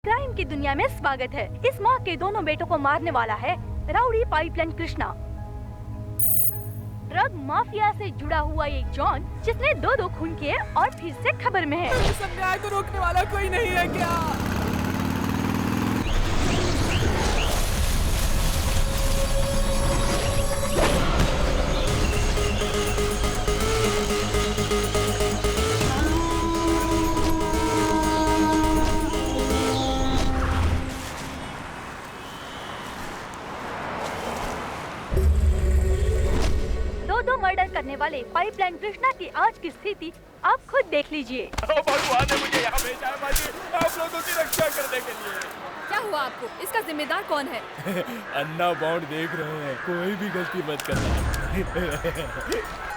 Crime की दुनिया में स्वागत है। इस माँ के दोनों बेटों को मारने वाला है rowdy pipeline Krishna, drug mafia से जुड़ा हुआ एक जॉन जिसने दो खून किए और फिर से खबर में है। इस अन्याय को रोकने वाला कोई नहीं है क्या? दो मर्डर करने वाले पाइपलाइन कृष्णा की आज की स्थिति आप खुद देख लीजिए। भगवान ने मुझे यहाँ भेजा है बाजी, आप लोगों की रक्षा करने के लिए। क्या हुआ आपको? इसका जिम्मेदार कौन है? अन्ना बॉन्ड देख रहे हैं, कोई भी गलती मत करना।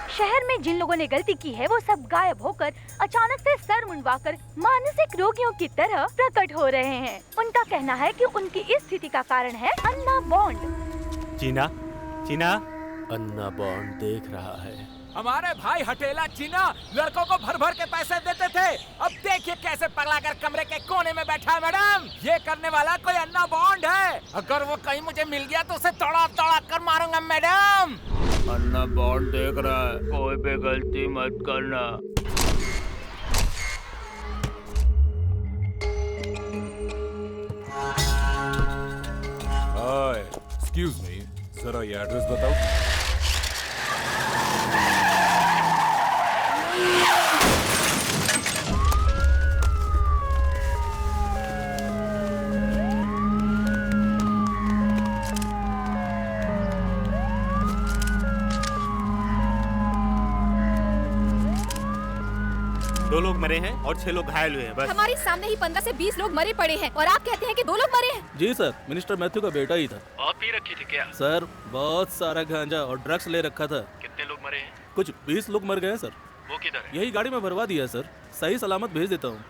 शहर में जिन लोगों ने गलती की है वो सब गायब होकर अचानक से सर मुंडवाकर मानसिक रोगियों की तरह प्रकट हो रहे हैं। उनका कहना है कि उनकी इस स्थिति का कारण है अन्ना बॉन्ड। चीना, चीना, अन्ना बॉन्ड देख रहा है। हमारे भाई हटेला चीना लड़कों को भर भर के पैसे देते थे, अब देखिए कैसे पगला कर कमरे के कोने में बैठा है। मैडम, ये करने वाला कोई अन्ना बॉन्ड है। अगर वो कहीं मुझे मिल गया तो उसे तोड़ा तोड़ा कर मारूंगा। मैडम, अन्ना बॉन्ड देख रहा है, कोई भी गलती मत करना। हाय, एक्सक्यूज मी, जरा ये एड्रेस बताओ। दो लोग मरे हैं और 6 लोग घायल हुए हैं बस। हमारे सामने ही 15 से 20 लोग मरे पड़े हैं और आप कहते हैं कि 2 लोग मरे हैं। जी सर, मिनिस्टर मैथ्यू का बेटा ही था। आप पी रखी थी क्या? सर, बहुत सारा गांजा और ड्रग्स ले रखा था। कितने लोग मरे हैं? कुछ 20 लोग मर गए हैं सर। वो किधर है? यही गाड़ी में भरवा दिया सर, सही सलामत भेज देता हूँ।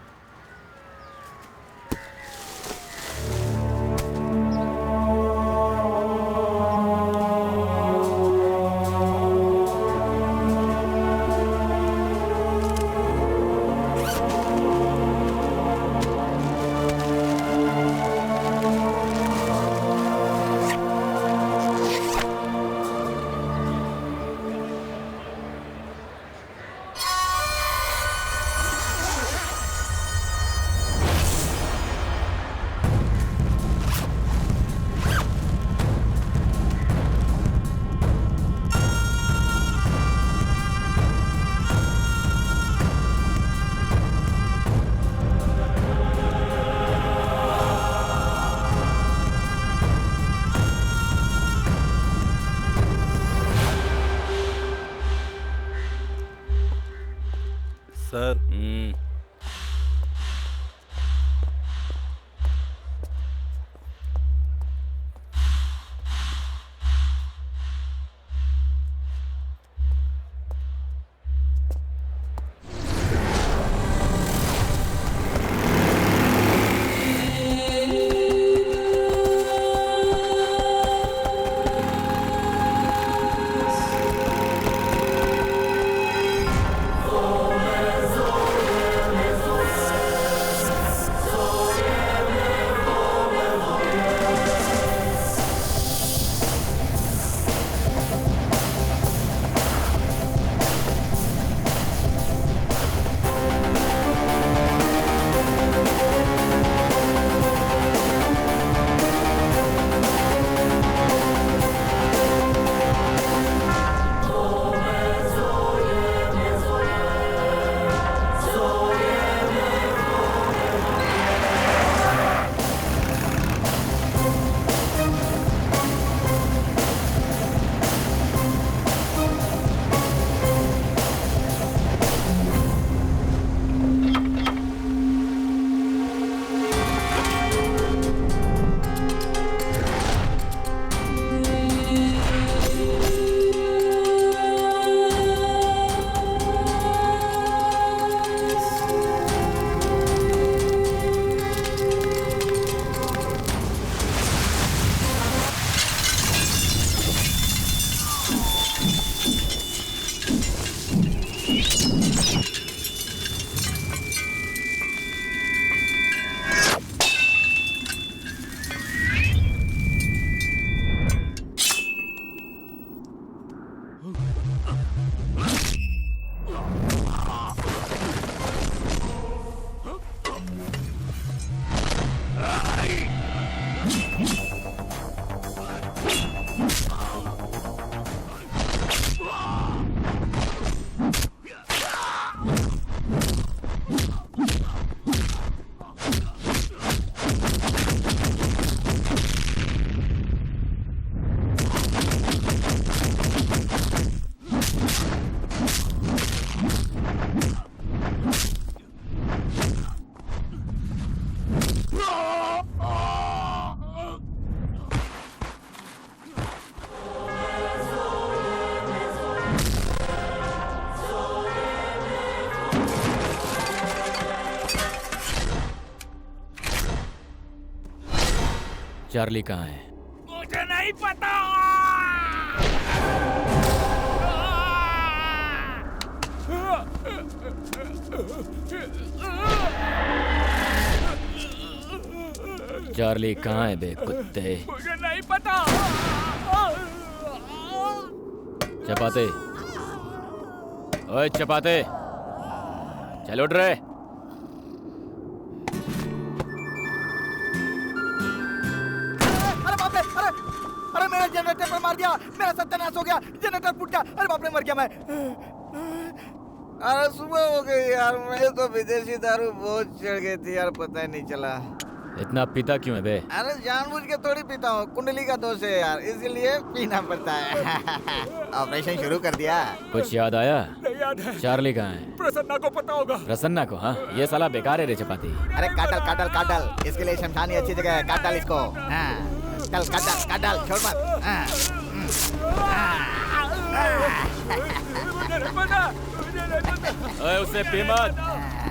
चार्ली कहाँ है? मुझे नहीं पता। चार्ली कहाँ है बे कुत्ते? मुझे नहीं पता। चपाते, ओए चपाते, चल उठ रहे। अरे बाप रे, अरे मेरा जनरेटर पर मार दिया, मेरा सत्यानाश हो गया, जनरेटर फूट गया, अरे बाप रे मर गया मैं। अरे सुबह हो गई यार, मुझे तो विदेशी दारू बहुत चढ़ गई थी यार, पता ही नहीं चला। इतना पीता क्यों है बे? अरे जानबूझ के थोड़ी पीता हूँ, कुंडली का दोष है यार, इसीलिए पीना पड़ता है। ऑपरेशन शुरू कर दिया। कुछ याद आया? नहीं याद है। चार्ली कहाँ है? प्रसन्ना को पता होगा। प्रसन्ना को? हाँ, ये साला बेकार है रे चपाती। अरे काटल, इसके लिए शमशानी अच्छी जगह है, काटल इसको। हाँ, चल काटल, छोड़ मत। हाँ, मुझे नहीं पता। ओए उससे पी मत।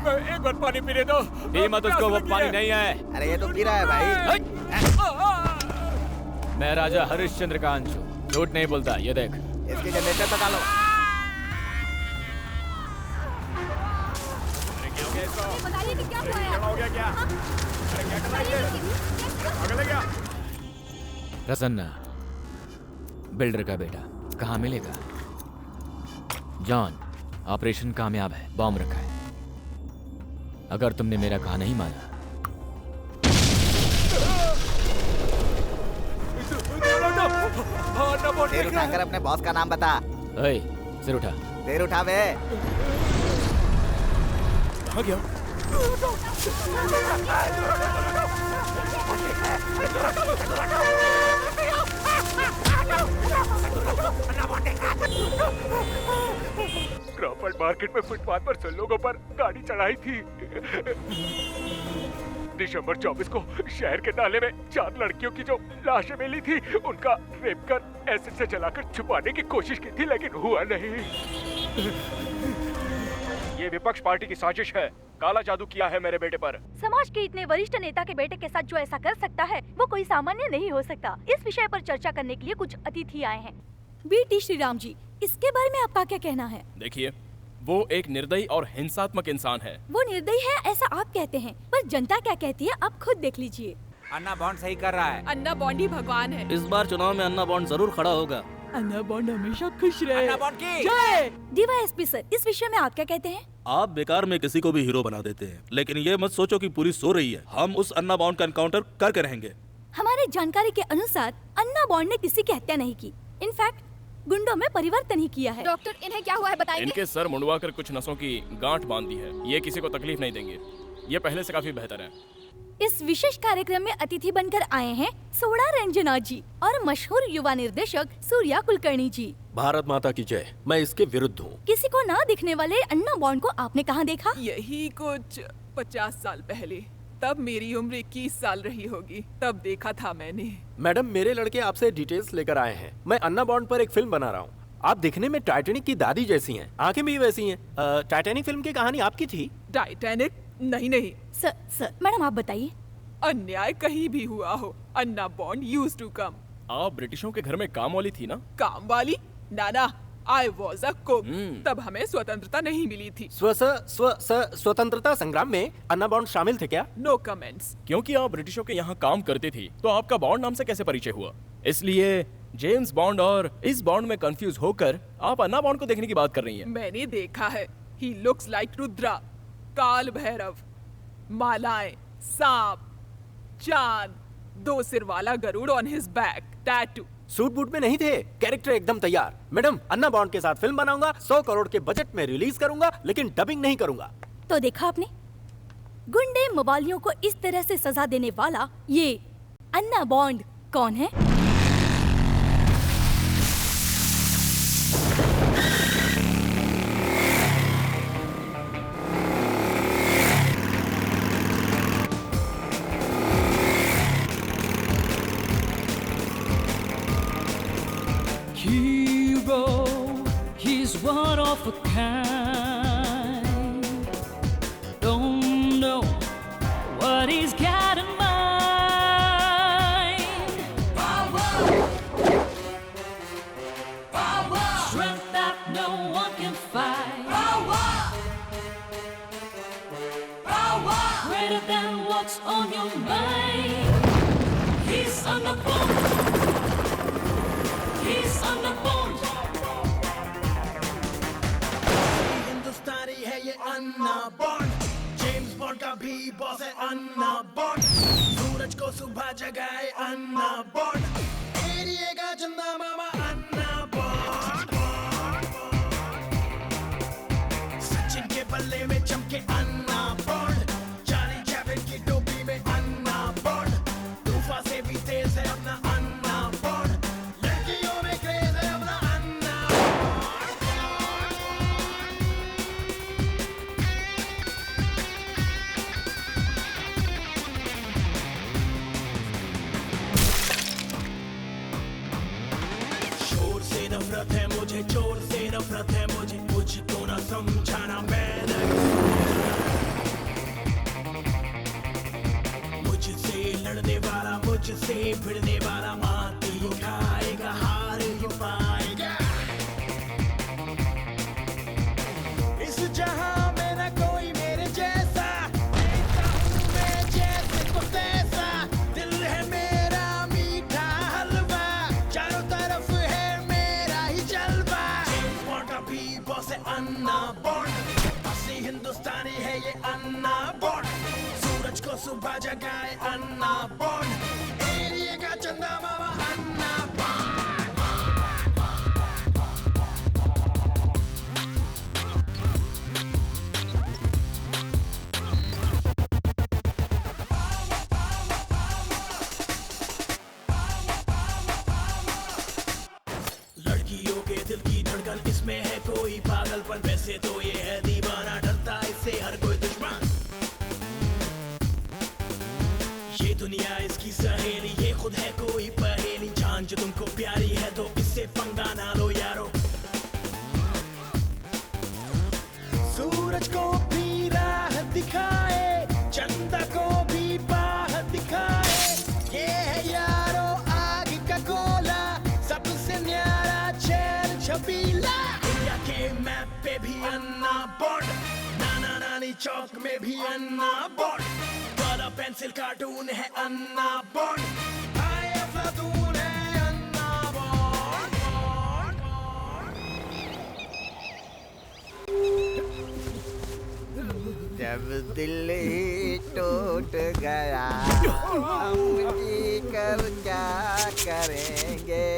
एक बार पानी पीने दो। पी मत उसको, वो पानी नहीं है। अरे ये तो पी रहा है भाई। मैं राजा हरिश्चंद्र का अंश हूँ, झूठ नहीं बोलता। ये देख, इसके जनरेटर पर डालो। बताइए कि क्या हुआ है? हो गया क्या? अरे क्या कर रहा है? पागल है क्या? प्रसन्ना बिल्डर का बेटा कहाँ मिलेगा? जॉन, ऑपरेशन कामयाब है, बॉम्ब रखा है। अगर तुमने मेरा कहा नहीं माना सिर उठाकर अपने बॉस का नाम बता। ओए, सिर उठा। सिर उठा बे। कहाँ गया? क्रॉफर्ड मार्केट में फुटपाथ पर 100 लोगों पर गाड़ी चढ़ाई थी। दिसंबर 24 को शहर के नाले में 4 लड़कियों की जो लाशें मिली थी, उनका रेप कर एसिड से जलाकर छुपाने की कोशिश की थी, लेकिन हुआ नहीं। ये विपक्ष पार्टी की साजिश है। काला जादू किया है मेरे बेटे पर। समाज के इतने वरिष्ठ नेता के बेटे के साथ जो ऐसा कर सकता है, वो कोई सामान्य नहीं हो सकता। इस विषय पर चर्चा करने के लिए कुछ अतिथि आए हैं। बीटी श्रीराम जी, इसके बारे में आपका क्या कहना है? देखिए, वो एक निर्दयी और हिंसात्मक इंसान है। वो निर्दयी है ऐसा आप कहते हैं, पर जनता क्या कहती है आप खुद देख लीजिए। अन्ना बॉन्ड सही कर रहा है। अन्ना बॉन्ड ही भगवान है। इस बार चुनाव में अन्ना बॉन्ड जरूर खड़ा होगा। अन्ना बॉन्ड हमेशा खुश रहे। अन्ना बॉन्ड की जय। डीवाईएसपी सर, इस विषय में आप क्या कहते हैं? आप बेकार में किसी को भी हीरो बना देते हैं, लेकिन ये मत सोचो कि पुलिस सो रही है। हम उस अन्ना बॉन्ड का एनकाउंटर करके रहेंगे। हमारे जानकारी के अनुसार अन्ना बॉन्ड ने किसी की हत्या नहीं की, इनफैक्ट गुंडों में परिवर्तन ही किया है। डॉक्टर, इन्हें क्या हुआ है बताएंगे? इनके सर मुंडवा कर कुछ नसों की गांठ बांध दी है। ये किसी को तकलीफ नहीं देंगे। ये पहले से काफी बेहतर है। इस विशेष कार्यक्रम में अतिथि बनकर आए हैं सोडा रंजना जी और मशहूर युवा निर्देशक सूर्या कुलकर्णी जी। भारत माता की जय। मैं इसके विरुद्ध हूँ। किसी को ना दिखने वाले अन्ना बॉन्ड को आपने कहाँ देखा? यही कुछ 50 साल पहले, तब मेरी उम्र 21 साल रही होगी, तब देखा था मैंने। मैडम, मेरे लड़के आपसे डिटेल्स लेकर आए हैं। मैं अन्ना बॉन्ड पर एक फिल्म बना रहा हूँ। आप दिखने में टाइटैनिक की दादी जैसी हैं, आंखें भी वैसी हैं। टाइटैनिक फिल्म की कहानी आपकी थी? टाइटैनिक? नहीं। सर, मैडम आप बताइए। अन्याय कहीं भी हुआ हो, अन्ना बॉन्ड यूज्ड टू कम। आप ब्रिटिशों के घर में काम वाली थी ना? काम वाली? नाना, I was a cook। तब हमें स्वतंत्रता नहीं मिली थी। स्वतंत्रता संग्राम में अन्ना बॉन्ड शामिल थे क्या? No comments. क्योंकि आप ब्रिटिशों के यहाँ काम करती थी, तो आपका बॉन्ड नाम से कैसे परिचय हुआ? इसलिए जेम्स बॉन्ड और इस बॉन्ड में कंफ्यूज होकर आप अन्ना बॉन्ड को देखने की बात कर रही हैं। मैंने देखा है। He looks like रुद्रा, काल भैरव, मालाएं, सांप, चांद, 2 सिर वाला गरुड़ on his back, tattoo. Suit boot में नहीं थे, कैरेक्टर एकदम तैयार। मैडम, अन्ना बॉन्ड के साथ फिल्म बनाऊंगा, 100 करोड़ के बजट में रिलीज करूंगा, लेकिन डबिंग नहीं करूंगा। तो देखा आपने, गुंडे मवालियों को इस तरह से सजा देने वाला ये अन्ना बॉन्ड कौन है? Hero, he's one of a kind. Don't know what he's got in mind. better than what's on your mind. He's Anna Bond. He's Anna Bond. हिंदुस्तानी है ये अन्ना बॉन्ड, जेम्स बॉन्ड का भी बॉस है अन्ना बॉन्ड, सूरज को सुबह जगाए अन्ना बॉन्ड, एरिया का चंदा मामा अन्ना बॉन्ड, सचिन के बल्ले में चमके अन्ना बॉन्ड, चार्ली चैपलिन की टोपी में अन्ना बॉन्ड, तूफा से भी तेज है अपना अन्ना बॉन्ड, लड़कियों में क्रेज है अपना अन्ना शोर से नफरत है मुझे, चोर से नफरत है मुझे, मुझको ना समझाना मैं नहीं, मुझसे लड़ने वाला, मुझसे भिड़ने वाला मात ही खाएगा, हार ही पाएगा। इस जहां में ना कोई मेरे जैसा, देखता हूं मैं जैसे को तैसा, दिल है मेरा मीठा हलवा, चारों तरफ है मेरा ही जलवा, जेम्स बॉन्ड का भी बॉस है अन्ना बॉन्ड, असली हिंदुस्तानी है ये अन्ना बॉन्ड, सूरज को सुबह जगाए अन्ना बॉन्ड, एरिया का चंदा मामा अन्ना बॉन्ड। लड़कियों के दिल की धड़कन, इसमें है कोई पागलपन, वैसे तो ये है दीवाना, डरता इससे हर कोई दुश्मन, ये दुनिया इसकी सहेली, ये खुद है कोई पहेली, जान जो तुमको प्यारी है तो इससे पंगा ना लो यारो, सूरज को भी राह दिखाए, चंदा को भी बाह दिखाए, ये है यारो आग का गोला, सबसे न्यारा चैन छबीला, इंडिया के मैप पे भी अन्ना बॉन्ड, नाना नानी चौक में भी अन्ना बॉन्ड, वाला पेंसिल कार्टून है अन्ना बॉन्ड, आए अफलातून है अन्ना बॉन्ड, जब दिल ही टूट गया हम जी कर क्या करेंगे,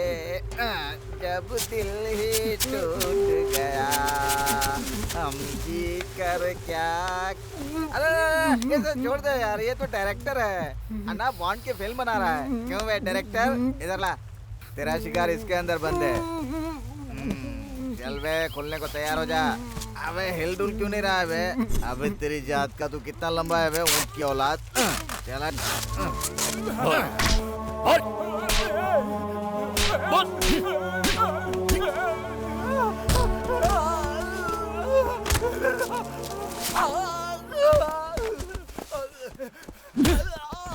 जब दिल ही टूट गया हम जी कर क्या, अरे ये तो छोड़ दे यार, ये तो डायरेक्टर है, अन्ना बॉन्ड की फिल्म बना रहा है, क्यों बे डायरेक्टर, इधर ला, तेरा शिकार इसके अंदर बंद है, चल बे खुलने को तैयार हो जा, अबे हिल डुल क्यों नहीं रहा है बे, अबे तेरी जात का तू कितना लंबा है बे, ऊंट की औलाद, चला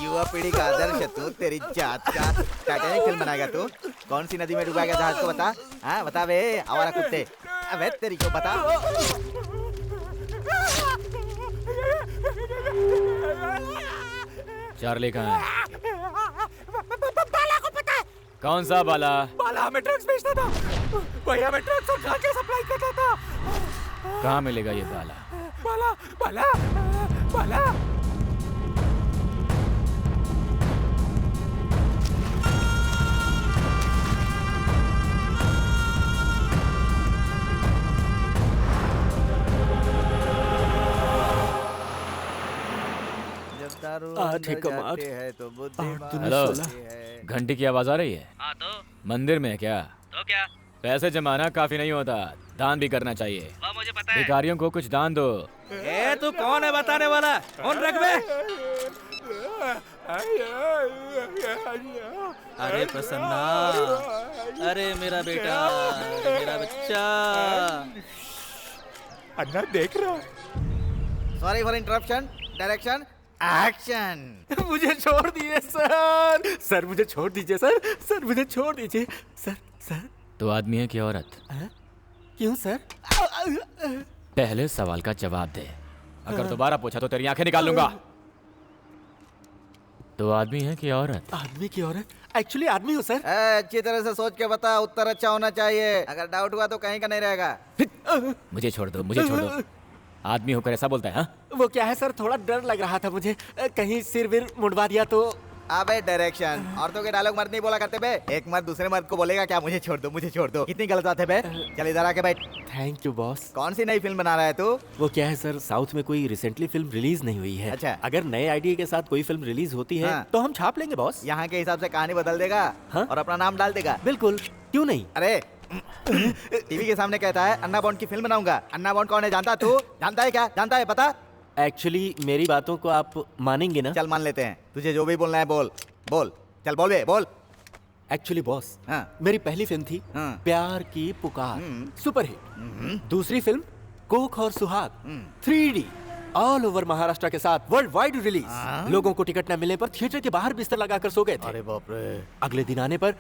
युवा पीढ़ी का आदर्श है तू, तेरी जात का, टाइटैनिक फिल्म बनाएगा तू, कौन सी नदी में डुबाएगा जहाज को बता, हाँ बता बे आवारा कुत्ते, अबे तेरी को बता, चार्ली कहाँ है? बाला को पता है, कौन सा बाला? बाला हमें ड्रग्स बेचता था, वही हमें ड्रग्स और ड्रग सप्लाई करता था, कहाँ मिलेगा ये बाला? बाला बाला बाला है तो हेलो, घंटी की आवाज आ रही है? हाँ तो मंदिर में है क्या? तो क्या? पैसे जमाना काफी नहीं होता, दान भी करना चाहिए, वो मुझे पता है। भिखारियों को कुछ दान दो। ए तू कौन है बताने वाला, कौन रख बे? अरे प्रसन्ना, अरे मेरा बेटा, मेरा बच्चा, अन्ना देख रहा, sorry for interruption, direction action. मुझे छोड़ दीजिए सर, सर मुझे छोड़ दीजिए सर, सर मुझे छोड़ दीजिए सर, सर। तो आदमी है कि औरत? क्यों सर? पहले सवाल का जवाब दे, अगर दोबारा पूछा तो तेरी आंखें निकाल लूंगा। तो आदमी है कि औरत? आदमी की औरत? एक्चुअली आदमी हो सर। अच्छी तरह से सोच के बता, उत्तर अच्छा होना चाहिए। अगर डाउट हुआ तो कहीं का नहीं रहेगा। मुझे छोड़ दो, मुझे छोड़ दो। आदमी होकर ऐसा बोलता है? हाँ, वो क्या है सर, थोड़ा डर लग रहा था मुझे, कहीं सिर विर मुड़वा दिया तो। अबे डायरेक्शन, औरतों के डायलॉग मर्द नहीं बोला करते बे। एक मर्द दूसरे मर्द को बोलेगा क्या मुझे छोड़ दो, मुझे छोड़ दो? कितनी गलत बात है बे। चल इधर आके बैठ। Thank you boss. कौन सी नई फिल्म बना रहा है तू? वो क्या है सर, साउथ में कोई रिसेंटली फिल्म रिलीज नहीं हुई है। अच्छा। अगर नए आइडिया के साथ कोई फिल्म रिलीज होती है तो हम छाप लेंगे बॉस। यहाँ के हिसाब से कहानी बदल देगा और अपना नाम डाल देगा। बिल्कुल, क्यों नहीं। अरे टीवी के सामने कहता है अन्ना बॉन्ड की फिल्म बनाऊंगा। अन्ना बॉन्ड कौन है जानता तू? जानता है क्या? जानता है पता? एक्चुअली मेरी बातों को आप मानेंगे ना? चल मान लेते हैं, तुझे जो भी बोलना है बोल बोल, चल बोल बे बोल। एक्चुअली बॉस, मेरी पहली फिल्म थी प्यार की पुकार, सुपरहिट। दूसरी फिल्म कोक और सुहाग, 3D ऑल ओवर महाराष्ट्र के साथ वर्ल्ड वाइड रिलीज। लोगों को टिकट न मिलने पर थिएटर के बाहर बिस्तर लगाकर सो गए थे। अरे बाप रे। अगले दिन आने पर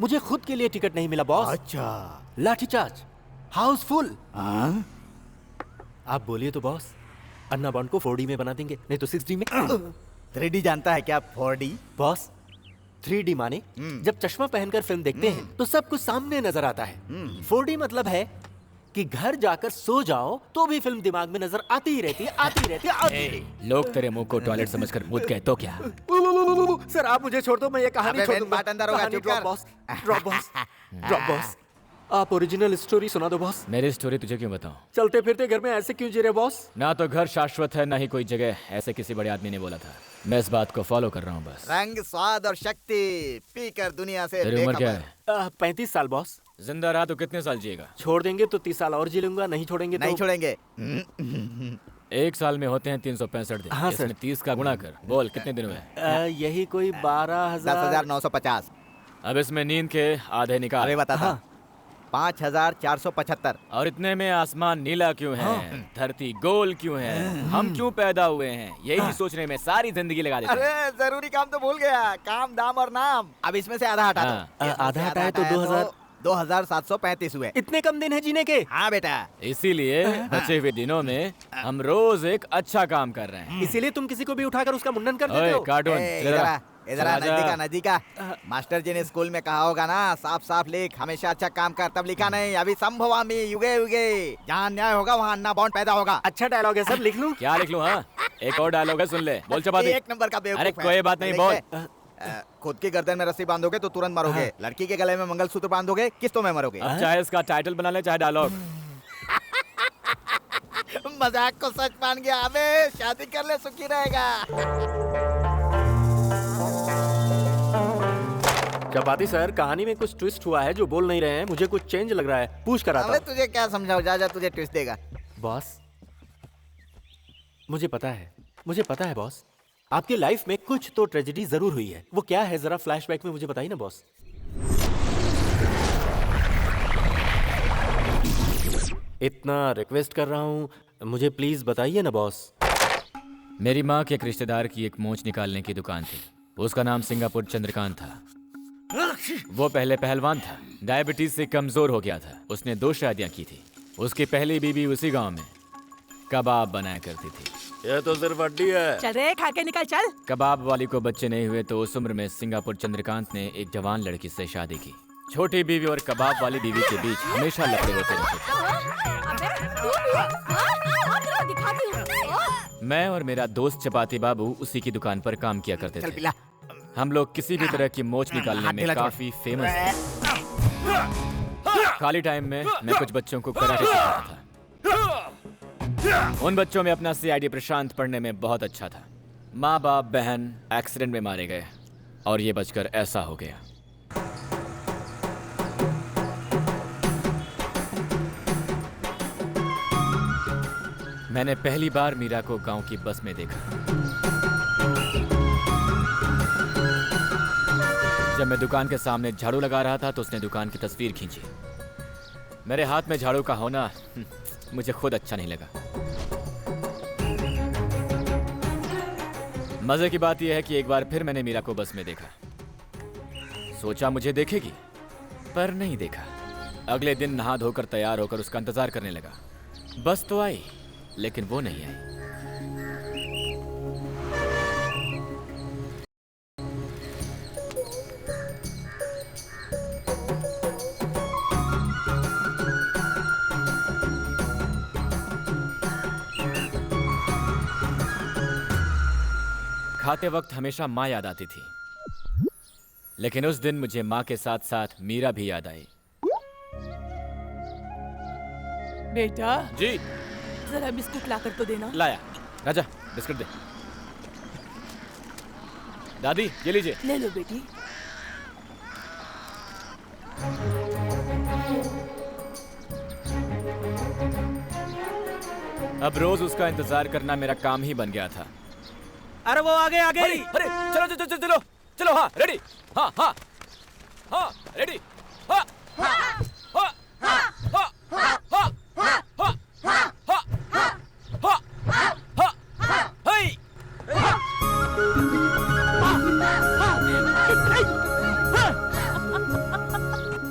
मुझे खुद के लिए टिकट नहीं मिला बॉस। अच्छा। लाठीचार्ज, हाउसफुल। आप बोलिए तो बॉस, अन्ना बॉन्ड को 4D में बना देंगे, नहीं तो 6D में। 3D जानता है क्या? 4D बॉस, 3D माने जब चश्मा पहनकर फिल्म देखते हैं तो सब कुछ सामने नजर आता है। 4D मतलब है कि घर जाकर सो जाओ तो भी फिल्म दिमाग में नजर आती ही रहती है, आती ही रहती है, आती ही रहती है। लोग तेरे मुंह को टॉयलेट समझकर मुद गए तो क्या? सर आप मुझे छोड़ दो, मैं ये कहानी छोड़ दूंगा। बाटंदर होगा, चुप कर। Boss, drop boss, drop boss. आप ओरिजिनल स्टोरी सुना दो बॉस। मेरी स्टोरी तुझे क्यों बताऊं? चलते फिरते घर में ऐसे क्यों जी रहे बॉस? ना तो घर शाश्वत है, ना ही कोई जगह, ऐसे किसी बड़े आदमी ने बोला था। मैं इस बात को फॉलो कर रहा हूँ बस। रंग, स्वाद और शक्ति पीकर दुनिया से तेरी उम्र क्या है? 35 साल बॉस। जिंदा रहा तो कितने साल जिएगा? छोड़ देंगे तो 30 साल और जी लूंगा, नहीं छोड़ेंगे तो नहीं छोड़ेंगे। एक साल में होते हैं 365 दिन। हाँ सर। इसमें 30 का गुणा कर, बोल कितने दिन हुए? यही कोई 12,000। 10,950। अब इसमें नींद के आधे निकाल। अरे बता था। 5,475। और इतने में आसमान नीला क्यों है? धरती गोल क्यों है? हम क्यों पैदा हुए हैं? यही सोचने में सारी जिंदगी लगा देते हैं। अरे जरूरी काम तो भूल गया, काम दाम और नाम। अब इसमें से आधा हटा दो। आधा हटाए तो 2,735 हुए। इतने कम दिन है जीने के? हाँ बेटा। इसीलिए बचे हुए दिनों में हम रोज एक अच्छा काम कर रहे हैं। इसीलिए तुम किसी को भी उठाकर उसका मुंडन कर देते हो? कार्टून इधर नजदीका। मास्टर जी ने स्कूल में कहा होगा ना, साफ साफ लिख, हमेशा अच्छा काम कर। तब लिखा नहीं, अभी संभवामी युगे युगे। जहाँ न्याय होगा वहाँ अन्ना बॉन्ड पैदा होगा। अच्छा डायलॉग है सर, लिख लूं? क्या लिख लूं? हाँ, एक और डायलॉग है, सुन ले। बोल चपाती। एक नंबर का बेवकूफ अरे है। कोई बात नहीं, बोल। खुद की गर्दन में रस्सी बांधोगे तो तुरंत मरोगे। लड़की के गले में मंगलसूत्र बांधोगे, किस्तों में मरोगे। अब चाहे इसका टाइटल बना ले, चाहे डायलॉग। मजाक को सच मान गया। अबे शादी कर ले, सुखी रहेगा। चपाती सर, कहानी में कुछ ट्विस्ट हुआ है जो बोल नहीं रहे हैं, मुझे कुछ चेंज लग रहा है, पूछ कर आता अबे हूं। तुझे क्या समझाऊं, जा तुझे ट्विस्ट देगा। बॉस, मुझे पता है बॉस, आपकी लाइफ में कुछ तो ट्रेजेडी जरूर हुई है। वो क्या है, जरा फ्लैशबैक में मुझे बताइए ना बॉस। इतना रिक्वेस्ट कर रहा हूँ, मुझे प्लीज बताइए ना बॉस। मेरी माँ के एक रिश्तेदार की एक मोच निकालने की दुकान थी। उसका नाम सिंगापुर चंद्रकांत था। वो पहले पहलवान था, डायबिटीज से कमजोर हो गया था। उसने 2 शादियां की थी। उसकी पहली बीवी उसी गांव में कबाब बनाया करती थी। ये तो सिर्फ हड्डी है। चल रे, खा के निकल चल। कबाब वाली को बच्चे नहीं हुए तो उस उम्र में सिंगापुर चंद्रकांत ने एक जवान लड़की से शादी की। छोटी बीवी और कबाब वाली बीवी के बीच हमेशा लड़ाई होते रहते। मैं और मेरा दोस्त चपाती बाबू उसी की दुकान पर काम किया करते थे। हम लोग किसी भी तरह की मोच निकालने में काफी फेमस थे। खाली टाइम में मैं कुछ बच्चों को कराटे सिखाता था। उन बच्चों में अपना CID प्रशांत पढ़ने में बहुत अच्छा था। माँ बाप बहन एक्सीडेंट में मारे गए और ये बचकर ऐसा हो गया। मैंने पहली बार मीरा को गांव की बस में देखा। जब मैं दुकान के सामने झाड़ू लगा रहा था तो उसने दुकान की तस्वीर खींची। मेरे हाथ में झाड़ू का होना मुझे खुद अच्छा नहीं लगा। मजे की बात यह है कि एक बार फिर मैंने मीरा को बस में देखा। सोचा मुझे देखेगी, पर नहीं देखा। अगले दिन नहा धोकर तैयार होकर उसका इंतजार करने लगा। बस तो आई, लेकिन वो नहीं आई। खाते वक्त हमेशा माँ याद आती थी, लेकिन उस दिन मुझे माँ के साथ साथ मीरा भी याद आई। बेटा जी जरा बिस्कुट लाकर तो देना। लाया। राजा बिस्कुट दे। दादी ये लीजिए। ले लो बेटी। अब रोज उसका इंतजार करना मेरा काम ही बन गया था। अरे वो आगे आगे। अरे चलो चलो चलो चलो चलो। हाँ रेडी। हाँ हाँ हाँ रेडी। हाँ हाँ हाँ हाँ हाँ हाँ हाँ हाँ हाँ हाय।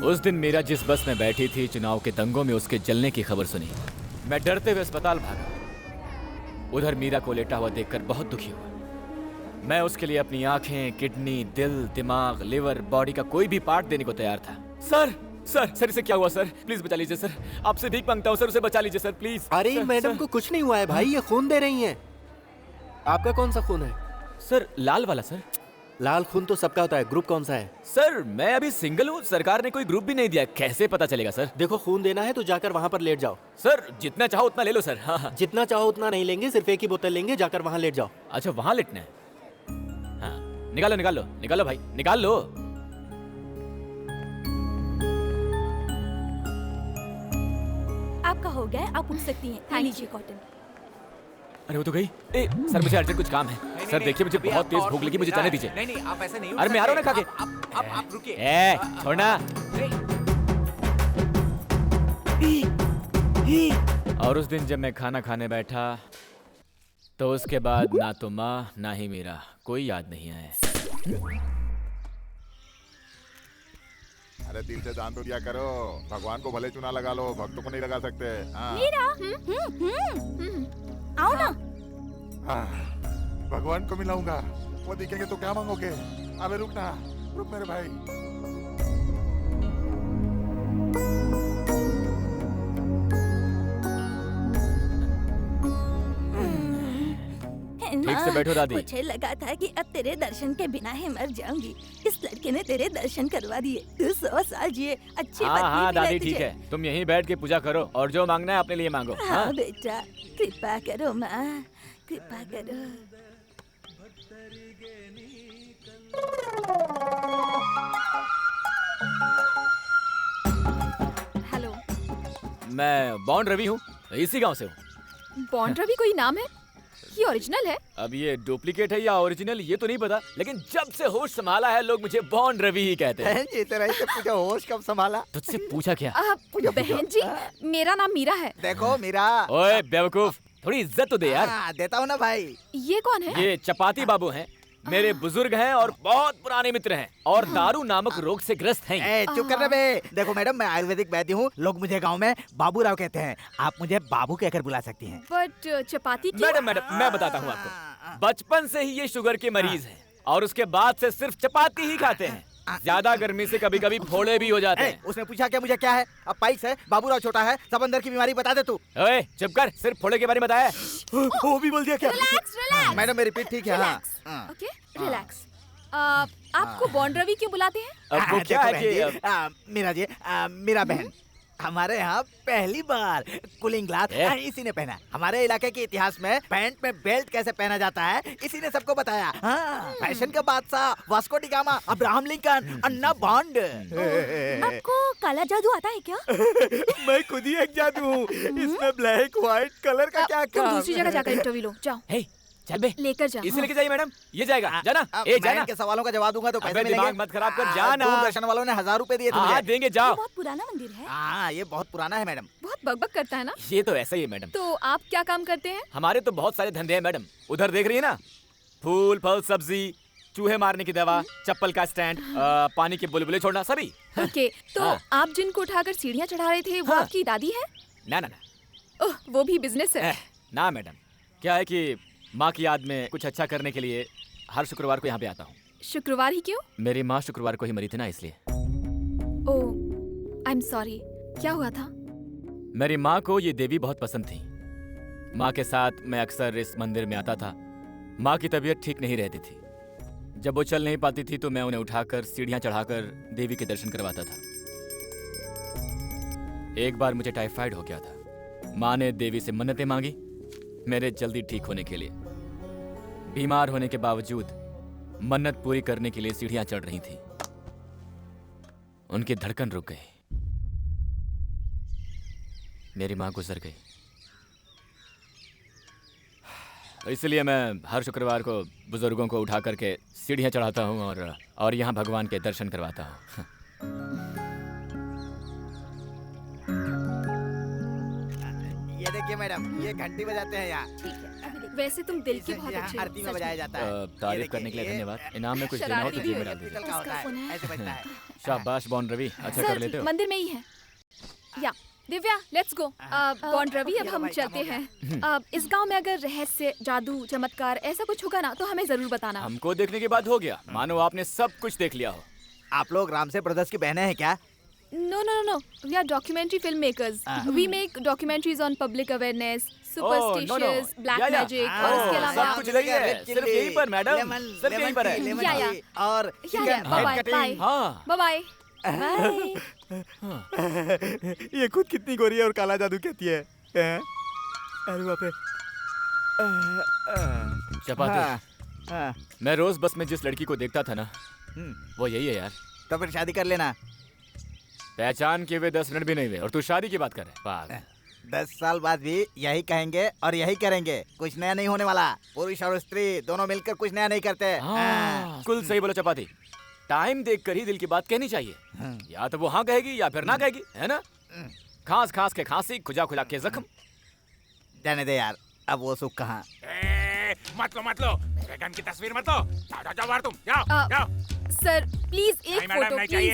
उस दिन मीरा जिस बस में बैठी थी, चुनाव के दंगों में उसके जलने की खबर सुनी। मैं डरते हुए अस्पताल भागा। उधर मीरा को लेटा हुआ देखकर बहुत दुखी हुआ। मैं उसके लिए अपनी आंखें, किडनी, दिल, दिमाग, लिवर, बॉडी का कोई भी पार्ट देने को तैयार था। सर सर सर इसे क्या हुआ सर? प्लीज बचा लीजिए सर, आपसे भीख मांगता हूँ सर, उसे बचा लीजिए सर प्लीज। अरे सर, मैडम सर। को कुछ नहीं हुआ है भाई, ये खून दे रही हैं। आपका कौन सा खून है? सर लाल वाला सर। लाल खून तो सबका होता है, ग्रुप कौन सा है? सर मैं अभी सिंगल हूँ, सरकार ने कोई ग्रुप भी नहीं दिया, कैसे पता चलेगा सर? देखो खून देना है तो जाकर वहाँ पर लेट जाओ। सर जितना चाहो उतना ले लो सर। हाँ हाँ। जितना चाहो उतना नहीं लेंगे, सिर्फ एक ही बोतल लेंगे, जाकर वहाँ लेट जाओ। अच्छा वहाँ लेटना है? हाँ निकालो निकालो निकालो भाई निकाल लो। आपका हो गया है, आप उठ सकती हैं। ले लीजिए कॉटन। अरे वो तो गई। ए सर मुझे अर्जेंट कुछ काम है। सर देखिए मुझे बहुत तेज भूख लगी, मुझे जाने दीजिए। नहीं आप ऐसे नहीं। अरे मैं आ रहा हूँ ना खा के। आप रुकिए। ए छोड़ना। और उस दिन जब मैं खाना खाने बैठा तो उसके बाद ना तो माँ ना ही मेरा कोई याद नहीं आया। अरे दिल से दान तो दिया करो, भगवान को भले चुना लगा लो, भक्तों को नहीं लगा सकते। हाँ। मीरा आओ ना। हाँ, भगवान को मिलाऊंगा, वो दिखेंगे तो क्या मांगोगे? अबे रुक ना, रुक मेरे भाई। ठीक से बैठो दादी। मुझे लगा था कि अब तेरे दर्शन के बिना ही मर जाऊंगी। इस लड़के ने तेरे दर्शन करवा दिए। तू 100 साल जिए, अच्छी हाँ पत्नी हाँ मिले दादी तुझे। ठीक है, तुम यहीं बैठ के पूजा करो और जो मांगना है अपने लिए मांगो। हाँ हाँ? बेटा, कृपा करो माँ, कृपा करो। हेलो, मैं बॉन्ड रवि हूँ, इसी गांव से हूँ। बॉन्ड रवि कोई नाम है? ये ओरिजिनल है? अब ये डुप्लीकेट है या ओरिजिनल ये तो नहीं पता, लेकिन जब से होश संभाला है लोग मुझे बॉन्ड रवि ही कहते हैं। ये तरह से पूछा होश कब संभाला? तुझसे पूछा क्या? बहन जी, मेरा नाम मीरा है। देखो मीरा। ओए बेवकूफ, थोड़ी इज्जत तो दे यार। देता हूँ ना भाई। ये कौन है? ये चपाती बाबू हैं, मेरे बुजुर्ग हैं और बहुत पुराने मित्र हैं और दारू नामक रोग से ग्रस्त हैं। ए, चुप कर रहे बे। देखो मैडम, मैं आयुर्वेदिक वैद्य हूँ, लोग मुझे गांव में बाबू राव कहते हैं, आप मुझे बाबू कहकर बुला सकती हैं। बट चपाती क्यों? मैडम मैडम मैं बताता हूँ आपको, बचपन से ही ये शुगर के मरीज हैं और उसके बाद से सिर्फ चपाती ही खाते हैं। ज्यादा गर्मी से कभी कभी फोड़े भी हो जाते हैं। उसने पूछा क्या मुझे क्या है? अब पाइस है, बाबूराव छोटा है, सब अंदर की बीमारी बता दे तू। ओए चुप कर, सिर्फ फोड़े के बारे में बताया। वो भी बोल दिया क्या? Relax, relax. मैडम मेरी पीठ ठीक है। हाँ ओके, रिलैक्स। आपको बॉन्ड रवि क्यों बुलाते हैं? अब वो क्या है कि मीरा जी, मीरा बहन हमारे यहाँ पहली बार कूलिंग ग्लास इसी ने पहना। हमारे इलाके के इतिहास में पैंट में बेल्ट कैसे पहना जाता है इसी ने सबको बताया। हाँ, फैशन का बादशाह Vasco da Gama, Abraham Lincoln, Anna Bond. आपको काला जादू आता है क्या? मैं खुद ही एक जादू हूँ, इसमें ब्लैक व्हाइट कलर का क्या तुम काम? दूसरी जगह जाकर इंटरव्यू लो, जाओ। हे चल बे, लेकर जा। इसे लेके जाइए मैडम, ये जाएगा, जाना। ए मैं जाना। इनके सवालों का जवाब दूंगा तो पैसे अबे मिलेंगे। दिमाग मत खराब कर, जाना। दूरदर्शन वालों ने 1000 रुपए दिए थे हाँ मुझे। देंगे, जाओ। बहुत पुराना मंदिर है। हाँ, ये बहुत पुराना है मैडम। बहुत बकबक करता है ना? ये तो ऐसा ही है मैडम। तो आप क्या काम करते हैं? हमारे तो बहुत सारे धंधे हैं मैडम, उधर देख रही है ना, फूल फल सब्जी, चूहे मारने की दवा, चप्पल का स्टैंड, पानी के बुलबुले छोड़ना, सभी। ओके, तो हाँ। आप जिनको उठाकर सीढ़ियाँ चढ़ा रहे थे वो हाँ। आपकी दादी है? ना ना ना ओह, वो भी बिजनेस है। ना मैडम, क्या है कि माँ की याद में कुछ अच्छा करने के लिए हर शुक्रवार को यहाँ पे आता हूँ। शुक्रवार ही क्यों? मेरी माँ शुक्रवार को ही मरी थी ना, इसलिए। ओह, आई एम सॉरी। क्या हुआ था? मेरी माँ को ये देवी बहुत पसंद थी। माँ के साथ मैं अक्सर इस मंदिर में आता था, माँ की तबीयत ठीक नहीं रहती थी। जब वो चल नहीं पाती थी तो मैं उन्हें उठाकर सीढ़ियाँ चढ़ाकर देवी के दर्शन करवाता था। एक बार मुझे टाइफाइड हो गया था। माँ ने देवी से मन्नतें मांगी मेरे जल्दी ठीक होने के लिए। बीमार होने के बावजूद मन्नत पूरी करने के लिए सीढ़ियाँ चढ़ रही थी। उनकी धड़कन रुक गई। मेरी माँ गुजर गई। इसलिए मैं हर शुक्रवार को बुजुर्गों को उठा करके सीढ़ियाँ चढ़ाता हूँ और यहाँ भगवान के दर्शन करवाता हूँ। ये देखिए मैडम, ये घंटी बजाते हैं यहाँ। वैसे तुम दिल की बहुत अच्छी हो, आरती में सच बजाया में। जाता है। तारीफ करने के लिए धन्यवाद। इनाम में कुछ देना हो तो शरारती जेब में डाल भी दीजिए। का होता है, ऐसे बजता है। शाबाश बॉन्ड रवि, अच्छा कर सर लेते हो। मंदिर में ही है। या Divya, let's go. Bond Ravi, अब हम चलते हैं। इस गांव में अगर रहस्य, जादू, चमत्कार ऐसा कुछ होगा ना तो हमें जरूर बताना। हमको देखने के बाद हो गया, मानो आपने सब कुछ देख लिया हो। आप लोग रामसे ब्रदर्स की बहनें हैं क्या? No, no, no, no. We are documentary filmmakers. We make documentaries on public awareness, superstitious, black magic, और इसके अलावा सब कुछ लगी है, सिर्फ यहीं पर मैडम, सिर्फ यहीं पर है। या और बाय बाय हाँ बाय। ये खुद कितनी गोरी है और काला जादू कहती है। अरे बाप रे। चपाती, मैं रोज बस में जिस लड़की को देखता था ना, वो यही है यार। तो फिर शादी कर लेना। पहचान के हुए 10 मिनट भी नहीं हुए और तू शादी की बात कर रहे। पागल। 10 साल बाद भी यही कहेंगे और यही करेंगे। कुछ नया नहीं होने वाला। पुरुष और स्त्री दोनों मिलकर कुछ नया नहीं करते। बिल्कुल सही बोला चपाती। टाइम देखकर ही दिल की बात कहनी चाहिए। या तो वो हाँ कहेगी या फिर ना कहेगी, है ना? खांस खांस के खांसी, खुजा खुजा के जख्म। जाने दे यार, अब वो सुख कहाँ। मत लो मेरे गन की तस्वीर मत लो। जाओ बाहर तुम, जाओ। सर प्लीज एक फोटो प्लीज।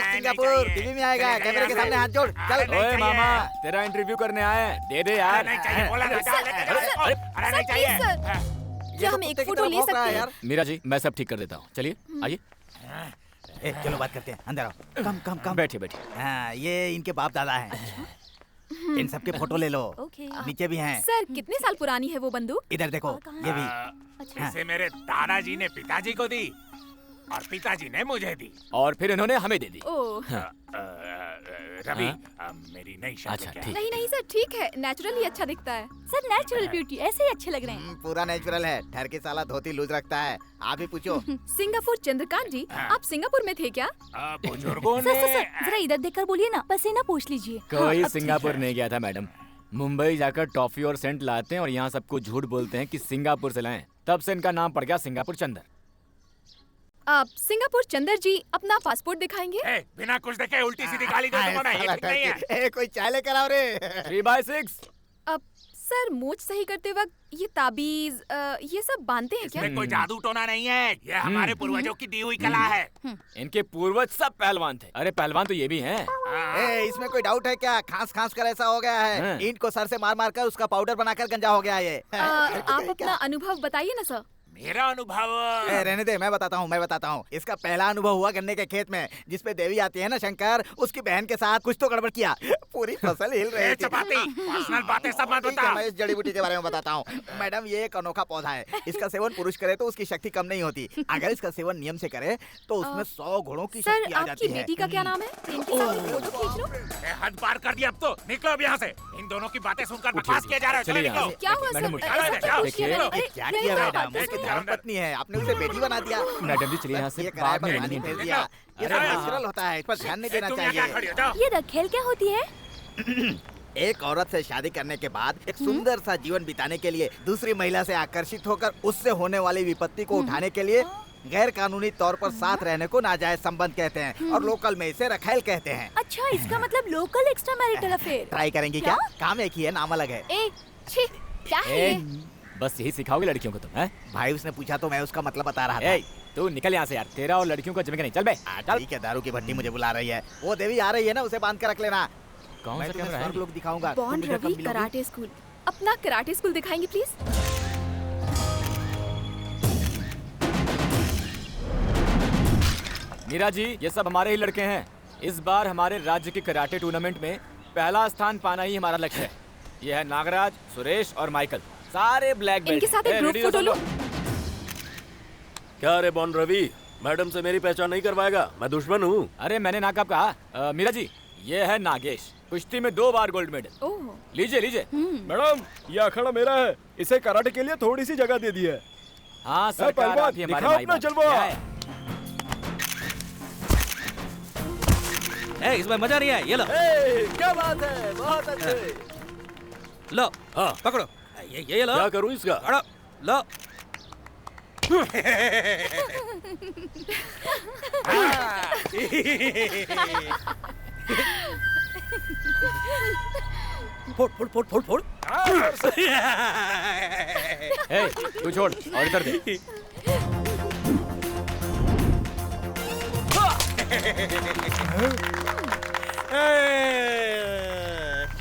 सिंगापुर टीवी में आएगा, कैमरे के सामने हाथ जोड़। चल। ओए मामा, तेरा इंटरव्यू करने आए, दे दे यार। नहीं चाहिए, बोला ना, जा लेके जाओ। अरे नहीं चाहिए। क्या हम एक फोटो ले सकते हैं? मीरा जी, मैं सब ठीक कर देता हूँ, चलिए आइए। चलो बात करते हैं, अंदर आओ। कम बैठिए। हाँ, ये इनके बाप दादा हैं। इन सबके फोटो ले लो। नीचे भी हैं। सर कितने साल पुरानी है वो बंदूक? इधर देखो, ये भी। इसे मेरे दादाजी ने पिताजी को दी और पिताजी ने मुझे दी और फिर इन्होंने हमें दे दी। रवि, मेरी नई शादी अच्छा, क्या ठीक। नहीं नहीं सर, ठीक है, नेचुरली अच्छा दिखता है। सर नेचुरल ब्यूटी ऐसे ही अच्छे लग रहे हैं। पूरा नेचुरल है। ठहर के साला धोती लूज रखता है। आप ही पूछो। सिंगापुर चंद्रकांत जी, आप सिंगापुर में थे क्या? बुजुर्गों सर जरा इधर देखकर बोलिए ना, पसीना पूछ लीजिए। कोई सिंगापुर नहीं गया था मैडम। मुंबई जाकर टॉफी और सेंट लाते हैं और यहाँ सबको झूठ बोलते हैं कि सिंगापुर से लाएं। तब से इनका नाम पड़ गया सिंगापुर चंदर। आप सिंगापुर चंदर जी अपना पासपोर्ट दिखाएंगे? बिना कुछ देखे उल्टी सीधी गाली दे दूंगा ना, ये ठीक नहीं है। कोई चाय लेकर आओ रे। 3/6। अब सर मूछ सही करते वक्त ये ताबीज ये सब बांधते हैं क्या? इसमें कोई जादू टोना नहीं है, ये हमारे पूर्वजों की दी हुई कला है। इनके पूर्वज सब पहलवान थे। अरे पहलवान तो ये भी हैं। इसमें कोई डाउट है क्या? खांस खांस कर ऐसा हो गया है। ईंट को सर से मार मार कर उसका पाउडर बनाकर गंजा हो गया ये। आप अपना अनुभव बताइए ना सर। मेरा अनुभव रहने दे, मैं बताता हूँ। इसका पहला अनुभव हुआ गन्ने के खेत में, जिसपे देवी आती है ना शंकर, उसकी बहन के साथ कुछ तो गड़बड़ किया, पूरी फसल हिल रही थी। पर्सनल बातें सब मत बता। मैं इस जड़ी बूटी के बारे में बताता हूँ। मैडम, ये एक अनोखा पौधा है। इसका सेवन पुरुष करे तो उसकी शक्ति कम नहीं होती। अगर इसका सेवन नियम से करे तो उसमें 100 घोड़ों की शक्ति आ जाती है। बेटी का क्या नाम है? इनके साथ फोटो खींच लो। हद पार कर दिया, अब तो निकलो अब यहाँ से। इन दोनों की बातें सुनकर बकवास किया जा रहा है। चलो निकलो। क्या हुआ सर? क्या किया मैडम? उसकी धर्मपत्नी है, आपने उसे बेटी बना दिया। मैडम जी चलिए यहाँ से, बाद में पानी फेर दिया। ये सब नेचुरल होता है, इस पर ध्यान नहीं देना चाहिए। ये रखेल क्या होती है? एक औरत से शादी करने के बाद एक सुंदर सा जीवन बिताने के लिए दूसरी महिला से आकर्षित होकर उससे होने वाली विपत्ति को उठाने के लिए गैर कानूनी तौर पर साथ रहने को नाजायज संबंध कहते हैं और लोकल में इसे रखेल कहते हैं। अच्छा, इसका मतलब local extra marital affair. Try करेंगे क्या? काम एक ही है, नाम अलग है। क्या है ये? बस यही सिखाओगे लड़कियों को तुम? हैं? भाई उसने पूछा तो मैं उसका मतलब बता रहा था। तू निकल यहाँ से यार, तेरा और लड़कियों का जमेगा नहीं। चल बे। ठीक है, दारू की भट्टी मुझे बुला रही है। वो देवी आ रही है ना, उसे बांध कर रख लेना। कौन मैं सा तुम्हें कैमरा है? स्वर्ग लोक दिखाऊंगा। Bond Ravi karate school. अपना कराटे स्कूल दिखाएंगे प्लीज? मीरा जी, ये सब हमारे ही लड़के हैं। इस बार हमारे राज्य के कराटे टूर्नामेंट में पहला स्थान पाना ही हमारा लक्ष्य है। ये है नागराज, सुरेश और माइकल, सारे ब्लैक बेल्ट। इनके साथ एक ग्रुप फोटो लो। क्या रे बॉन रवि, मैडम से मेरी पहचान नहीं करवाएगा? मैं दुश्मन हूँ। अरे मैंने ना कब कहा। मीरा जी, ये है नागेश, कुश्ती में 2 बार गोल्ड मेडल। लीजिए लीजिए। मैडम, ये अखाड़ा मेरा है, इसे कराटे के लिए थोड़ी सी जगह दे दी है। हाँ सरकार, आप ही हमारे भाई बहन। इसमें मजा नहीं है। ये लो। क्या बात है, बहुत अच्छे। लो, हाँ पकड़ो। ये लो। क्या करूँ इसका? पकड़ो, लो। फोड़ फोड़ फोड़ फोड़ फोड़। तू छोड़ और इधर दे।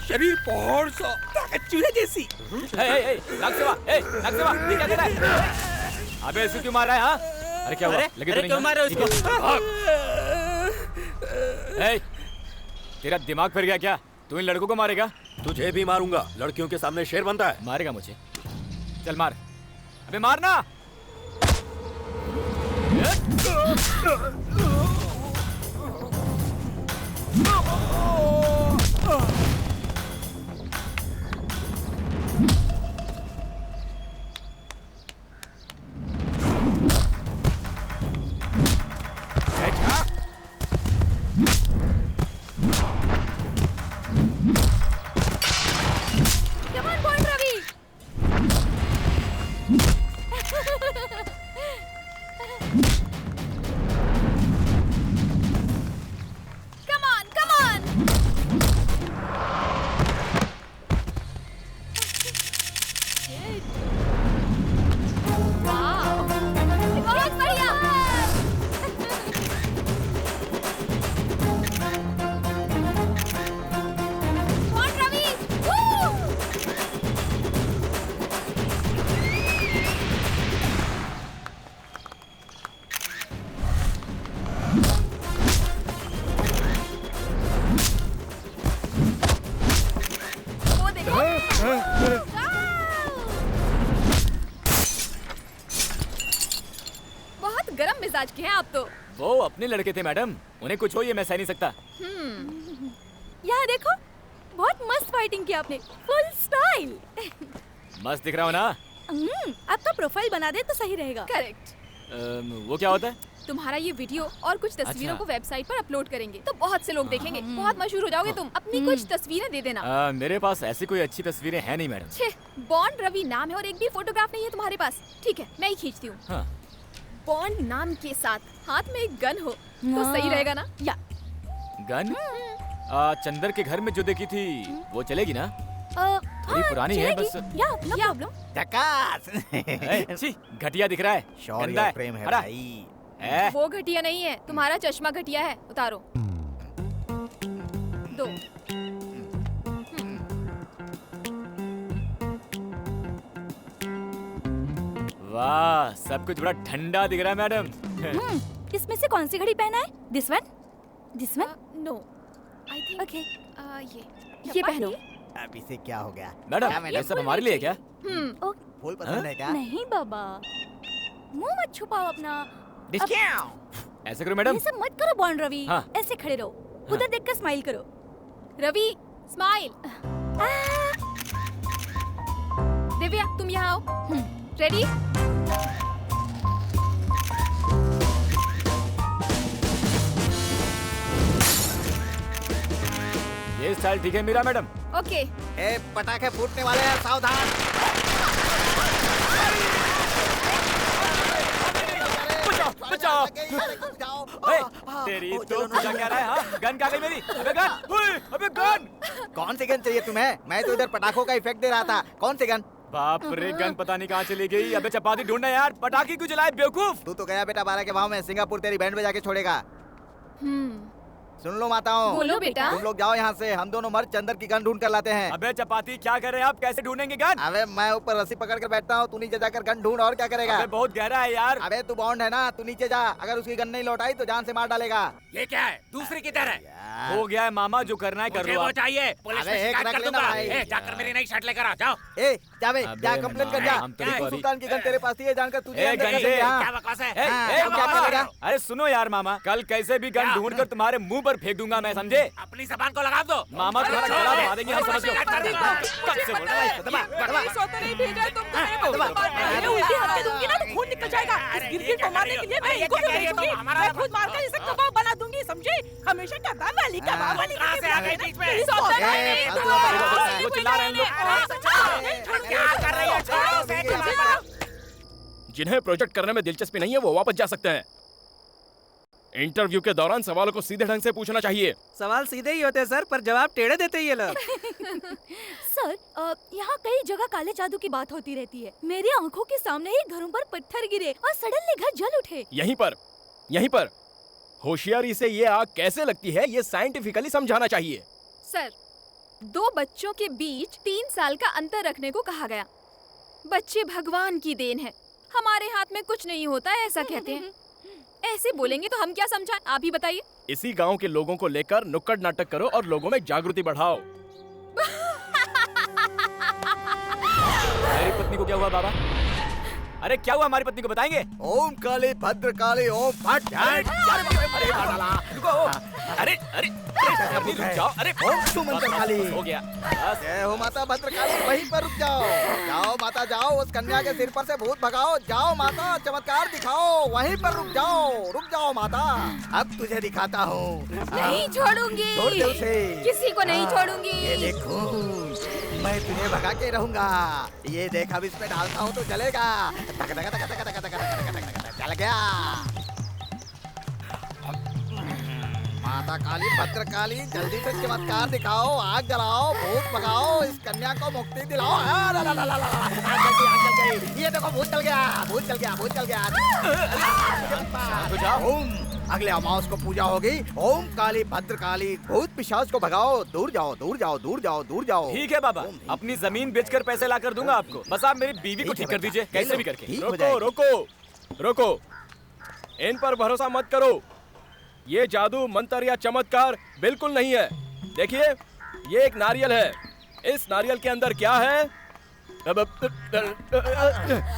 शरीर पहाड़ सा, ताकत चूहे जैसी। नागसेवा, नागसेवा, ये क्या कर रहा है? अबे ऐसे क्यों मार रहा है? हाँ, अरे क्या हुआ? लगे तो नहीं? क्यों मार रहे हो उसको? तेरा दिमाग फिर गया क्या? तू इन लड़कों को मारेगा? तुझे भी मारूंगा, लड़कियों के सामने शेर बनता है। मारेगा मुझे? चल मार। अबे मारना। मिजाज के हैं आप तो। वो अपने लड़के थे मैडम, उन्हें कुछ हो ये मैं सह नहीं सकता। यहाँ देखो, बहुत मस्त फाइटिंग की आपने, फुल स्टाइल। मस्त दिख रहा हो ना? आपका प्रोफाइल बना दे तो सही रहेगा। करेक्ट। वो क्या होता है? तुम्हारा ये वीडियो और कुछ तस्वीरों अच्छा। को वेबसाइट पर अपलोड करेंगे तो बहुत से लोग देखेंगे, बहुत मशहूर हो जाओगे तुम। अपनी कुछ तस्वीरें दे देना। मेरे पास ऐसी कोई अच्छी तस्वीरें हैं नहीं मैडम। छे, बॉन्ड रवि नाम है और एक भी फोटोग्राफ नहीं है तुम्हारे पास। ठीक है, मैं ही खींचती हूँ। हाँ। बॉन्ड नाम के साथ हाथ में एक गन हो तो सही रहेगा ना? या गन? चंदर के घर में जो देखी थी वो चलेगी ना? थोड़ी पुरानी है बस। या झकास। छी, घटिया दिख रहा है। गंदा है। प्रेम है हटा। भाई। वो घटिया नहीं है, तुम्हारा चश्मा घटिया है। उतारो। दो। वाह, सब कुछ बड़ा ठंडा दिख रहा है मैडम। इसमें से कौन सी घड़ी पहना है? This one? This one? No, I think okay. ये पहनो। अब इसे क्या हो गया? मैडम, ये सब हमारे लिए क्या? फूल पसंद है क्या? नहीं बाबा, मुंह मत छुपाओ अपना। ऐसे करो मैडम। ये सब मत करो बॉन्ड रवि। हाँ। ऐसे खड़े रहो, उधर देखकर स्माइल करो। रवि, स्माइल। दिव्या, तुम यहाँ आओ। रेडी? ये स्टाइल ठीक है मीरा मैडम? ओके। ए, पटाखे फूटने वाले हैं, सावधान। बचाओ। तेरी तो पूजा क्या रहा है? हाँ, गन कहाँ गई मेरी? अबे गन! अबे गन! कौन सी गन चाहिए तुम्हें? मैं तो इधर पटाखों का इफेक्ट दे रहा था। कौन सी गन? बाप रे, गन पता नहीं कहाँ चली गई। अबे चपाती ढूंढना यार, पटाखे क्यों जलाए बेवकूफ? तू तो गया बेटा 12 के भाव में। सिंगापुर तेरी बैंड बजा के छोड़ेगा। सुन लो माताओं। बोलो बेटा। तुम लोग जाओ यहाँ से, हम दोनों मर्द चंदर की गन ढूंढ कर लाते हैं। अबे चपाती क्या कर रहे हैं आप? कैसे ढूंढेंगे गन? अबे मैं ऊपर रस्सी पकड़ कर बैठता हूँ, तू नीचे जाकर गन ढूंढ। और क्या करेगा? अबे बहुत गहरा है यार। अबे तू बॉन्ड है ना, तू नीचे जा। अगर उसकी गन नहीं लौटाई तो जान से मार डालेगा। ये क्या है? दूसरी किधर है? हो गया है मामा, जो करना है कर मुझे लो वो आप। चाहिए, पुलिस अबे में एक शिकायत रख कर लेना दूंगा। भाई। जाकर मेरी नई शर्ट लेकर आ जाओ। ए जावे, जा अबे कंप्लेन कर जा। हम तो टीपू सॉरी। सुल्तान की गन तेरे पास थी, ये जानकर तुझे ए, अंदर कर गंजे, देंगे, हाँ। क्या बकवास है? हाँ, क्या करेगा? अरे सुनो यार मामा, कल कैसे भी गन ढूंढ कर तुम्हारे मुंह पर फेंक दूंगा मैं, समझे? अपनी जबान को लगा दो। मामा तुम्हारा गला दबा देंगे, हम समझ लो। कब से बोल रहा है? पुलिस तो नहीं भेजा तुमको, मेरे को ये उल्टी हरकत दूंगी ना तो खून निकल जाएगा। इस गिरगिट को मारने के लिए मैं इनको भी भेजूंगी। मैं खुद मारकर इसे कबाब बना दूंगी, समझे? हमेशा कबाब वाली कहाँ से आ गई बीच में? वो चिल्ला रहे हैं लोग। क्या कर रही हो? छोड़ो उसे। जिन्हें प्रोजेक्ट करने में दिलचस्पी नहीं है वो वापस जा सकते हैं। इंटरव्यू के दौरान सवालों को सीधे ढंग से पूछना चाहिए। सवाल सीधे ही होते हैं सर, पर जवाब टेढ़े देते हैं ये लोग। सर, यहाँ कई जगह काले जादू की बात होती रहती है। मेरी आंखों के सामने ही घरों पर पत्थर गिरे और सडनली घर जल उठे। यहीं पर होशियारी से ये आग कैसे लगती है ये साइंटिफिकली समझाना चाहिए। सर, 2 बच्चों के बीच 3 साल का अंतर रखने को कहा गया। बच्चे भगवान की देन है, हमारे हाथ में कुछ नहीं होता है ऐसा कहते हैं। ऐसे बोलेंगे तो हम क्या समझाएं, आप ही बताइए। इसी गांव के लोगों को लेकर नुक्कड़ नाटक करो और लोगों में जागृति बढ़ाओ। मेरी पत्नी को क्या हुआ बाबा? अरे क्या हुआ हमारी पत्नी को बताएंगे? ओम काली भद्र काली ओम फट। अरे अरे रुक जाओ। अरे ओम सुमंत्र काली। हो गया। जय हो माता भद्र काली, वहीं पर रुक जाओ। जाओ माता जाओ, उस कन्या के सिर पर से भूत भगाओ। जाओ माता, चमत्कार दिखाओ। वहीं पर रुक जाओ माता। अब तुझे दिखाता हूँ। नहीं छोड़ूंगी। छोड़ दे उसे। किसी को नहीं छोड़ूंगी। ये देखो, मैं तुझे भगा के रहूंगा। ये देख, अब इसमें डालता हूँ तो चलेगा। चल गया। माता काली भद्र काली, जल्दी से चमत्कार दिखाओ, आग जलाओ, भूत भगाओ, इस कन्या को मुक्ति दिलाओ। आग जल गई। ये देखो भूत चल गया। ओम, अगले अमावस को पूजा होगी। ओम काली भद्र काली, भूत पिशाच को भगाओ। दूर जाओ। ठीक है बाबा, अपनी जमीन बेचकर पैसे ला कर दूंगा आपको। बस आप मेरी बीवी को ठीक कर दीजिए, कैसे भी करके। रोको, इन पर भरोसा मत करो। ये जादू, मंत्र या चमत्कार बिल्कुल नहीं है। देखिए, ये एक नारियल है। इस नारियल के अंदर क्या है?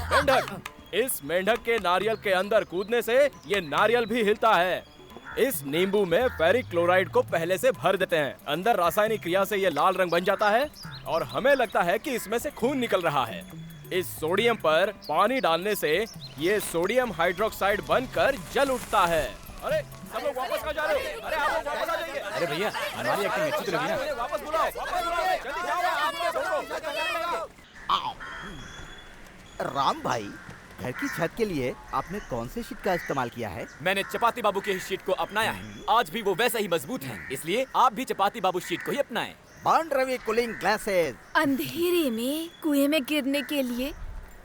मेंढक। इस मेंढक के नारियल के अंदर कूदने से ये नारियल भी हिलता है। इस नींबू में फेरिक क्लोराइड को पहले से भर देते हैं। अंदर रासायनिक क्रिया से ये लाल रंग बन जाता है और हमें लगता है कि इसमें से खून निकल रहा है। इस सोडियम पर पानी डालने से ये सोडियम हाइड्रोक्साइड बनकर जल उठता है। अरे सब लोग वापस कहाँ जा रहे हो? अरे आप लोग वापस आ जाइए। अरे भैया, हमारी एक्टिंग अच्छी तो लगी ना? वापस बुलाओ, जल्दी जाओ। राम भाई, घर की छत के लिए आपने कौन से शीट का इस्तेमाल किया है? मैंने चपाती बाबू के शीट को अपनाया है। आज भी वो वैसा ही मजबूत है, इसलिए आप भी चपाती बाबू शीट को ही अपनाएं। Bond Ravi cooling glasses. अंधेरे में कुएं में गिरने के लिए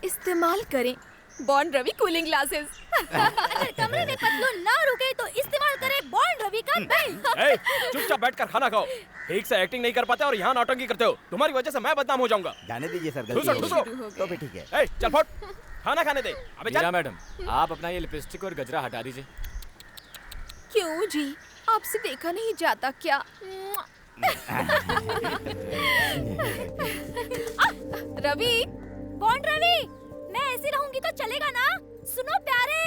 इस्तेमाल करें बॉन्ड रवि कूलिंग ग्लासेस। अगर कमरे में पतलून ना रुके तो इस्तेमाल करें बॉन्ड रवि का बेल्ट। चुपचाप बैठकर खाना खाओ। ठीक से एक्टिंग नहीं कर पाते और यहाँ नौटंकी करते हो। तुम्हारी वजह से मैं बदनाम हो जाऊंगा। जाने दीजिए सर, ठुसो। तो भी ठीक है। चल फट, खाना खाने दे। अबे मीरा मैडम, आप अपना ये लिपस्टिक और गजरा हटा दीजिए। क्यों जी, आपसे देखा नहीं जाता क्या? रवि, बॉन्ड रवि, मैं ऐसी रहूंगी तो चलेगा ना? सुनो प्यारे।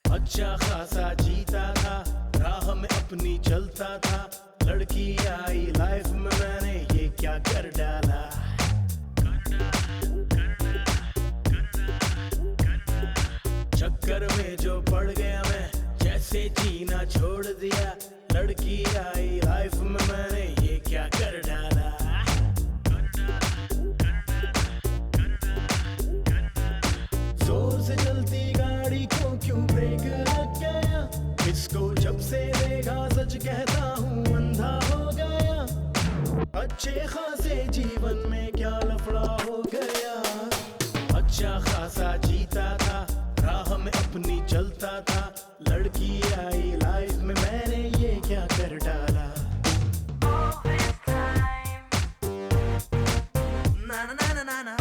अच्छा खासा जीता था, राह में अपनी चलता था, लड़की आई लाइफ में, मैंने ये क्या कर डाला। चक्कर में जो पड़ गया मैं, जैसे जीना छोड़ दिया। लड़की आई लाइफ में, मैंने ये क्या कर डाला। जोर से चलती गाड़ी को क्यों ब्रेक लग गया। इसको जब से देखा सच कहता हूँ अंधा हो गया। अच्छे खासे जीवन में क्या लफड़ा हो गया। अच्छा खासा जीता था, राह में अपनी चलता था। लड़की आई लाइफ में, मैंने ये क्या कर डाला। ना ना ना ना ना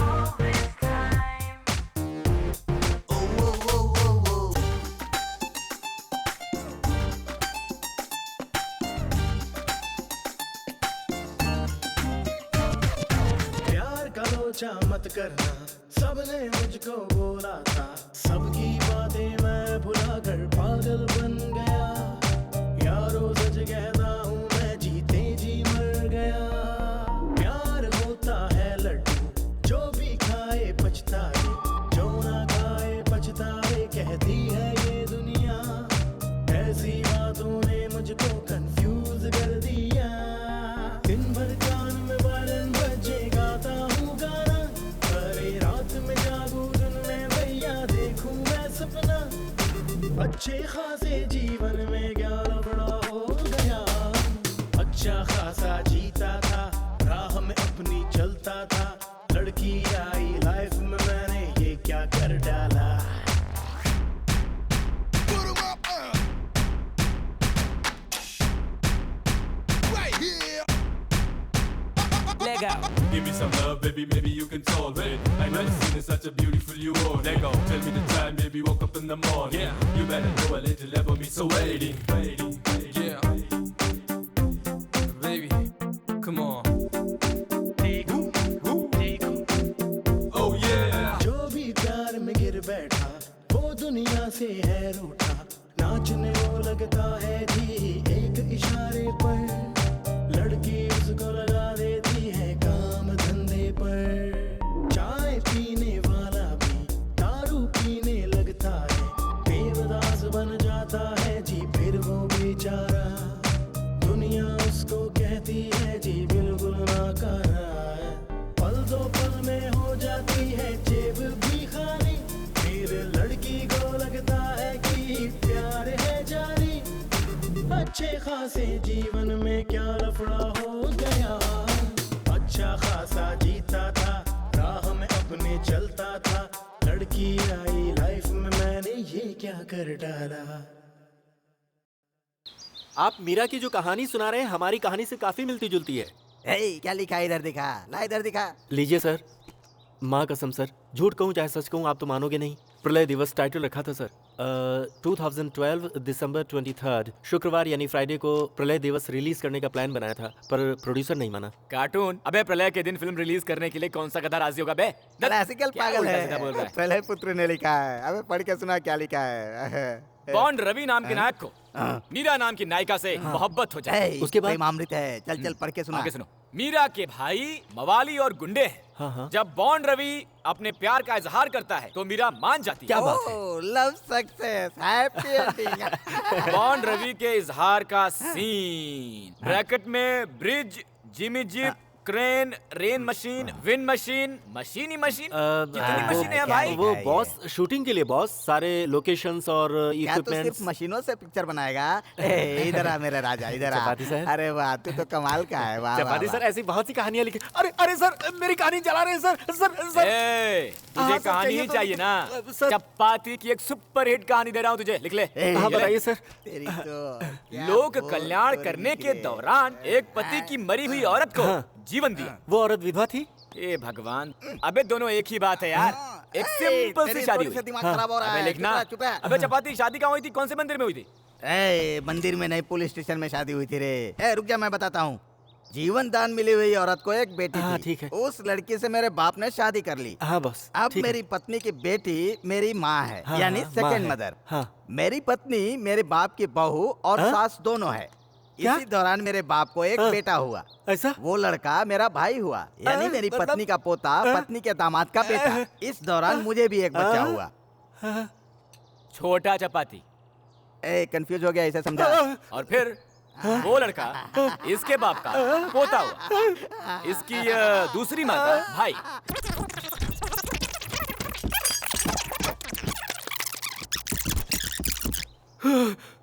प्यार का लोचा मत करना, सबने मुझको बोला था। सबकी बातें मैं भुला कर पागल बन गया। यारो सच कहता हूँ मैं, जीते जी मर गया। प्यार होता है लड्डू, जो भी खाए पछताए, जो ना खाए पछताए, कहती है ये दुनिया। ऐसी बातों ने मुझको कंफ्यूज कर दिया। दिन भर कान में वायलिन बजे, गाता हूँ गाना। अरे रात में जागू, दिन में भैया देखूं मैं सपना। अच्छे खासे जीवन में क्या लफड़ा हो गया। अच्छा खासा जीता था, राह में अपनी चलता था। लड़की आई लाइफ में, मैंने ये क्या कर डाला। Give me some love, baby, maybe you can solve it. I know you've seen such a beautiful you are. Let go. Tell me the time, baby, woke up in the morning. Yeah. You better go a little love of me, so waiting. Yeah. Baby, come on. Oh yeah. जो भी प्यार में गिर बैठा, वो दुनिया से है रूठा। नाचने वो लगता है जी एक इशारे पर। लड़की उसको लगा देती है काम धंधे पर। चाय पीने वाला भी दारू पीने लगता है। देवदास बन जाता है जी फिर वो बेचारा। दुनिया उसको कहती है जी बिल्कुल नाकारा। पल दो पल में हो जाती है जेब भी खाली। फिर लड़की को लगता है कि प्यार है जारी। अच्छे खासे जीवन में क्या लफड़ा हो गया। अच्छा खासा जीता था, राह में अपने चलता था। लड़की आई लाइफ में, मैंने ये क्या कर डाला। आप मीरा की जो कहानी सुना रहे हैं, हमारी कहानी से काफी मिलती जुलती है। क्या लिखा है इधर दिखा, ला इधर दिखा। लीजिए सर, माँ कसम सर, झूठ कहूँ चाहे सच कहूँ आप तो मानोगे नहीं। प्रलय दिवस टाइटल रखा था सर। 2012 दिसंबर 23 शुक्रवार यानी फ्राइडे को प्रलय दिवस रिलीज करने का प्लान बनाया था, पर प्रोड्यूसर नहीं माना। कार्टून, अबे प्रलय के दिन फिल्म रिलीज करने के लिए कौन सा गधा राजी होगा बे? क्लासिकल पागल है। बोल रहा है। प्रलय पुत्र ने लिखा है। अबे पढ़ के सुना क्या लिखा है। बॉन्ड रवि नाम के नायक को मीरा नाम की नायिका से मोहब्बत हो जाए। उसके बाद अमृत है। चल चल पढ़ के सुना। आगे सुनो। मीरा के भाई मवाली और गुंडे हैं। हाँ। जब बॉन्ड रवि अपने प्यार का इजहार करता है तो मीरा मान जाती है। क्या बात है। Love success, happy ending. Bond Ravi के इजहार का सीन। ब्रैकेट में bridge, jimmy jib, crane, rain machine, wind machine, machine ही मशीन। कितनी मशीनें हैं भाई? वो बॉस शूटिंग के लिए बॉस सारे लोकेशंस और क्या तू इक्विपमेंट्स। सिर्फ मशीनों से पिक्चर बनाएगा? इधर आ मेरा राजा, इधर आ। चपाती सर। अरे वाह, तू तो कमाल का है। वाह चपाती सर, ऐसी बहुत सी कहानियां लिखी। अरे अरे सर, मेरी कहानी चला रहे हैं सर। सर ए, तुझे हाँ, सर, कहानी चाहिए ही तो- चाहिए ना। सर। चपाती की एक सुपर हिट कहानी दे रहा हूँ तुझे, लिख ले। हाँ बताइए सर। तेरी तो लोक कल्याण करने के दौरान एक पति की मरी हुई औरत को जीवन दिया। वो औरत विधवा थी। ए भगवान, अबे दोनों एक ही बात है यार। एक सिंपल सी तेरी शादी स्टोरी से हुई। दिमाग खराब हो रहा अबे है। लिखना। चुप है। अबे चपाती, शादी कहाँ हुई थी? कौन से मंदिर में हुई थी? मंदिर में नहीं, पुलिस स्टेशन में शादी हुई थी रे। रुक जा, मैं बताता हूँ। जीवन दान मिली हुई औरत को एक बेटी हाँ, थी। ठीक है। उस लड़की से मेरे बाप ने शादी कर ली। हाँ बॉस। अब ठीक है। मेरी पत्नी की बेटी मेरी माँ है, हाँ, यानी हाँ, माँ सेकंड है। मदर। हाँ। मेरी पत्नी मेरे बाप की बहू और हाँ? सास दोनों है। क्या? इसी दौरान मेरे बाप को एक हाँ। बेटा हुआ। ऐसा? वो लड़का मेरा भाई हुआ, यानी हाँ, मेरी मतलब- पत्नी का पोता पत्नी के दामाद का बेटा। इस दौरान मुझे भी एक बच्चा हाँ। हुआ। छोटा चपाती। कंफ्यूज हो गया, इसे समझा। और फिर वो लड़का इसके बाप का पोता हुआ, इसकी दूसरी माँ का भाई।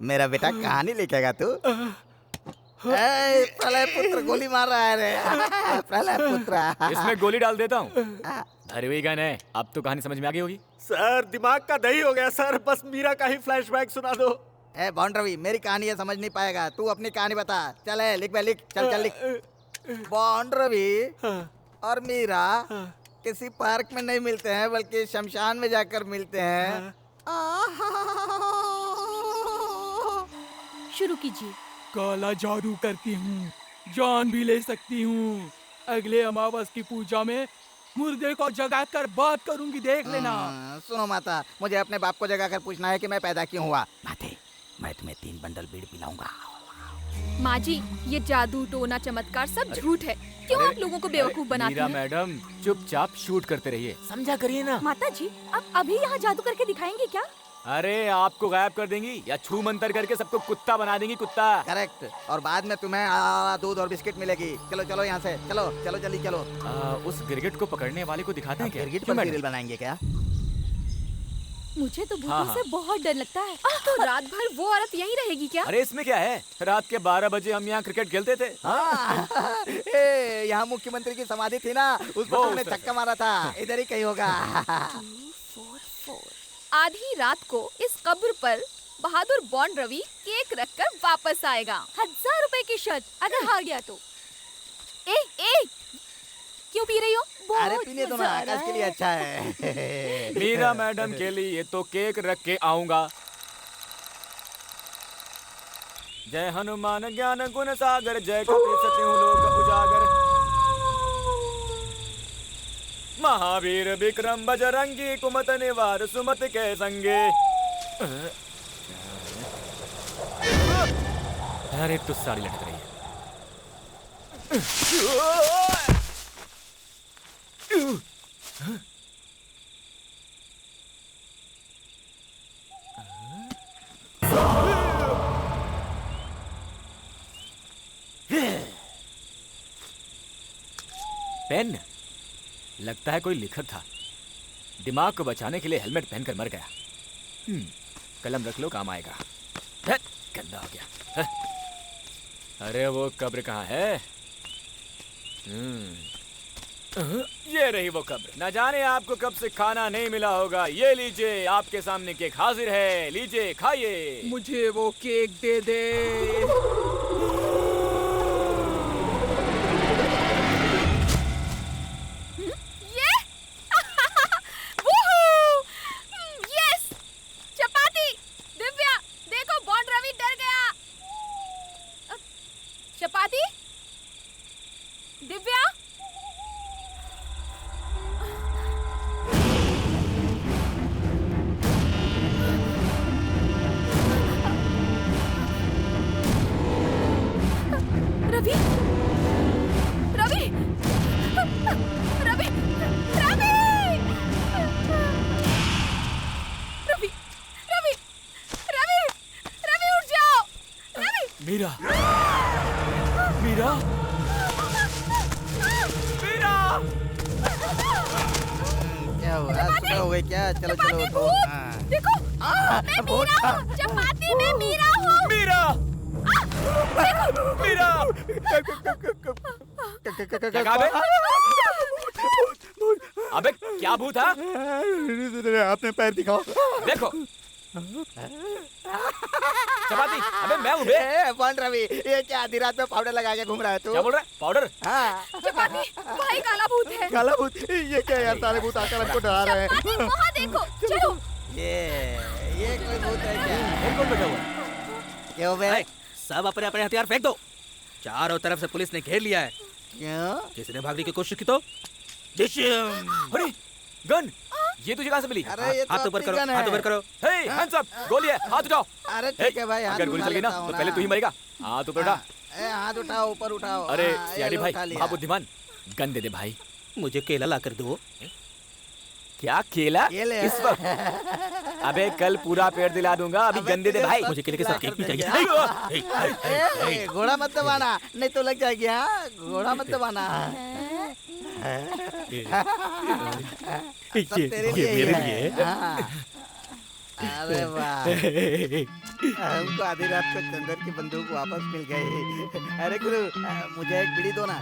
मेरा बेटा कहानी लिखेगा तू? प्रलय पुत्र गोली मार रहा है रे। प्रलय पुत्र। इसमें गोली डाल देता हूँ। अरे वही गन है। अब तो कहानी समझ में आ गई होगी। सर दिमाग का दही हो गया सर, बस मीरा का ही फ्लैशबैक सुना दो। बॉन्ड रवि, मेरी कहानी ये समझ नहीं पाएगा, तू अपनी कहानी बता। चल लिख बे, लिख, चल चल लिख। बॉन्ड रवि और मीरा किसी पार्क में नहीं मिलते हैं, बल्कि शमशान में जाकर मिलते हैं। शुरू कीजिए। काला जादू करती हूँ, जान भी ले सकती हूँ। अगले अमावस की पूजा में मुर्दे को जगाकर बात करूंगी, देख लेना। सुनो माता, मुझे अपने बाप को जगाकर पूछना है कि मैं पैदा क्यों हुआ। माते, मैं तुम्हें 3 बंडल बीड़ पिलाऊंगा। माँ जी, ये जादू टोना चमत्कार सब झूठ है। क्यों आप लोगों को बेवकूफ बनाती मीरा हैं? मैडम चुपचाप शूट करते रहिए, समझा करिए ना। माता जी, आप अभी यहाँ जादू करके दिखाएंगी क्या? अरे आपको गायब कर देंगी या छू मंतर करके सबको कुत्ता बना देंगी, कुत्ता। करेक्ट। और बाद में तुम्हें दूध और बिस्किट मिलेगी। चलो चलो यहाँ से, चलो चलो जल्दी चलो। उस गिरगिट को पकड़ने वाले को दिखाते हैं क्या? गिरगिट क्यों पर मैडम? सीरियल बनाएंगे क्या? मुझे तो भूतों हाँ, हाँ। से बहुत डर लगता है। तो रात भर वो औरत यहीं रहेगी क्या? अरे इसमें क्या है, रात के 12 बजे हम यहाँ क्रिकेट खेलते थे। यहाँ मुख्यमंत्री की समाधि थी ना, उस पर तुमने छक्का मारा था। इधर ही कहीं होगा। आधी रात को इस कब्र पर बहादुर बॉन्ड रवि केक रखकर वापस आएगा। 1000 रुपए की शर्त, अगर हार गया तो। ए, क्यों पी रही हो? अरे पीने दो ना, आकाश के लिए अच्छा है। मीरा मैडम के लिए तो केक रख के आऊंगा। जय हनुमान ज्ञान गुण सागर, जय कपी सत्यु लोक उजागर। महावीर विक्रम बजरंगी, कुमत निवार सुमत के संगे। अरे तू साड़ी लटक रही है। पेन लगता है कोई लिखत था। दिमाग को बचाने के लिए हेलमेट पहनकर मर गया। कलम रख लो, काम आएगा। गंदा हो गया। अरे वो कब्र कहाँ है? ये रही वो कब्र। न जाने आपको कब से खाना नहीं मिला होगा। ये लीजिए, आपके सामने केक हाजिर है, लीजिए खाइए। मुझे वो केक दे दे। यस! चपाती! दिव्या, देखो बॉन्ड रवि डर गया। चपाती? दिव्या? रवि! रवि! रवि! रवि! रवि! रवि! रवि! रवि उठ जाओ! रवि! मीरा! मीरा! मीरा! क्या हुआ? सुबह हो गई क्या? चलो चलो उठो। देखो, मैं मीरा हूँ। चपाती में मीरा हूँ। मीरा! मीरा! क्या बे? अबे क्या भूत है? आपने पैर दिखाओ। देखो चपाती, अबे मैं हूँ बे। बॉन्ड रवि, ये क्या आधी रात में पाउडर लगा के घूम रहा है तू? क्या बोल रहा है? पाउडर? हाँ। चपाती, भाई काला भूत है। काला भूत? ये क्या यार, सारे भूत आकर हमको डरा रहे हैं। चपाती, वहाँ देखो। चलो। ये कोई भूत है क्या? कौन बैठा हुआ है? क्यों बे? सब अपने अपने हथियार फेंक दो। चारों तरफ से पुलिस ने घेर लिया है। क्यों? किसी ने भागने की कोशिश की तो डिशम। अरे गन, ये तुझे कहाँ से मिली? अरे ये तो हाथ ऊपर अपनी करो, गन है। हाथ ऊपर करो। हे हैंड्स अप, गोली है, हाथ उठाओ। अरे ठीक है भाई, हाथ अगर गोली उठा चल गई ना लेता हूँ तो पहले तू ही मरेगा। हाथ ऊपर उठा। हाथ उठाओ, ऊपर उठाओ। अरे हाँ, सियाड़ी ये भाई, उठा लिया। महाबुद्धिमान, गन दे दे भाई। मुझे केला ला कर दो। क्या केला? केले। इस वक्त? अबे कल पूरा पेड़ दिला दूंगा, अभी गन दे दे भाई। मुझे केले के साथ केक भी चाहिए। ए, घोड़ा मत दबाना, नहीं तो लग जाएगी। हाँ, घोड़ा मत दबाना। सब तेरे लिए ही मेरे है। लिए। हाँ। अरे वाह, हमको आधी रात को चंदर की बंदूक वापस मिल गई। अरे गुरु, मुझे एक बीड़ी दो ना।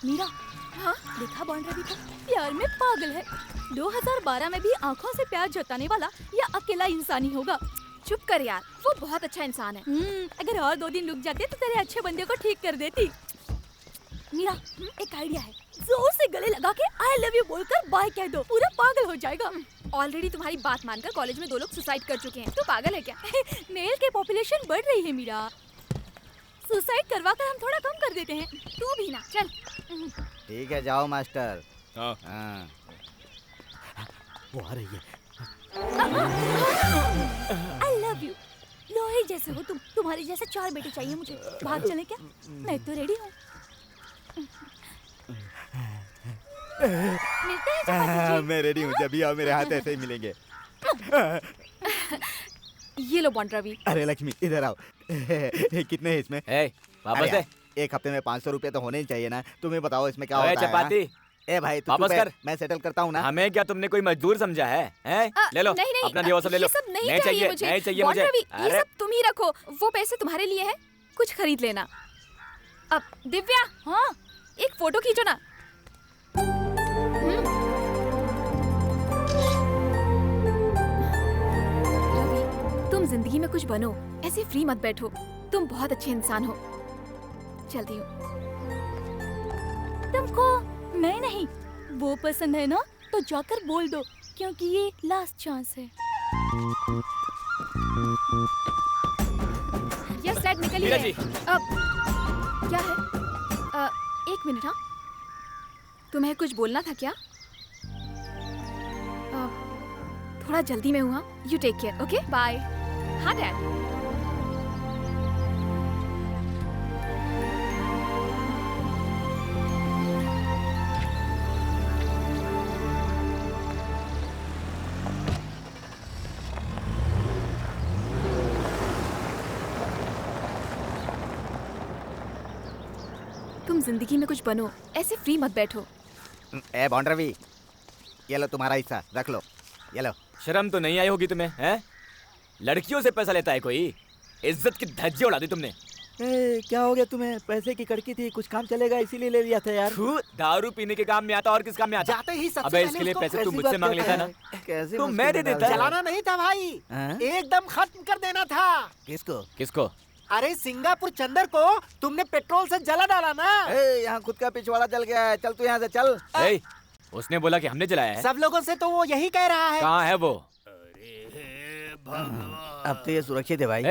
मीरा, हाँ देखा बॉन्ड रवि को प्यार में पागल है। 2012 में भी आंखों से प्यार जताने वाला या अकेला इंसान ही होगा। चुप कर यार, वो बहुत अच्छा इंसान है। अगर और 2 दिन रुक जाते तो तेरे अच्छे बंदे को ठीक कर देती। मीरा, एक आइडिया है, जोर से गले लगा के आई लव यू बोलकर बाय कह दो, पूरा पागल हो जाएगा। ऑलरेडी तुम्हारी बात मानकर कॉलेज में 2 लोग सुसाइड कर चुके हैं। तू पागल है क्या? मेल की पॉपुलेशन बढ़ रही है मीरा, सुसाइड करवा कर हम थोड़ा कम कर देते हैं। तू भी ना, चल। ठीक है, जाओ मास्टर। हाँ। वो आ रही है। आई लव यू, लोहे जैसे हो तुम, तुम्हारे जैसे 4 बेटे चाहिए मुझे। भाग चले क्या? मैं तो रेडी हूँ। मिलते हैं चपाती जी। मैं रेडी हूँ, जब भी आओ मेरे हाथ ऐसे ही मिलेंगे। ये लो बॉन्ड रवि। अरे लक्ष्मी, इधर आओ। कितने हैं इसमें? वापस दे। एक हफ्ते में 500 रुपए तो होने ही चाहिए ना। तुम्हें बताओ इसमें क्या ओए होता है? चपाती, ए भाई तू वापस चुप है, कर। मैं सेटल करता हूँ ना। हमें क्या तुमने कोई मजदूर समझा है? ले लो नहीं, अपना दिया सब ले लो। ये सब नहीं चाहिए मुझे। नहीं चाहिए बॉन्ड मुझे। रवि, ये सब तुम ही रखो, वो पैसे तुम्हारे लिए है, कुछ खरीद लेना। अब दिव्या, हाँ एक फोटो खींचो ना। रवि, तुम जिंदगी में कुछ बनो, ऐसे फ्री मत बैठो। तुम बहुत अच्छे इंसान हो। चलती हूँ। तुमको मैं नहीं, वो पसंद है ना, तो जाकर बोल दो, क्योंकि ये लास्ट चांस है। यस डैड, निकलिए। मीरा जी। अब क्या है? 1 मिनट। हाँ, तुम्हें कुछ बोलना था क्या? थोड़ा जल्दी में हुआ। You take care, okay bye. हाँ डैड। तुम जिंदगी में कुछ बनो, ऐसे फ्री मत बैठो। ए बॉन्ड रवि, ये लो तुम्हारा हिस्सा, रख लो। ये लो। शर्म तो नहीं आई होगी तुम्हें, हैं? लड़कियों से पैसा लेता है कोई? इज्जत की धज्जी उड़ा दी तुमने। ए, क्या हो गया तुम्हें? पैसे की कड़की थी, कुछ काम चलेगा इसीलिए ले लिया था यार। दारू पीने के काम में आता और किस काम में आता? जाते ही सबसे अबे पहले इसके लिए उसको पैसे तू कैसी मुझसे बात मांग करता लेता है? ना, कैसे तो मैं दे देता। चलाना नहीं था भाई, एकदम खत्म कर देना था। किसको? किसको? अरे सिंगापुर चंदर को तुमने पेट्रोल से जला डाला ना। यहाँ खुद का पिछवाड़ा जल गया है, चल तू यहाँ से चल। उसने बोला कि हमने जलाया है। सब लोगों से तो वो यही कह रहा है। कहाँ है वो? अब तो ये सुरक्षित है भाई।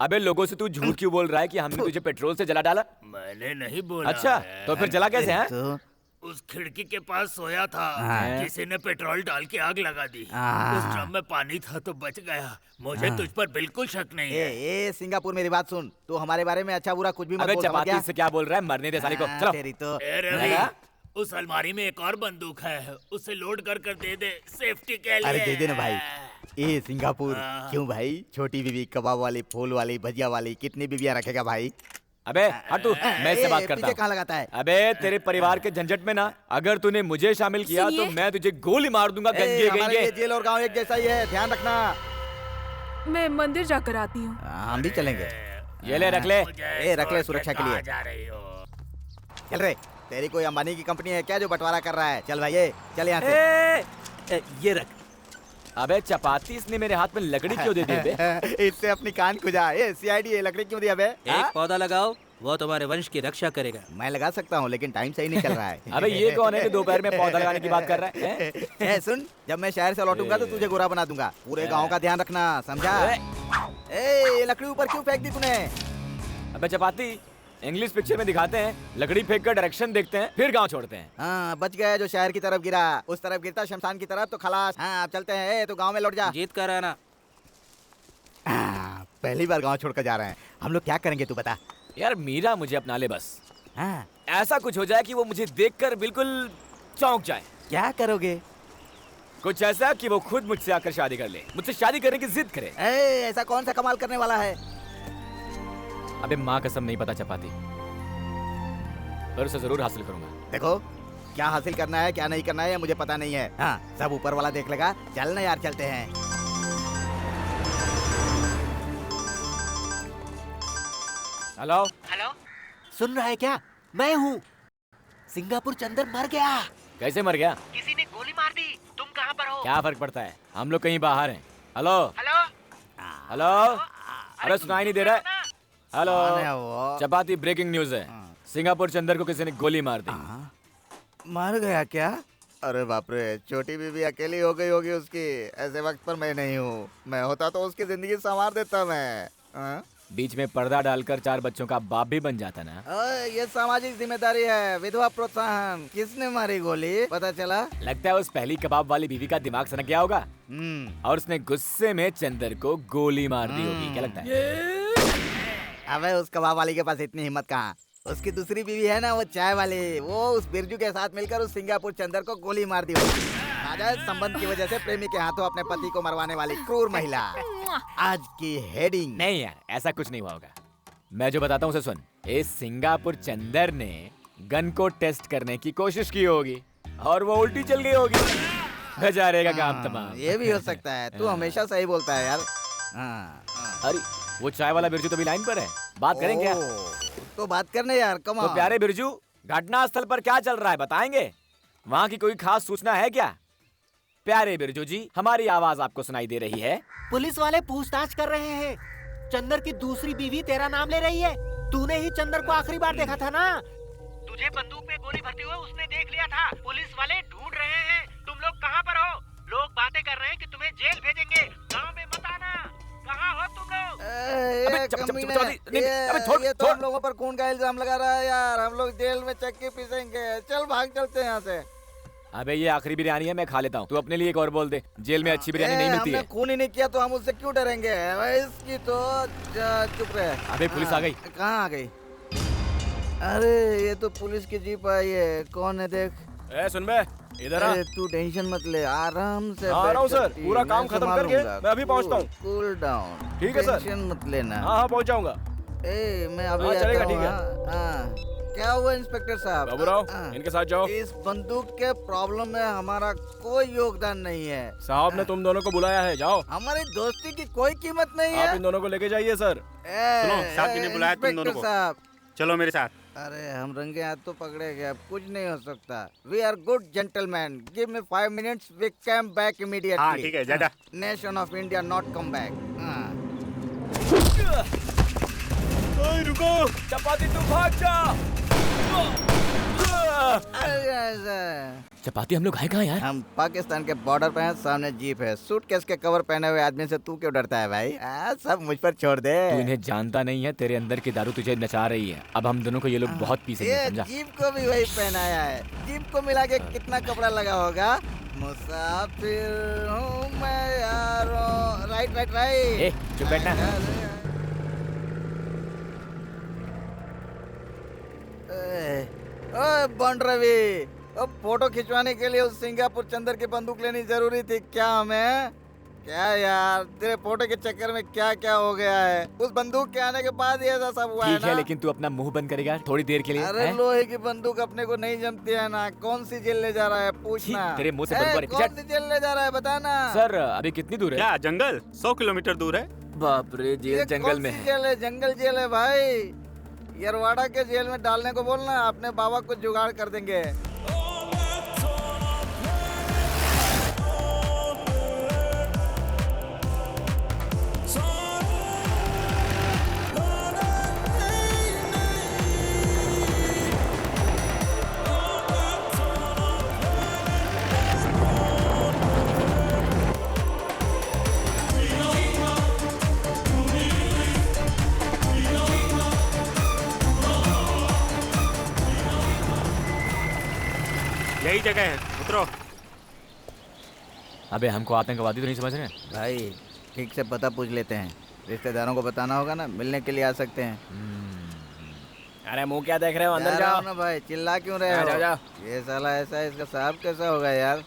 अबे लोगों से तू झूठ क्यों बोल रहा है कि हमने तुझे पेट्रोल से जला डाला? मैंने नहीं बोला। अच्छा, तो फिर जला कैसे है? उस खिड़की के पास सोया था, हाँ। किसी ने पेट्रोल डाल के आग लगा दी। हाँ। उस ड्रम में पानी था तो बच गया। मुझे तुझ पर बिल्कुल शक नहीं है। ए सिंगापुर, मेरी बात सुन, तू हमारे बारे में अच्छा बुरा कुछ भी मत अबे बोल। समझ चपाती गया? से क्या बोल रहा है? मरने दे साले को। चलो। तेरी तो। ए रवि, उस अलमारी में एक और बंदूक है, उसे लोड कर कर दे दे, सेफ्टी के लिए। अरे दे देना भाई। ए सिंगापुर, क्यों भाई? छोटी बीवी, कबाब वाली, फूल वाली, भजिया वाली, कितनी बीवियां रखेगा भाई? अबे हट तू, मैं इससे बात करता पीछे कहाँ लगाता है? अबे तेरे परिवार के झंझट में ना, अगर तूने मुझे शामिल किया तो मैं तुझे गोली मार दूंगा। गंजे हमारे लिए गंगे। जेल और गांव एक जैसा ही है, ध्यान रखना। मैं मंदिर जाकर आती हूँ। हम भी चलेंगे। ये ले, रख ले। ए रख ले सुरक्षा के लिए। चल रे, तेरी कोई अंबानी की कंपनी है क्या जो बंटवारा कर रहा है? चल भाई, चल यहाँ से। ये रख। अबे चपाती, इसने मेरे हाथ में लकड़ी क्यों दे दी बे? इससे अपनी कान खुजा। ये सीआईडी लकड़ी क्यों दिया बे? एक पौधा लगाओ, वो तुम्हारे वंश की रक्षा करेगा। मैं लगा सकता हूँ, लेकिन टाइम सही नहीं चल रहा है। अबे ये कौन है कि दोपहर में पौधा लगाने की बात कर रहा है? सुन, जब मैं शहर से लौटूंगा तो तुझे गोरा बना दूंगा। पूरे गांव का ध्यान रखना, समझा? ये लकड़ी ऊपर क्यों फेंक दी तूने? अबे चपाती, इंग्लिश पिक्चर में दिखाते हैं लकड़ी फेंक कर डायरेक्शन देखते हैं फिर गांव छोड़ते हैं। हाँ, बच गया जो शहर की तरफ गिरा, उस तरफ गिरता शमशान की तरफ तो खलास। हाँ, अब चलते हैं। तू गांव में लौट जा। जीत कर आना। पहली बार गांव छोड़कर जा रहे हैं हम लोग, क्या करेंगे तू बता? यार मीरा मुझे अपना ले बस। हाँ। ऐसा कुछ हो जाए कि वो मुझे देखकर बिल्कुल चौंक जाए। क्या करोगे? कुछ ऐसा कि वो खुद मुझसे आकर शादी कर ले, मुझसे शादी करने की जिद करे। ऐसा कौन सा कमाल करने वाला है? अबे माँ कसम नहीं पता चपाती, पर उसे जरूर हासिल करूंगा। देखो, क्या हासिल करना है क्या नहीं करना है मुझे पता नहीं है। हाँ, सब ऊपर वाला देख लेगा। चल ना यार, चलते हैं। हेलो हेलो, सुन रहा है क्या? मैं हूँ। सिंगापुर चंदर मर गया। कैसे मर गया? किसी ने गोली मार दी। तुम कहाँ पर हो? क्या फर्क पड़ता है, हम लोग कहीं बाहर हैं। हेलो हेलो हेलो, अरे सुनाई नहीं दे रहा है? हेलो कौन है वो? चपाती, ब्रेकिंग न्यूज है। सिंगापुर चंदर को किसी ने गोली मार दी। मर गया क्या? अरे बाप रे, छोटी बीबी अकेली हो गई होगी उसकी। ऐसे वक्त पर मैं नहीं हूँ, मैं होता तो उसकी जिंदगी संवार देता मैं। बीच में पर्दा डालकर 4 बच्चों का बाप भी बन जाता ना। ये सामाजिक जिम्मेदारी है। विधवा प्रोत्साहन। किसने मारी गोली पता चला? लगता है उस पहली कबाब वाली बीवी का दिमाग सनक गया होगा और उसने गुस्से में चंदर को गोली मार दी होगी। क्या लगता है? अबे उस कबाब वाली के पास इतनी हिम्मत कहाँ? उसकी दूसरी बीवी है ना, वो चाय वाली, वो उस बिरजू के साथ मिलकर उस सिंगापुर चंदर को गोली मार दी होगी। नाजायज संबंध की वजह से प्रेमी के हाथों अपने पति को मरवाने वाली क्रूर महिला। आज की हेडिंग। नहीं यार, ऐसा कुछ नहीं हुआ होगा। मैं जो बताता हूँ उसे सुन। इस सिंगापुर चंदर ने गन को टेस्ट करने की कोशिश की होगी और वो उल्टी चल गई होगी। बेचारे का काम तमाम। ये भी हो सकता है। तू हमेशा सही बोलता है यार। अरे वो चाय वाला बिरजू तो भी लाइन पर है, बात करें क्या? तो बात करने यार, कम ऑन। तो प्यारे बिरजू, घटना स्थल पर क्या चल रहा है बताएंगे? वहाँ की कोई खास सूचना है क्या? प्यारे बिरजू जी, हमारी आवाज आपको सुनाई दे रही है? पुलिस वाले पूछताछ कर रहे हैं। चंदर की दूसरी बीवी तेरा नाम ले रही है। तूने ही चंदर को आखिरी बार देखा था ना? तुझे बंदूक में गोली भरते हुए उसने देख लिया था। पुलिस वाले ढूंढ रहे हैं। तुम लोग कहाँ पर हो? लोग बातें कर रहे हैं कि तुम्हें जेल भेजेंगे। गांव में मत आना। कहाँ हो तुम लोग? ये तो हम लोगों पर खून का इल्जाम लगा रहा है यार। हम लोग जेल में चक्की पीसेंगे। चल भाग चलते हैं यहाँ से। अबे ये आखिरी बिरयानी है, मैं खा लेता हूँ। तू अपने लिए एक और बोल दे। जेल में अच्छी बिरयानी नहीं मिलती है। हमने खून ही नहीं किया तो हम उससे क्यों डरेंगे? इसकी तो चुप रहे। अबे पुलिस आ गई। कहाँ आ गई? अरे ये तो पुलिस की जीप आई है। कौन है देख? सुन बे, इधर आ। तू टेंशन मत ले, आराम से आ रहा हूँ सर, पूरा काम खत्म करके मैं अभी पहुँचता हूँ। Cool down. ठीक है सर, टेंशन मत लेना। हाँ पहुँच जाऊंगा। मैं अभी चलेगा, ठीक है। क्या हुआ इंस्पेक्टर साहब? बाबूराव, इनके साथ जाओ। इस बंदूक के प्रॉब्लम में हमारा कोई योगदान नहीं है। साहब ने तुम दोनों को बुलाया है, जाओ। हमारी दोस्ती की कोई कीमत नहीं है। आप इन दोनों को लेके जाइए सर। सुनो, साहब जी ने बुलाया तुम दोनों को। साहब चलो मेरे साथ। अरे हम रंगे हाथ तो पकड़े गए, अब कुछ नहीं हो सकता। We are good gentleman. Give me 5 minutes, we come back immediately. हाँ ठीक है, ज्यादा। Nation of India not come back. रुको, चपाती तू भाग जा। चपाती, हम लोग हैं कहाँ यार? हम पाकिस्तान के बॉर्डर पे हैं। सामने जीप है। सूटकेस के कवर पहने हुए आदमी से तू क्यों डरता है भाई? सब मुझ पर छोड़ दे। तू इन्हें जानता नहीं है, तेरे अंदर की दारू तुझे नचा रही है। अब हम दोनों को ये लोग बहुत पीसेंगे, समझा? जीप को भी वही पहनाया है। जीप को मिला के कितना कपड़ा लगा होगा? मुसाफिर हूँ मैं यारो। Right right right. चुप बैठना। बॉन्ड रवि, अब फोटो खिंचवाने के लिए उस सिंगापुर चंदर की बंदूक लेनी जरूरी थी क्या हमें? क्या यार, तेरे फोटो के चक्कर में क्या क्या हो गया है। उस बंदूक के आने के बाद ही ऐसा सब हुआ है ठीक है, लेकिन तू अपना मुंह बंद करेगा थोड़ी देर के लिए? अरे लोहे की बंदूक अपने को नहीं जमती है ना। कौन सी जेल ले जा रहा है पूछना। तेरे मुंह से बंद कर। कौन सी जेल ले जा रहा है बताना। सर अभी कितनी दूर है? क्या जंगल? 100 किलोमीटर दूर है। बाप रे, जेल जंगल में है। जेल है, जंगल जेल है भाई। यरवाड़ा के जेल में डालने को बोलना, अपने बाबा को जुगाड़ कर देंगे। यही जगह है, उतरो। अबे हमको आतंकवादी तो नहीं समझ रहे? भाई ठीक से पता पूछ लेते हैं, रिश्तेदारों को बताना होगा ना, मिलने के लिए आ सकते हैं। अरे मुंह क्या देख रहे हो, अंदर जा रहा जाओ हूं ना भाई, चिल्ला क्यों रहे हो? जाओ जाओ। ये साला ऐसा है, इसका साहब कैसा होगा यार?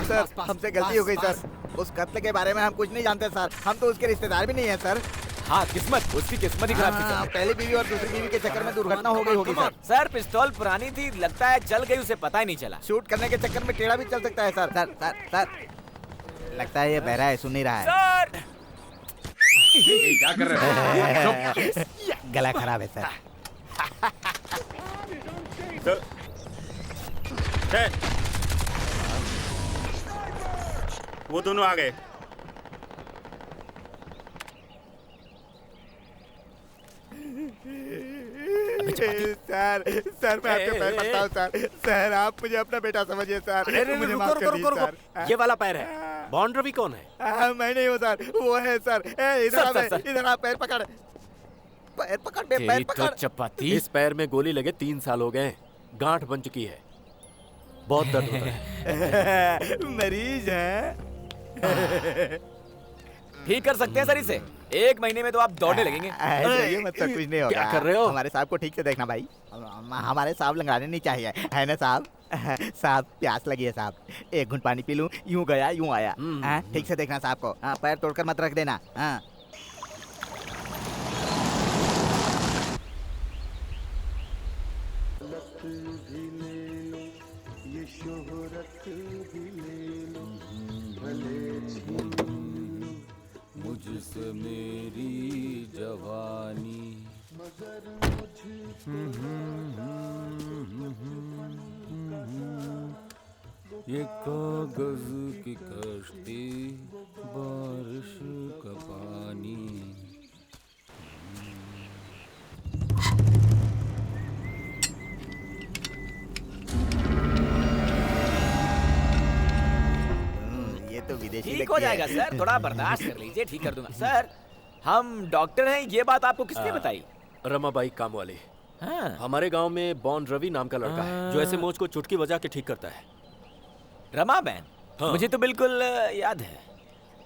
सर हमसे गलती हो गई सर। उस कत्ल के बारे में हम कुछ नहीं जानते सर, हम तो उसके रिश्तेदार भी नहीं है सर। हाँ किस्मत, उसकी किस्मत ही खराब थी सर। पहली बीवी और दूसरी बीवी के चक्कर में दुर्घटना हो गई होगी सर। सर पिस्तौल पुरानी थी, लगता है जल गई, उसे पता ही नहीं चला। शूट करने के चक्कर में टेढ़ा भी चल सकता है सर। सर लगता है ये बहरा है, सुन नहीं रहा है। सर क्या कर रहे हो? गला खराब है सर। वो दोनों आ गए। सर मैं आपके पैर पड़ता हूँ सर आप मुझे अपना बेटा समझिए सर। मुझे माफ कर दीजिए सर। ये वाला पैर है। बॉन्ड रवि कौन है? मैं नहीं हूँ सर, वो है सर। इधर आप पैर पकड़, पैर पकड़, पैर पकड़। चपाती, इस पैर में गोली लगे 3 साल हो गए, गांठ बन चुकी है, बहुत दर्द होता है। मरीज है। ठीक कर सकते हैं सर इसे, 1 महीने में तो आप दौड़ने लगेंगे। ये मतलब कुछ नहीं होगा। क्या कर रहे हो? हमारे साहब को ठीक से देखना भाई, हमारे साहब लंगाने नहीं चाहिए, है ना साहब? साहब प्यास लगी है साहब, 1 घूंट पानी पी लूं, यूं गया यूं आया। ठीक से देखना साहब को, पैर तोड़कर मत रख देना। मुझसे मेरी जवानी ये कागज की कश्ती, बारिश का पानी। ये तो विदेशी ठीक हो जाएगा सर, थोड़ा बर्दाश्त कर लीजिए, ठीक कर दूंगा। सर हम डॉक्टर हैं, ये बात आपको किसने बताई? रमाबाई काम वाली। हमारे गांव में बॉन्ड रवि नाम का लड़का है जो ऐसे मोच को चुटकी बजा के ठीक करता है। रमा बहन? मुझे तो बिल्कुल याद है।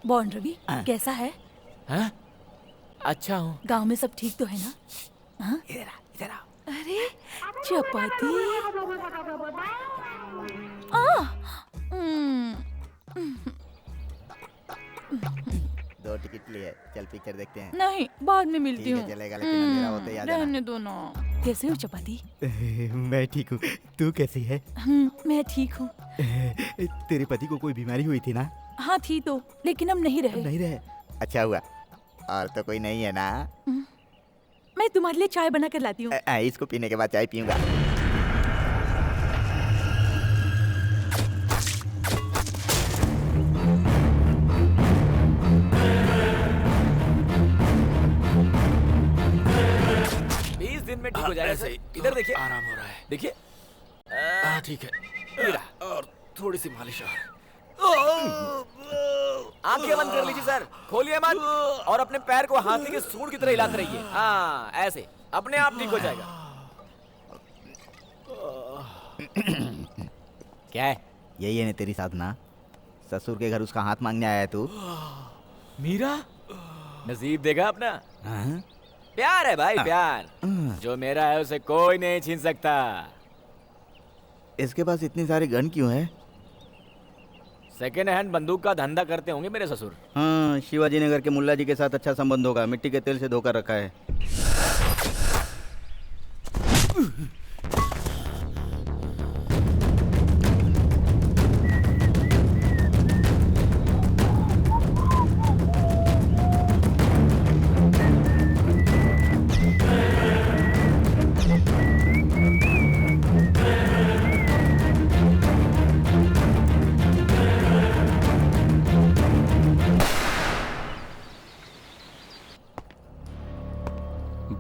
बॉन्ड रवि कैसा है? अच्छा हूँ। गांव में सब ठीक तो है ना? इधर आओ। अरे चपाती। दो टिकट लिए, चल पिक्चर देखते हैं। नहीं, बाद में मिलती हूँ। चलेगा, लेकिन अंधेरा होते याद आना। रहने दो ना। कैसे हो चपाती? मैं ठीक हूँ, तू कैसी है? मैं ठीक हूँ। तेरे पति को कोई बीमारी हुई थी ना? हाँ थी तो, लेकिन अब नहीं रहे। नहीं रहे? अच्छा हुआ। और तो कोई नहीं है ना? मैं तुम्हारे लिए चाय बना कर लाती हूँ। इसको पीने के बाद चाय पीऊंगा। 20 दिन में ठीक हो जाएगा सर। इधर देखिए, आराम हो रहा है। देखिए। ठीक है, और थोड़ी सी मालिश और। आंखें बंद कर लीजिए सर, खोलिए मत, और अपने पैर को हाथी के सूंड की तरह हिलाते रहिए। हाँ ऐसे, अपने आप ठीक हो जाएगा। क्या है? यही है ना तेरी साधना? ससुर के घर उसका हाथ मांगने आया है तू? मीरा नसीब देगा अपना। प्यार है भाई, प्यार। जो मेरा है उसे कोई नहीं छीन सकता। इसके पास इतनी सारी गन क्यों है? सेकेंड हैंड बंदूक का धंधा करते होंगे मेरे ससुर। हाँ, शिवाजी नगर के मुल्ला जी के साथ अच्छा संबंध होगा, मिट्टी के तेल से धोकर रखा है।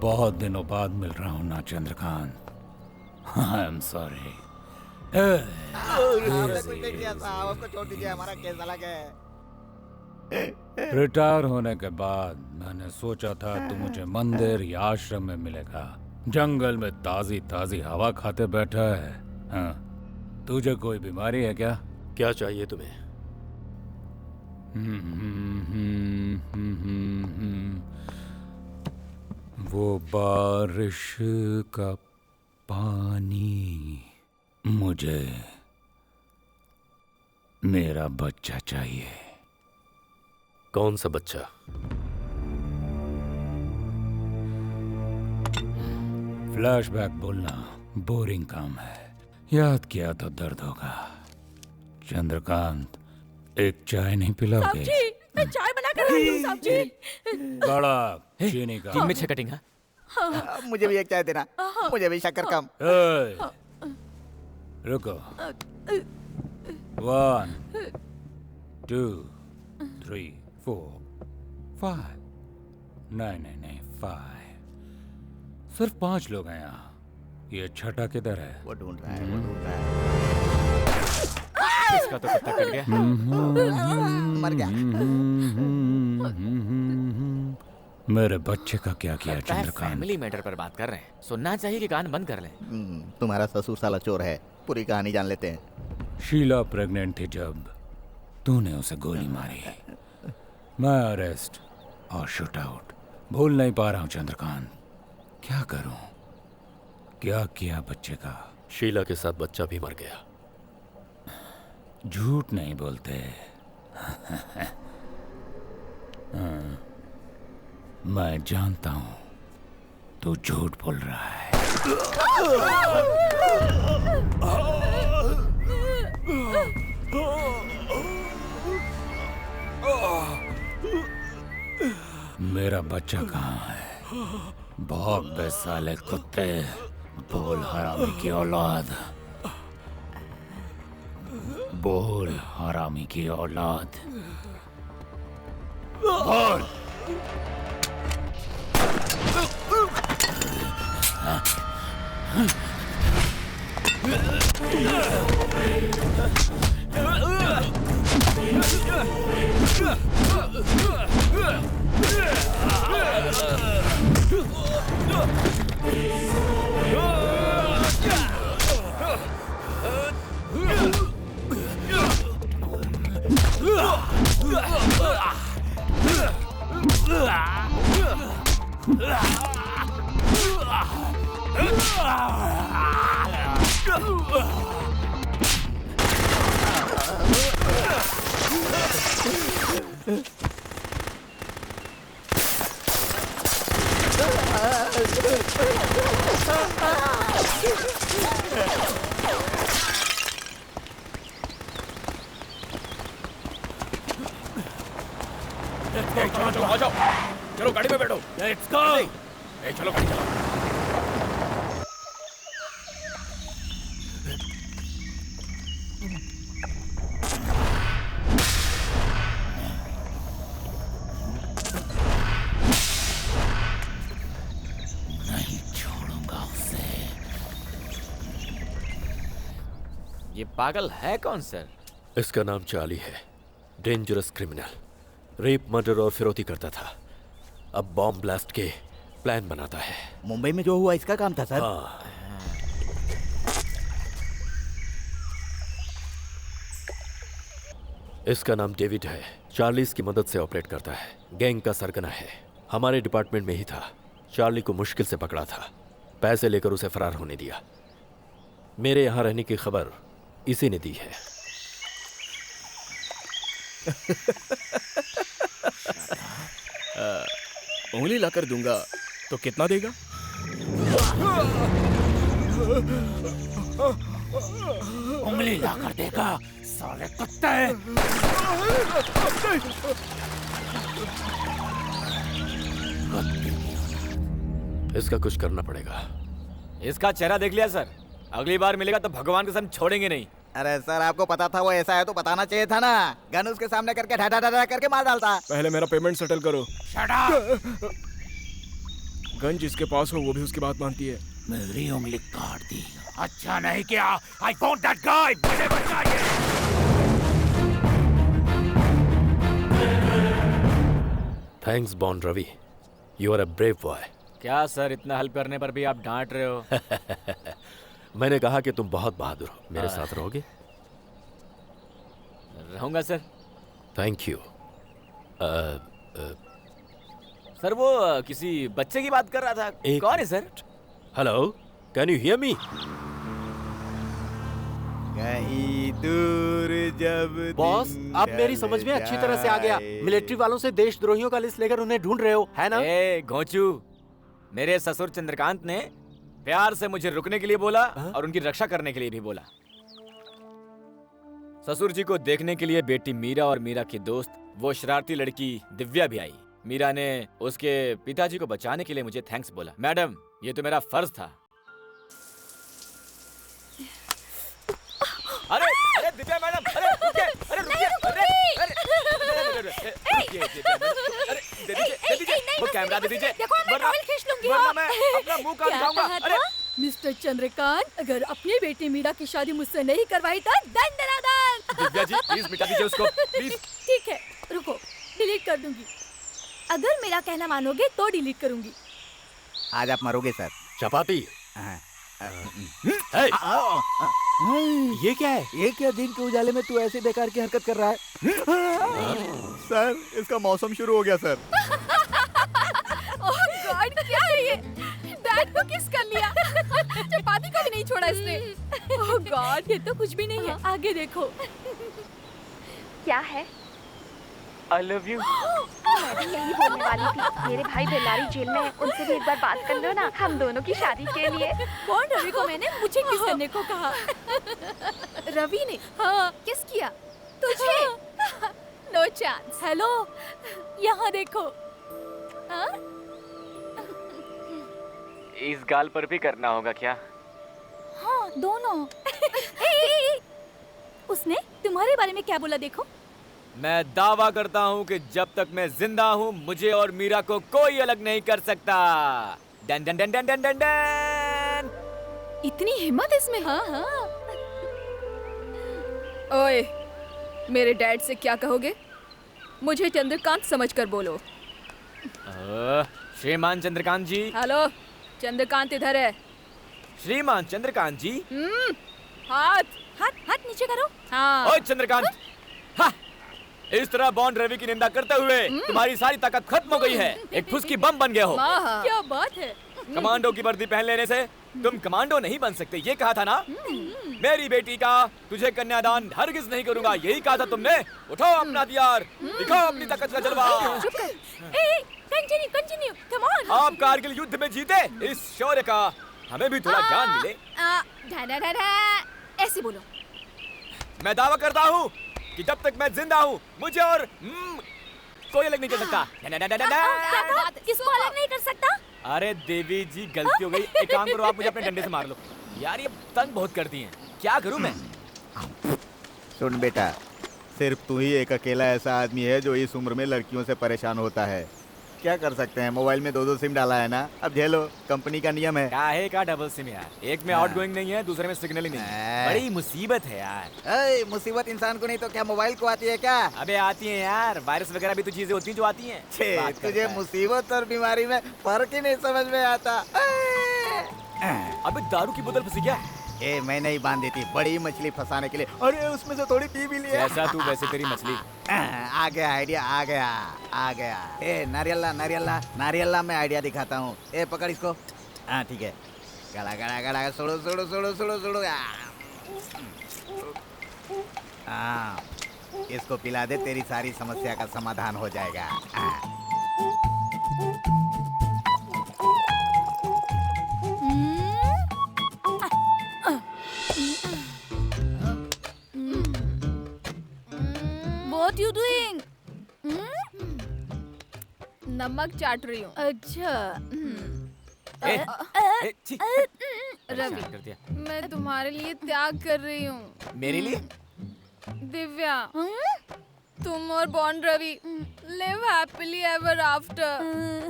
बहुत दिनों बाद मिल रहा हूँ ना चंद्रकांत। I am sorry. आपने कुछ नहीं किया साहब, हमको छोड़ दीजिए, हमारा केस अलग है। रिटायर होने के बाद मैंने सोचा था तू मुझे मंदिर या आश्रम में मिलेगा। जंगल में ताजी ताजी हवा खाते बैठा है। हाँ, तुझे कोई बीमारी है क्या? क्या चाहिए तुम्हें? वो बारिश का पानी मुझे मेरा बच्चा चाहिए। कौन सा बच्चा? फ्लैशबैक बोलना बोरिंग काम है, याद किया तो दर्द होगा। चंद्रकांत, एक चाय नहीं पिलाओगे? साहब जी, मैं चाय बना कर रही हूँ साहब जी। कड़क चीनी का। मिर्च कटिंग। मुझे भी एक चाय देना, मुझे भी शक्कर कम। रुको। 1 2 3 4 5 नहीं 5। सिर्फ 5 लोग हैं यहाँ। ये छठा किधर है? वो ढूंढ रहा है। इसका तो पत्ता कट गया। मर गया। मेरे बच्चे का क्या किया चंद्रकांत? फैमिली मैटर पर बात कर रहे हैं, सुनना चाहिए कि कान बंद कर लें। तुम्हारा ससुर साला चोर है, पूरी कहानी जान लेते हैं। शीला प्रेग्नेंट थी जब तूने उसे गोली मारी। मैं अरेस्ट और शूट आउट भूल नहीं पा रहा हूँ चंद्रकांत। क्या करूं? क्या किया बच्चे का? शीला के साथ बच्चा भी मर गया। झूठ नहीं बोलते। मैं जानता हूं तू झूठ बोल रहा है। मेरा बच्चा कहाँ है? भौंक बे साले कुत्ते, बोल हरामी की औलाद, बोल हरामी की औलाद, बोल। चलो आ जाओ, चलो गाड़ी में बैठो। Let's go. चलो गाड़ी चलो। नहीं छोड़ूंगा उसे। ये पागल है कौन सर? इसका नाम चार्ली है। डेंजरस क्रिमिनल, रेप, मर्डर और फिरौती करता था। अब बॉम्ब ब्लास्ट के प्लान बनाता है। मुंबई में जो हुआ इसका काम था सर? हाँ। इसका नाम डेविड है। चार्ली की मदद से ऑपरेट करता है। गैंग का सरगना है। हमारे डिपार्टमेंट में ही था। चार्ली को मुश्किल से पकड़ा था। पैसे लेकर उसे फरार होने दिया। मेरे यहाँ रहने की खबर इसी ने दी है। उंगली लाकर दूंगा तो कितना देगा? उंगली लाकर देगा साले कुत्ते। इसका कुछ करना पड़ेगा। इसका चेहरा देख लिया सर, अगली बार मिलेगा तो भगवान कसम छोड़ेंगे नहीं। अरे सर, आपको पता था वो ऐसा है तो बताना चाहिए था ना। गन उसके सामने करके ढा ढा करके मार डालता। पहले मेरा पेमेंट सेटल करो। गन जिसके पास हो वो भी उसकी बात मानती है। मेरी उंगली काट दी। अच्छा नहीं किया। I want that guy। मुझे बचाइए। Thanks Bond Ravi, you are a brave boy. क्या सर, इतना हेल्प करने पर भी आप डांट रहे हो? मैंने कहा कि तुम बहुत बहादुर हो, मेरे साथ रहोगे? रहूंगा सर। Thank you. सर वो किसी बच्चे की बात कर रहा था। कौन है sir? Hello, can you hear me? कहीं दूर जब बॉस, अब मेरी समझ में अच्छी तरह से आ गया। मिलिट्री वालों से देशद्रोहियों का लिस्ट लेकर उन्हें ढूंढ रहे हो, है ना? ए घोंचू, मेरे ससुर चंद्रकांत ने प्यार से मुझे रुकने के लिए बोला और उनकी रक्षा करने के लिए भी बोला। ससुर जी को देखने के लिए बेटी मीरा और मीरा की दोस्त वो शरारती लड़की दिव्या भी आई। मीरा ने उसके पिताजी को बचाने के लिए मुझे थैंक्स बोला। मैडम, ये तो मेरा फर्ज था। अरे अरे दिव्या मैडम, अरे रुकिए, अरे रुकिए, अरे दे दीजिए, वो कैमरा दे दीजिए, वरना मैं अपना मुंह काट दूंगा। अरे मिस्टर चंद्रकांत, अगर अपनी बेटी मीरा की शादी मुझसे नहीं करवाई तो दंडनादन। दिव्या जी प्लीज मिटा दीजिए उसको, प्लीज। ठीक है, रुको, डिलीट कर दूंगी। अगर मेरा कहना मानोगे तो डिलीट करूंगी। आज आप मरोगे सर। चपाती। ये क्या है? ये क्या दिन के उजाले में तू ऐसे बेकार की हरकत कर रहा है? सर, इसका मौसम शुरू हो गया सर। ओह गॉड, क्या है ये? डैड को किस कर लिया? चपाती को भी नहीं छोड़ा इसने। ओह गॉड, ये तो कुछ भी नहीं है। आगे देखो। क्या है? I love you। मैं भी यही बोलने वाली थी। मेरे भाई बेल्लारी जेल में है, उनसे भी एक बार बात कर लो ना, हम दोनों की शादी के लिए। कौन रवि को मैंने मुझे किस करने को कहा? रवि ने? हाँ। किस किया? तुझे? No chance. हेलो, यहाँ देखो। हाँ? इस गाल पर भी करना होगा क्या? हाँ, दोनों। उसने तुम्हारे बारे में क्या बोला देखो? मैं दावा करता हूँ कि जब तक मैं जिंदा हूँ मुझे और मीरा को कोई अलग नहीं कर सकता। Done done done done done done done. इतनी हिम्मत इसमें? हाँ हाँ। ओए, मेरे डैड से क्या कहोगे? मुझे चंद्रकांत समझकर बोलो। श्रीमान चंद्रकांत जी। हेलो, चंद्रकांत इधर है। श्रीमान चंद्रकांत जी। हाथ हाथ हाथ नीचे करो। हाँ। ओए चंद्रकांत, हाँ, इस तरह बॉन्ड रवि की निंदा करते हुए तुम्हारी सारी ताकत खत्म हो गई है। एक फुसकी बम बन गए हो। क्या बात है? कमांडो की वर्दी पहन लेने से तुम कमांडो नहीं बन सकते, ये कहा था ना? मेरी बेटी का तुझे कन्यादान हरगिज नहीं करूंगा, यही कहा था तुमने। उठाओ अपना हथियार, दिखाओ अपनी ताकत का जलवा। चुप कर। Continue continue, come on. आप कारगिल युद्ध में जीते, इस शौर्य का हमें भी थोड़ा ज्ञान मिले। ऐसे बोलो। मैं दावा करता हूँ कि जब तक मैं जिंदा हूँ मुझे और कोई अलग नहीं कर सकता। किसको अलग नहीं कर सकता? अरे देवी जी, गलती हो गई। एक काम करो, आप मुझे अपने डंडे से मार लो। यार ये तंग बहुत करती हैं, क्या करूँ मैं? सुन बेटा, सिर्फ तू ही एक अकेला ऐसा आदमी है जो इस उम्र में लड़कियों से परेशान होता है। क्या कर सकते हैं, मोबाइल में 2-2 सिम डाला है ना, अब झेलो, कंपनी का नियम है। काहे का डबल सिम यार? एक में आउटगोइंग नहीं है, दूसरे में सिग्नल ही नहीं है। बड़ी मुसीबत है यार। मुसीबत इंसान को नहीं तो क्या मोबाइल को आती है क्या? अबे आती है यार, वायरस वगैरह भी तो चीजें होती हैं जो आती हैं। तुझे मुसीबत और बीमारी में फर्क ही नहीं समझ में आता। अबे दारू की बोतल फंसी क्या? मैं नहीं बांध देती, बड़ी मछली फंसाने के लिए। अरे उसमें से थोड़ी पी भी लिया। जैसा तू वैसे तेरी मछली। आ गया आइडिया, आ गया। नारियल्ला नारियल्ला नारियल्ला, मैं आइडिया दिखाता हूँ। पकड़ इसको। हाँ ठीक है, गड़ा गड़ा गड़ा, सुड़ो। हाँ, इसको पिला दे, तेरी सारी समस्या का समाधान हो जाएगा। What you doing? नमक चाट रही हूँ। अच्छा। रवि, मैं तुम्हारे लिए त्याग कर रही हूँ। मेरे लिए? दिव्या, तुम और Bond Ravi live happily ever after.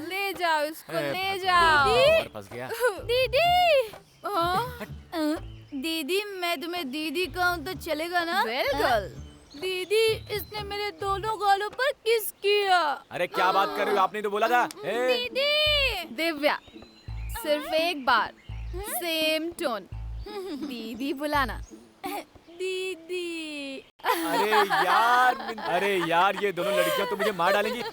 ले जाओ इसको, ले जाओ। फंस गया। दीदी, दीदी, मैं तुम्हें दीदी कहूँ तो चलेगा ना? वेल गर्ल, दीदी इसने मेरे दोनों गालों पर किस किया। अरे क्या बात कर रही हो, आपने तो बोला था। दीदी। दिव्या, सिर्फ एक बार सेम टोन, दीदी बुलाना। दीदी। अरे यार ये दोनों लड़कियां तो मुझे मार डालेंगी।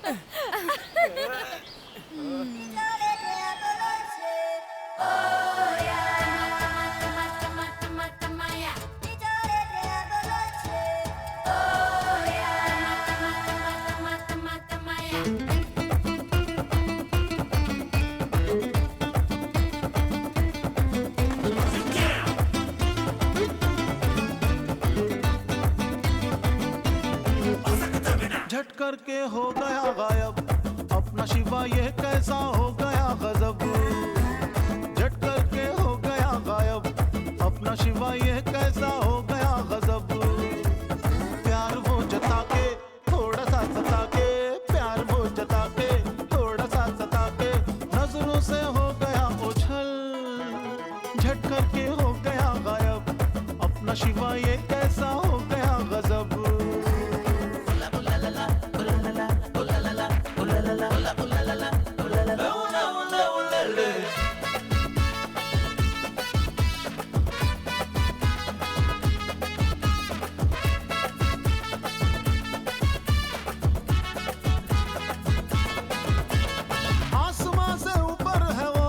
झट करके हो गया गायब अपना शिवा, ये कैसा हो गया गजब। झट करके हो गया गायब अपना शिवा, ये कैसा हो गया गजब। प्यार वो जता के थोड़ा सा सता के, प्यार वो जता के थोड़ा सा सता के, नजरों से हो गया उछल। झट करके हो गया गायब अपना शिवा, ये कैसा हो गया गजब। आसमां से ऊपर है वो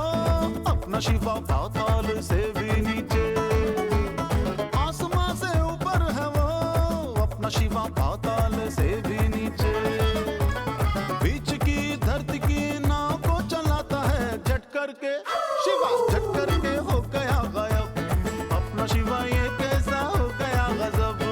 अपना शिवा, पाताल से भी नीचे। आसमां से ऊपर है वो अपना शिवा, पाताल से भी नीचे। बीच की धरती की नाव को चलाता है झट करके शिवा, झट करके हो गया गायब अपना शिवा, ये कैसा हो गया गजब।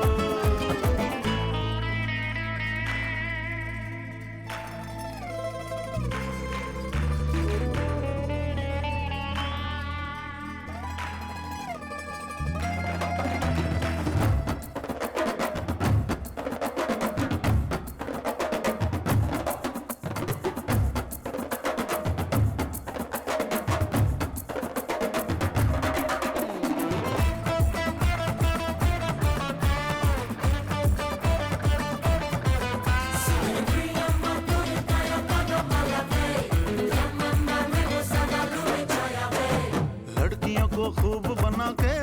लड़कियों को खूब बना के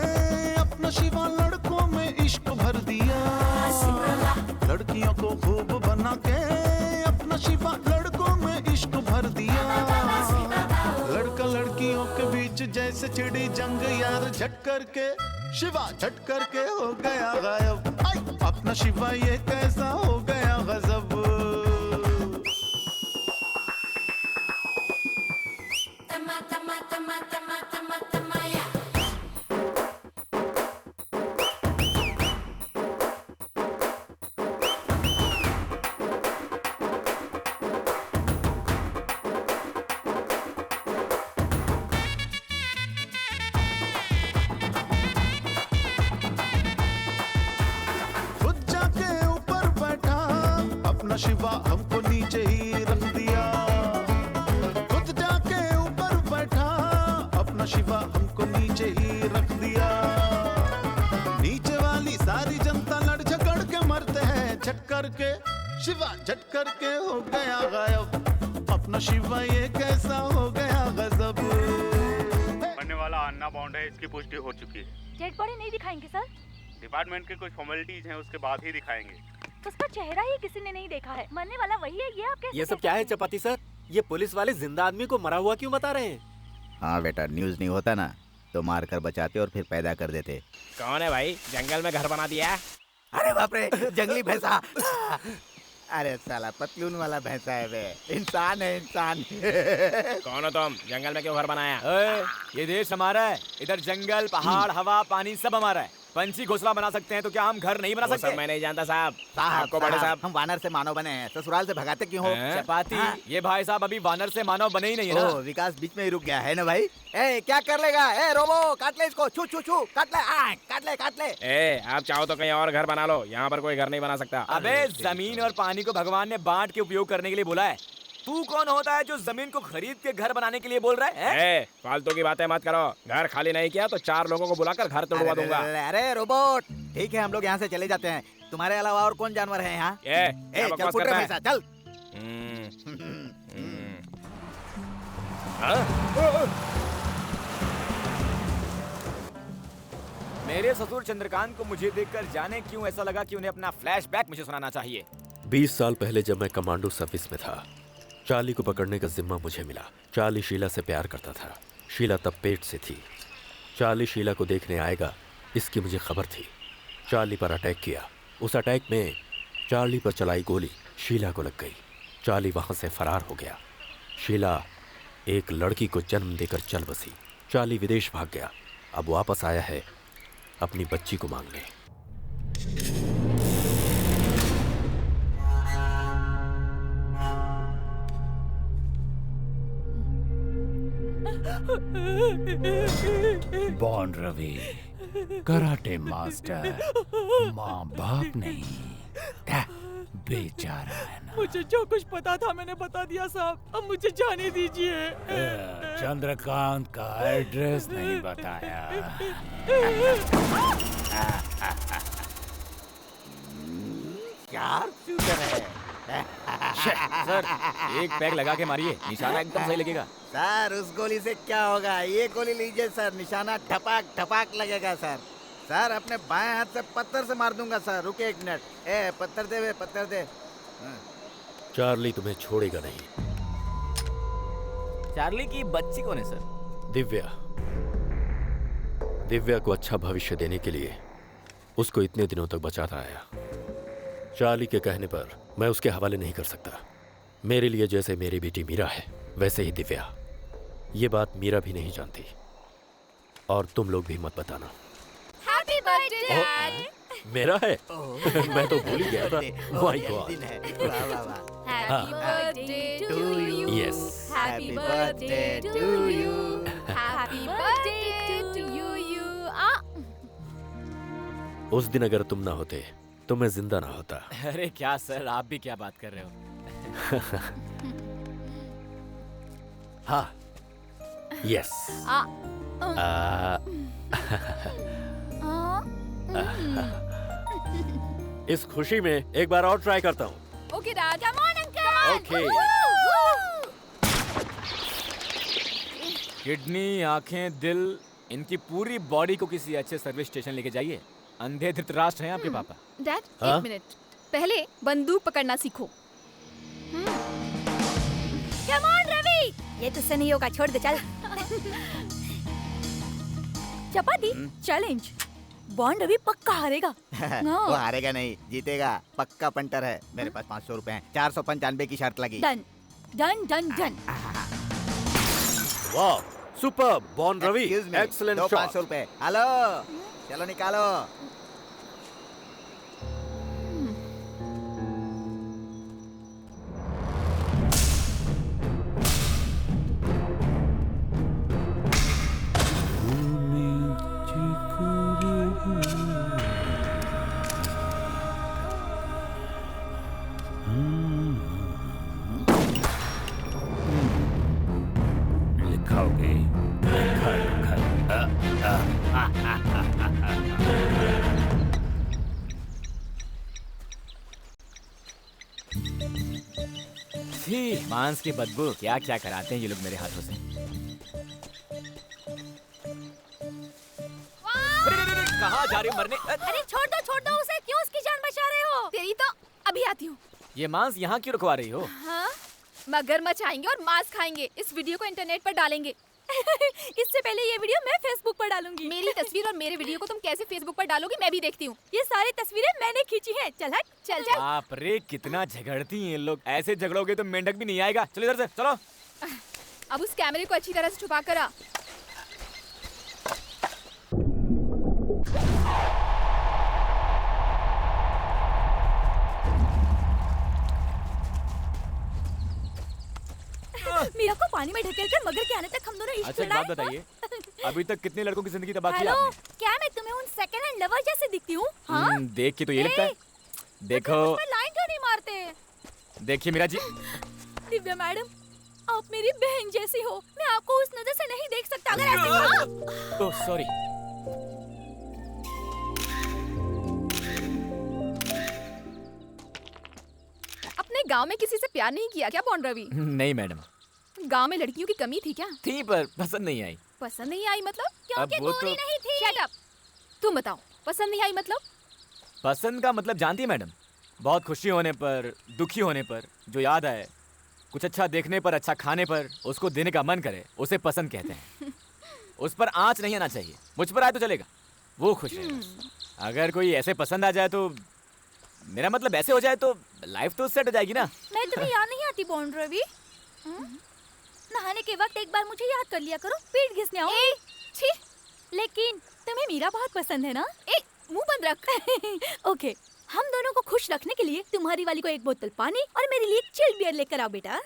अपना शिवा, लड़कों में इश्क भर दिया। लड़कियों को खूब बना के अपना शिवा, लड़कों में इश्क भर दिया। लड़का लड़कियों के बीच जैसे चिड़ी जंग यार, झट करके शिवा, झट करके हो गया गायब। अपना शिवा, ये कैसा हो गया गजब। खुद जाके ऊपर बैठा अपना शिवा, हमको नीचे ही रख दिया। खुद जाके ऊपर बैठा अपना शिवा, हमको नीचे ही रख दिया। नीचे वाली सारी जनता लड़ झगड़ के मरते हैं झट करके शिवा, झट करके हो गया गायब अपना शिवा, ये कैसा हो गया गजब। बनने वाला अन्ना बॉन्ड है, इसकी पुष्टि हो चुकी है। डेड बॉडी नहीं दिखाएंगे सर? डिपार्टमेंट के कुछ फॉर्मेलिटीज हैं, उसके बाद ही दिखाएंगे। उसका चेहरा ही किसी ने नहीं देखा है, मरने वाला वही है, ये आप कैसे ये सब कह क्या है सकते चपाती सर? ये पुलिस वाले जिंदा आदमी को मरा हुआ क्यों बता रहे हैं? हाँ बेटा, न्यूज नहीं होता ना तो मार कर बचाते और फिर पैदा कर देते। कौन है भाई, जंगल में घर बना दिया? अरे बाप रे, जंगली भैंसा। अरे साला पतलून वाला भैंसा है बे, इंसान है इंसान। कौन हो तुम? जंगल में क्यों घर बनाया? ये देश हमारा है, इधर जंगल, पहाड़, हवा, पानी सब हमारा है। पंछी घोंसला बना सकते हैं तो क्या हम घर नहीं बना वो सकते? सब मैं नहीं जानता साहब। साहब, आपको बड़े साहब। हम वानर से मानव बने हैं, ससुराल से भगाते क्यों हो? चपाती, हाँ? ये भाई साहब अभी वानर से मानव बने ही नहीं है ना। ओ, विकास बीच में ही रुक गया है ना भाई। ए, क्या कर लेगा? ए रोबो, काट ले इसको, छू छू छू, काट ले, काट ले, काट ले। ए, आप चाहो तो कहीं और घर बना लो, यहाँ पर कोई घर नहीं बना सकता। अबे जमीन और पानी को भगवान ने बांट के उपयोग करने के लिए बोला है। तू कौन होता है जो जमीन को खरीद के घर बनाने के लिए बोल रहा है? फालतू की बातें मत करो। घर खाली नहीं किया तो 4 लोगों को बुलाकर घर तोड़वा दूंगा। अरे रोबोट, ठीक है हम लोग यहाँ से चले जाते हैं। तुम्हारे अलावा और कौन जानवर है यहाँ? क्या चल बकवास फुट कर रहा है? पैसा चल। मेरे ससुर चंद्रकांत को मुझे देखकर जाने क्यों ऐसा लगा कि उन्हें अपना फ्लैशबैक मुझे सुनाना चाहिए। 20 साल पहले जब मैं कमांडो सर्विस में था, चार्ली को पकड़ने का जिम्मा मुझे मिला। चार्ली शीला से प्यार करता था। शीला तब पेट से थी। चार्ली शीला को देखने आएगा इसकी मुझे खबर थी। चार्ली पर अटैक किया। उस अटैक में चार्ली पर चलाई गोली शीला को लग गई। चार्ली वहां से फरार हो गया। शीला एक लड़की को जन्म देकर चल बसी। चार्ली विदेश भाग गया। अब वापस आया है अपनी बच्ची को मांगने। बॉन रवि, कराटे मास्टर, माँ बाप नहीं, बेचारा है ना। मुझे जो कुछ पता था मैंने बता दिया साहब, अब मुझे जाने दीजिए। चंद्रकांत का एड्रेस नहीं बताया। यार शूटर है। सर, एक पैक लगा के मारिए, निशाना एकदम सही लगेगा। सर उस गोली से क्या होगा? ये गोली लीजिए सर, निशाना ठपाक ठपाक लगेगा सर। सर अपने बाएं हाथ से पत्थर से मार दूंगा सर। रुके एक मिनट। पत्थर दे वे, पत्थर दे। चार्ली तुम्हें छोड़ेगा नहीं। चार्ली की बच्ची कौन है सर? दिव्या। दिव्या को अच्छा भविष्य देने के लिए उसको इतने दिनों तक बचाता आया। चार्ली के कहने पर मैं उसके हवाले नहीं कर सकता। मेरे लिए जैसे मेरी बेटी मीरा है वैसे ही दिव्या। ये बात मीरा भी नहीं जानती और तुम लोग भी मत बताना। Happy birthday dad. मेरा है? मैं तो भूल ही गया था। My god. वाह वाह वाह। Happy birthday to you. Yes. Happy birthday to you. Happy birthday to you. उस दिन अगर तुम ना होते तो मैं जिंदा ना होता। अरे क्या सर, आप भी क्या बात कर रहे हो? हाँ। यस। इस खुशी में एक बार और ट्राई करता हूँ। Okay dad, come on uncle. Okay. Kidney, आंखें, दिल, इनकी पूरी बॉडी को किसी अच्छे सर्विस स्टेशन लेके जाइए। अंधे धृतराष्ट्र हैं आपके पापा। डैड हाँ? एक मिनट, पहले बंदूक पकड़ना सीखो। कम ऑन रवि, ये तुझसे नहीं होगा, छोड़ दे चल। चपाती चैलेंज। बॉन्ड रवि पक्का हारेगा। वो हारेगा नहीं, जीतेगा। पक्का पंटर है। मेरे पास 500 रुपए हैं। 495 की शर्त लगी। Done done done done. वाह, सुपर बॉन रवि, एक्सीलेंट शॉट। 500 रुपए। हेलो, चलो निकालो। लिखाओगे? छी, मांस की बदबू। क्या क्या कराते हैं ये लोग मेरे हाथों से। कहाँ जा रही हो मरने? अरे छोड़ दो उसे, क्यों उसकी जान बचा रहे हो? तेरी तो अभी आती हूँ। ये मांस यहाँ क्यों रखवा रही हो? हाँ, मगरमच्छ आएंगे और मांस खाएंगे। इस वीडियो को इंटरनेट पर डालेंगे। इससे पहले ये वीडियो मैं फेसबुक पर डालूंगी। मेरी तस्वीर और मेरे वीडियो को तुम कैसे फेसबुक पर डालोगी मैं भी देखती हूँ। ये सारी तस्वीरें मैंने खींची हैं। चल हट, चल चल। बाप रे, कितना झगड़ती हैं ये लोग। ऐसे झगड़ोगे तो मेंढक भी नहीं आएगा। चलो इधर से, चलो। अब उस कैमरे को अच्छी तरह से छुपा कर आ। मीरा को पानी में ढकेल कर मगर के आने तक हम दोनों इश्क अच्छा, एक बात बताइए, अभी तक कितने लड़कों की जिंदगी तबाह की हेलो, आपने? क्या मैं तुम्हें उन सेकंड हैंड लवर जैसे दिखती हूँ? हाँ? देख के तो ये लगता है। देखो, लाइन क्यों नहीं मारते? देखिए मीरा जी। दिव्या मैडम, आप मेरी बहन जैसी हो। मैं आपको उस नजर से नहीं देख सकता। अगर ऐसे ओह सॉरी। गांव में किसी से प्यार नहीं किया क्या बॉन्ड रवि? नहीं मैडम। गांव में लड़कियों की कमी थी क्या? थी पर पसंद नहीं आई। पसंद नहीं आई मतलब? क्योंकि वो गोरी तो- नहीं थी। Shut up. तुम बताओ, पसंद नहीं आई मतलब? पसंद का मतलब जानती है मैडम? बहुत खुशी होने पर, दुखी होने पर, जो याद आए, कुछ अच्छा देखने पर, अच्छा खाने पर, उसको देने का मन करे, उसे पसंद कहते हैं। उस पर आँच नहीं आना चाहिए। मुझ पर आए तो चलेगा, वो खुश है। अगर कोई ऐसे पसंद आ जाए तो, मेरा मतलब ऐसे हो जाए तो लाइफ तो सेट हो जाएगी ना। मैं तुम्हें याद नहीं आती बॉन्ड रवि? नहाने के वक्त एक बार मुझे याद कर लिया करो, पीठ घिसने आऊं। छी, लेकिन तुम्हें मीरा बहुत पसंद है ना? मुंह बंद रख। ओके, हम दोनों को खुश रखने के लिए तुम्हारी वाली को एक बोतल पानी और मेरे लिए चिल्ड बियर लेकर आओ बेटा।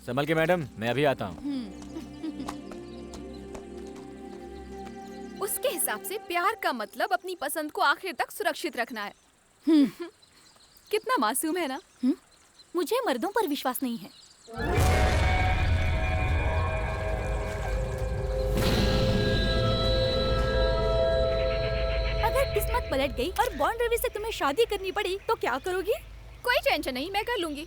संभल के मैडम, मैं अभी आता हूँ। उसके हिसाब से प्यार का मतलब अपनी पसंद को आखिर तक सुरक्षित रखना है। कितना मासूम है ना? मुझे मर्दों पर विश्वास नहीं है। अगर किस्मत पलट गई और बॉन्ड रवि से तुम्हें शादी करनी पड़ी तो क्या करोगी? कोई टेंशन नहीं, मैं कर लूंगी।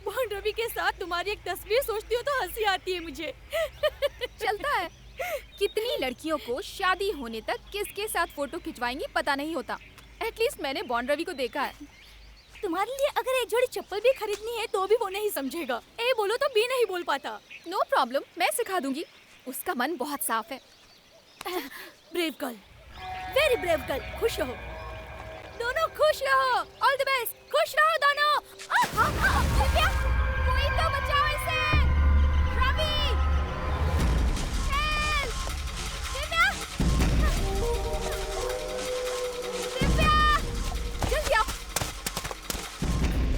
बॉन्ड रवि के साथ तुम्हारी एक तस्वीर सोचती हूँ तो हंसी आती है मुझे। चलता है। कितनी लड़कियों को शादी होने तक किसके साथ फोटो खिंचवाएंगी पता नहीं होता। एटलीस्ट मैंने बॉन्ड रवि को देखा है। तुम्हारे लिए अगर एक जोड़ी चप्पल भी खरीदनी है तो भी वो नहीं समझेगा। ए बोलो तो बी नहीं बोल पाता। नो प्रॉब्लम, मैं सिखा दूंगी। उसका मन बहुत साफ है। Brave girl, very brave girl. खुश रहो, दोनों खुश रहो। ऑल द बेस्ट, खुश रहो दोनों। दिव्या, कोई तो बचाओ इसे। रवि, हेल्प! दिव्या, दिव्या, जल्दी आओ।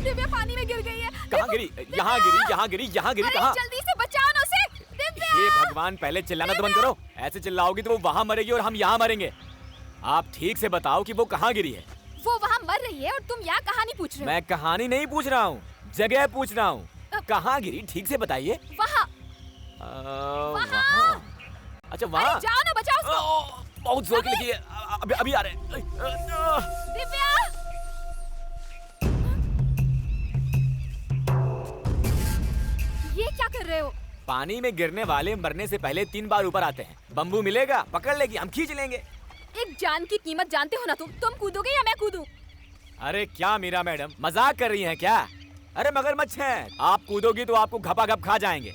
दिव्या पानी में गिर गई है। कहाँ गिरी? यहाँ गिरी, यहाँ गिरी, यहाँ गिरी। कहाँ? जल्दी से बचाओ ना उसे। दिव्या! हे भगवान, पहले चिल्लाना तो बंद करो। ऐसे चिल्लाओगी तो वो वहाँ मरेगी और हम यहाँ मरेंगे। आप ठीक से बताओ कि वो कहाँ गिरी है। वो वहाँ मर रही है और तुम यहाँ कहानी पूछ रहे हो। मैं कहानी नहीं पूछ रहा हूँ, जगह पूछ रहा हूँ। कहाँ गिरी ठीक से बताइए। वहाँ। वहाँ? अच्छा वहाँ? जाओ ना, बचाओ उसको। बहुत जोर की लगी है। अभी आ रहे हैं। दिव्या! ये क्या कर रहे हो? पानी में गिरने वाले मरने से पहले 3 बार ऊपर आते हैं। बम्बू मिलेगा, पकड़ लेगी, हम खींच लेंगे। एक जान की कीमत जानते हो ना तुम कूदोगे या मैं कूदूं? अरे क्या मीरा मैडम, मजाक कर रही हैं क्या? अरे मगरमच्छ हैं, आप कूदोगी तो आपको घपाघप खा जाएंगे।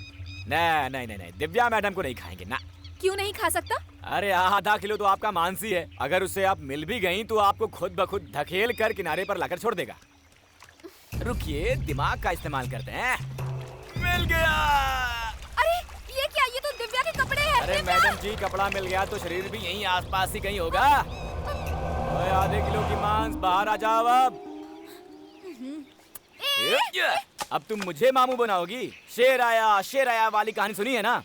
नहीं, दिव्या मैडम को नहीं खाएंगे ना। क्यों नहीं खा सकता? अरे आधा किलो तो आपका मांसी है। अगर उससे आप मिल भी गई तो आपको खुद ब खुद धकेल कर किनारे पर लाकर छोड़ देगा। रुकिए, दिमाग का इस्तेमाल करते हैं। मिल गया। अरे ये क्या? ये तो दिव्या के कपड़े हैं। अरे मैडम जी, कपड़ा मिल गया तो शरीर भी यहीं आसपास ही कहीं होगा। ओए, आधे किलो की मांस बाहर आ जाओ अब। अब तुम मुझे मामू बनाओगी? शेर आया वाली कहानी सुनी है ना?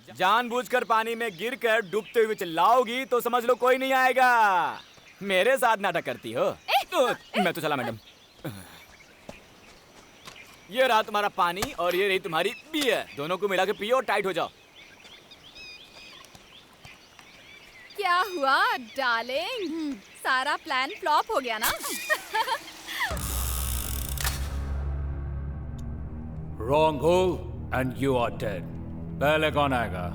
जानबूझकर पानी में गिरकर डूबते हुए चिल्लाओगी तो समझ लो कोई नहीं आएगा। मेरे साथ नाटक करती हो? मैं तो चला मैडम। ये रहा तुम्हारा पानी और ये रही तुम्हारी बियर। दोनों को मिला के पियो और टाइट हो जाओ। क्या हुआ डार्लिंग? सारा प्लान फ्लॉप हो गया ना? Wrong hole and you are dead. पहले कौन आएगा?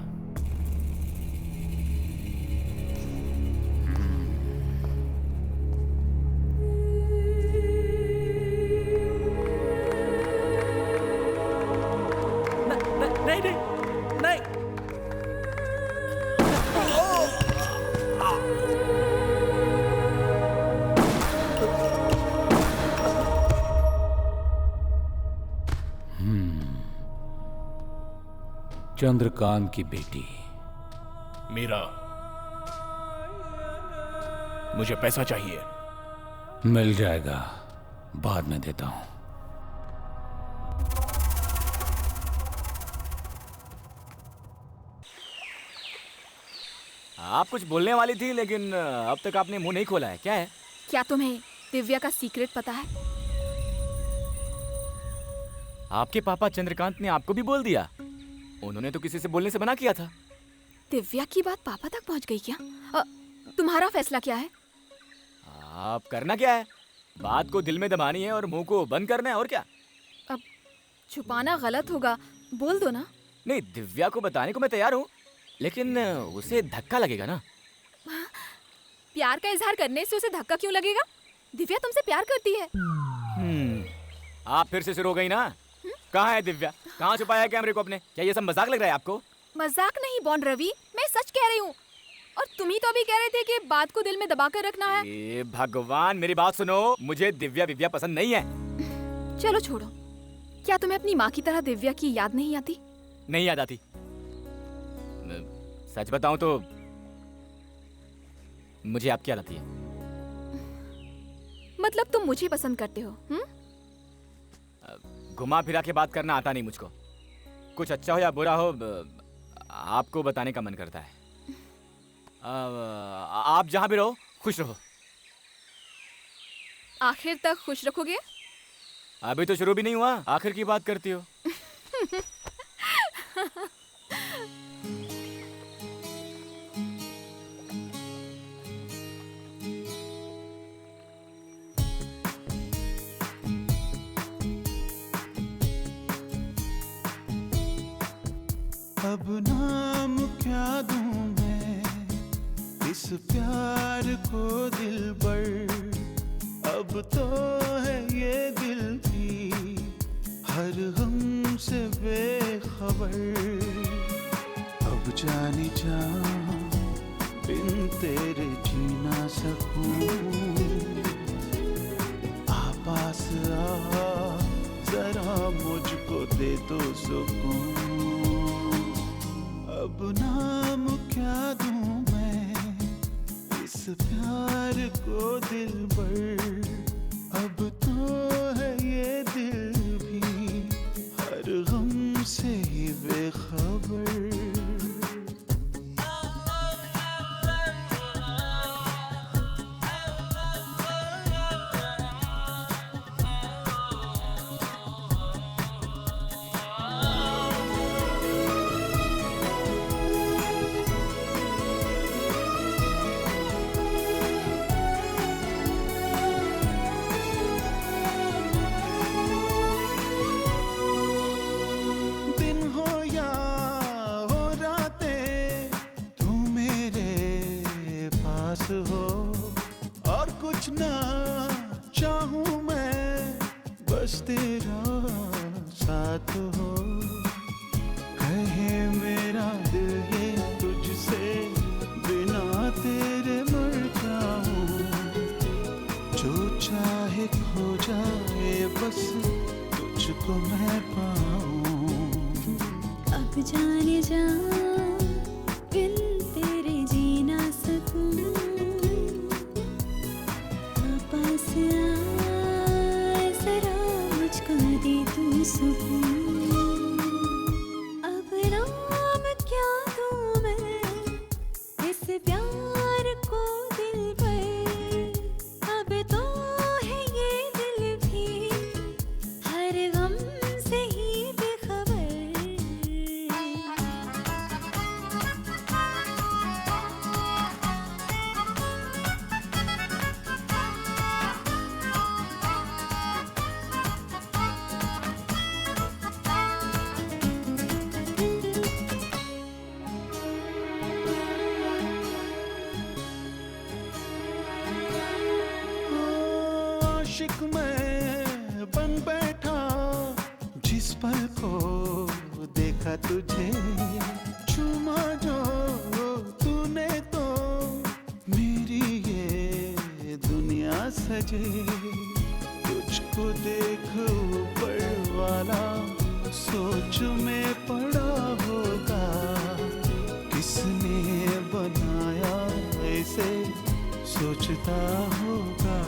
नहीं। चंद्रकांत की बेटी मीरा, मुझे पैसा चाहिए। मिल जाएगा, बाद में देता हूं। आप कुछ बोलने वाली थी लेकिन अब तक आपने मुंह नहीं खोला है, क्या है? क्या तुम्हें दिव्या का सीक्रेट पता है? आपके पापा चंद्रकांत ने आपको भी बोल दिया? उन्होंने तो किसी से बोलने से मना किया था। दिव्या की बात पापा तक पहुंच गई क्या? तुम्हारा फैसला क्या है? आप करना क्या है? बात को दिल में दबानी है और मुंह को बंद करना है, और क्या? अब छुपाना गलत होगा, बोल दो ना। नहीं, दिव्या को बताने को मैं तैयार हूँ, लेकिन उसे धक्का लगेगा ना। प्यार का इजहार करने से उसे धक्का क्यों लगेगा? दिव्या तुमसे प्यार करती है। आप फिर से शुरू हो गई ना। कहाँ है दिव्या? कहाँ छुपाया है कैमरे को अपने? क्या ये सब मजाक लग रहा है आपको? मजाक नहीं बॉन्ड रवि, मैं सच कह रही हूँ। और तुम ही तो अभी कह रहे थे कि बात को दिल में दबा कर रखना है। ए भगवान, मेरी बात सुनो, मुझे दिव्या पसंद नहीं है। चलो छोड़ो, क्या तुम्हें अपनी माँ की तरह दिव्या की याद नहीं आती? नहीं याद आती। सच बताऊं तो मुझे आपकी याद आती है। मतलब तुम मुझे पसंद करते हो? घुमा फिरा के बात करना आता नहीं मुझको। कुछ अच्छा हो या बुरा हो, आपको बताने का मन करता है। आप जहां भी रहो, खुश रहो। आखिर तक खुश रखोगे? अभी तो शुरू भी नहीं हुआ, आखिर की बात करती हो। अब नाम क्या दूं मैं इस प्यार को दिलबर, अब तो है ये दिल भी हर गम से बेखबर। अब जाने जा बिन तेरे जी ना सकूं, आ पास आ जरा मुझको दे दो सुकून। अब नाम क्या दूं मैं इस प्यार को दिलबर, अब तो है ये दिल भी हर गम से ही बेखबर। हो और कुछ ना चाहूं मैं, बस तेरा साथ हो। कहे मेरा दिल ये तुझसे बिना तेरे मर जाऊं, जो चाहे खो जाए बस तुझको मैं पाऊं। अब जाने जा बिन तेरे जी ना सकूं, पास आ जरा मुझको दे तू सुकून। अब नाम क्या दूं मैं इस प्यार को दिलबर, अब तो है ये दिल भी हर गम से ही बेखबर। आशिक मैं बन बैठा जिस पल को देखा तुझे, चूमा जो तूने तो मेरी ये दुनिया सजे। तुझको देख ऊपर वाला सोच में पड़ा होगा, किसने बनाया ऐसे सोचता होगा।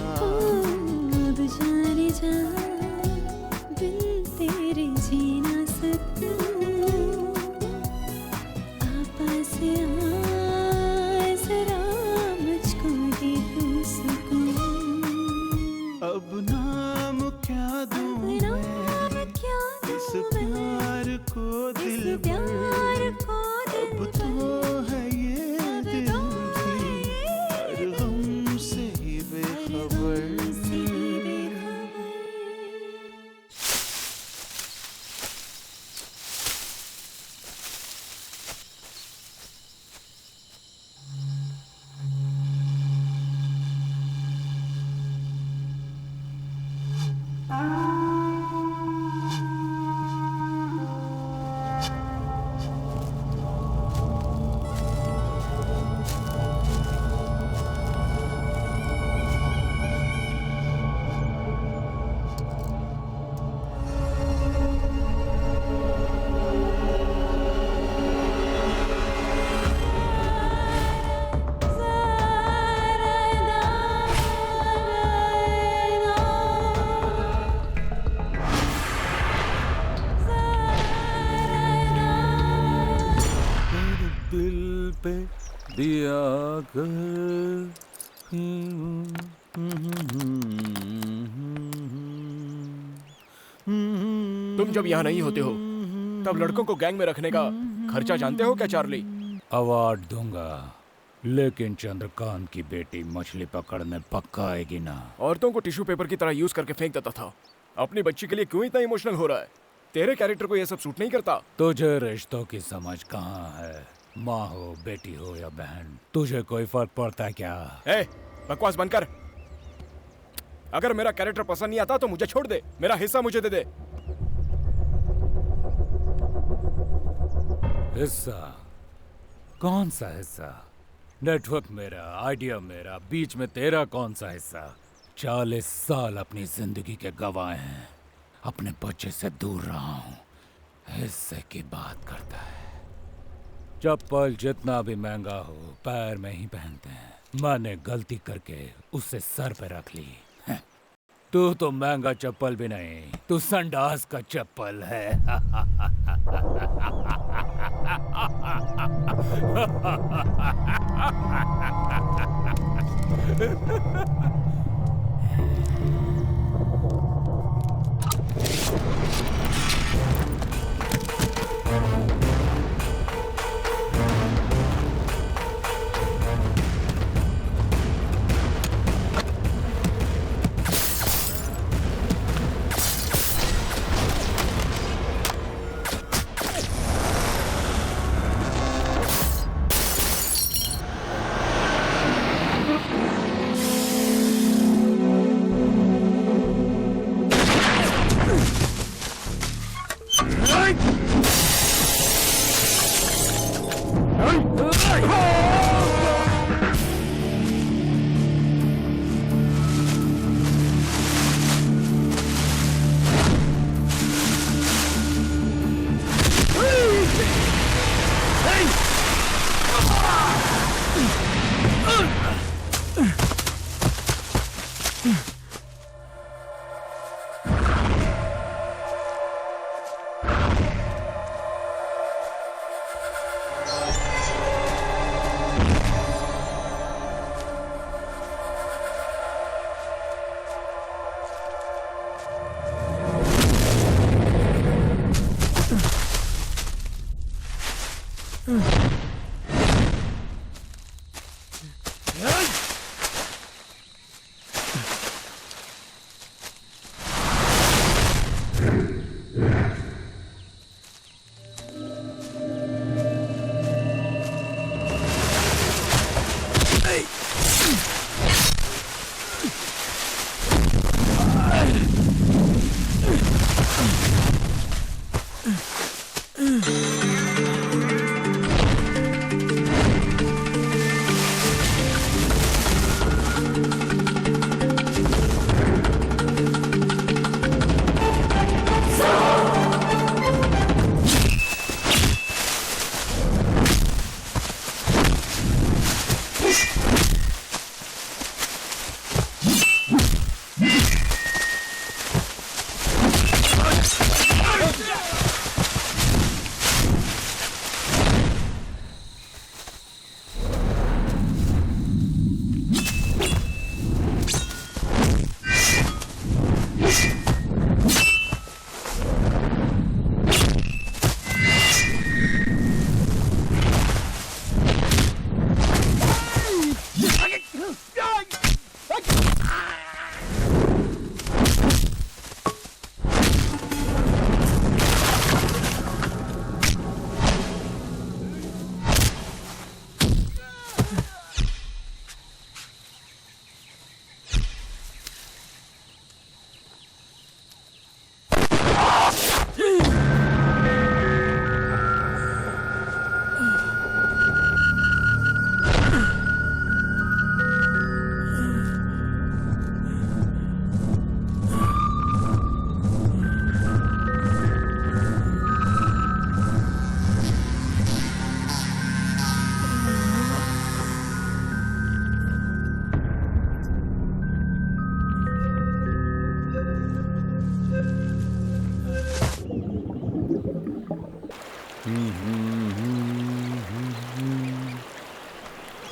अब जाने जा बिन तेरे जी ना सकूं, पास आ जरा मुझको दे तू सुकून। अब नाम क्या दूं मैं इस प्यार को दिलबर, अब तो है ये दिल भी हर गम से ही बेखबर। पे दिया कर। तुम जब यहाँ नहीं होते हो तब लड़कों को गैंग में रखने का खर्चा जानते हो क्या चार्ली? अवार्ड दूंगा, लेकिन चंद्रकांत की बेटी मछली पकड़ने पक्का आएगी ना। औरतों को टिश्यू पेपर की तरह यूज करके फेंक देता था। अपनी बच्ची के लिए क्यों इतना इमोशनल हो रहा है? तेरे कैरेक्टर को ये सब सूट नहीं करता। तुझे रिश्तों की समझ कहाँ है? माँ हो, बेटी हो या बहन, तुझे कोई फर्क पड़ता है क्या? ए, बकवास बंद कर। अगर मेरा कैरेक्टर पसंद नहीं आता तो मुझे छोड़ दे, मेरा हिस्सा मुझे दे दे। हिस्सा? कौन सा हिस्सा? नेटवर्क मेरा, आइडिया मेरा, बीच में तेरा कौन सा हिस्सा? 40 साल अपनी जिंदगी के गवाए हैं, अपने बच्चे से दूर रहा हूं, हिस्से की बात करता है। चप्पल जितना भी महंगा हो पैर में ही पहनते हैं। मैंने गलती करके उसे सर पे रख ली। तू तो महंगा चप्पल भी नहीं, तू संडास का चप्पल है।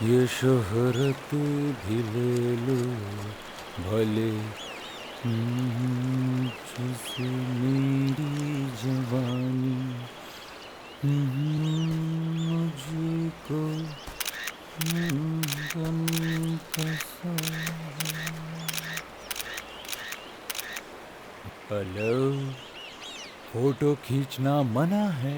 ये शोहरत भी ले लो भले जैसे मेरी जवानी मुझको गम का हेलो, फोटो खींचना मना है।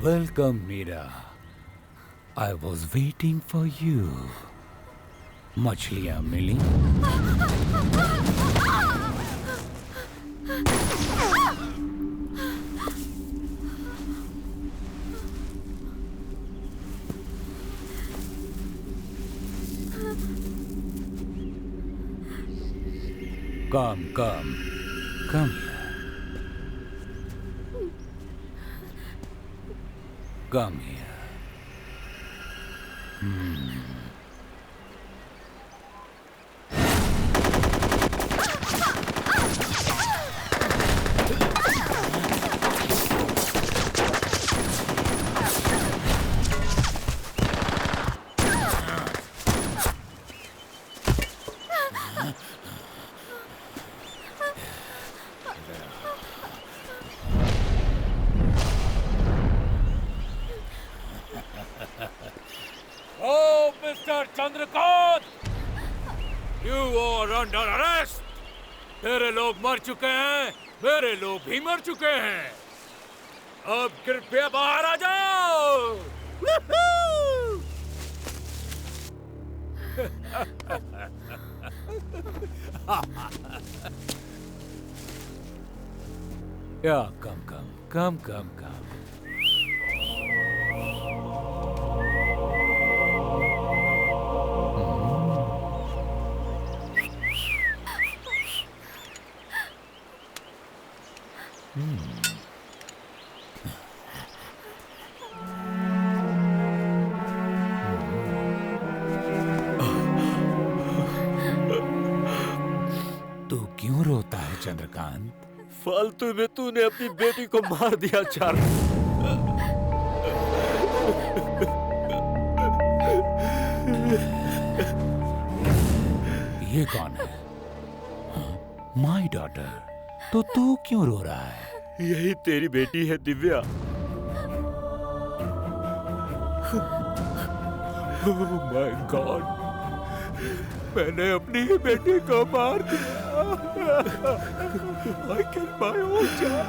Welcome, Mira. I was waiting for you. मछलियाँ मिली? Come, come, come here. Come here. Oh, Mr. Chandrakant! You are under arrest! तेरे लोग मर चुके हैं, मेरे लोग भी मर चुके हैं। अब कृपया बाहर आ जाओ। Yeah, come. तू क्यों रोता है चंद्रकांत? फालतू में तूने अपनी बेटी को मार दिया चार्ली। ये कौन है? My daughter. तो तू क्यों रो रहा है? यही तेरी बेटी है दिव्या। ओह माय गॉड, मैंने अपनी ही बेटी को मार दिया। I killed my own child.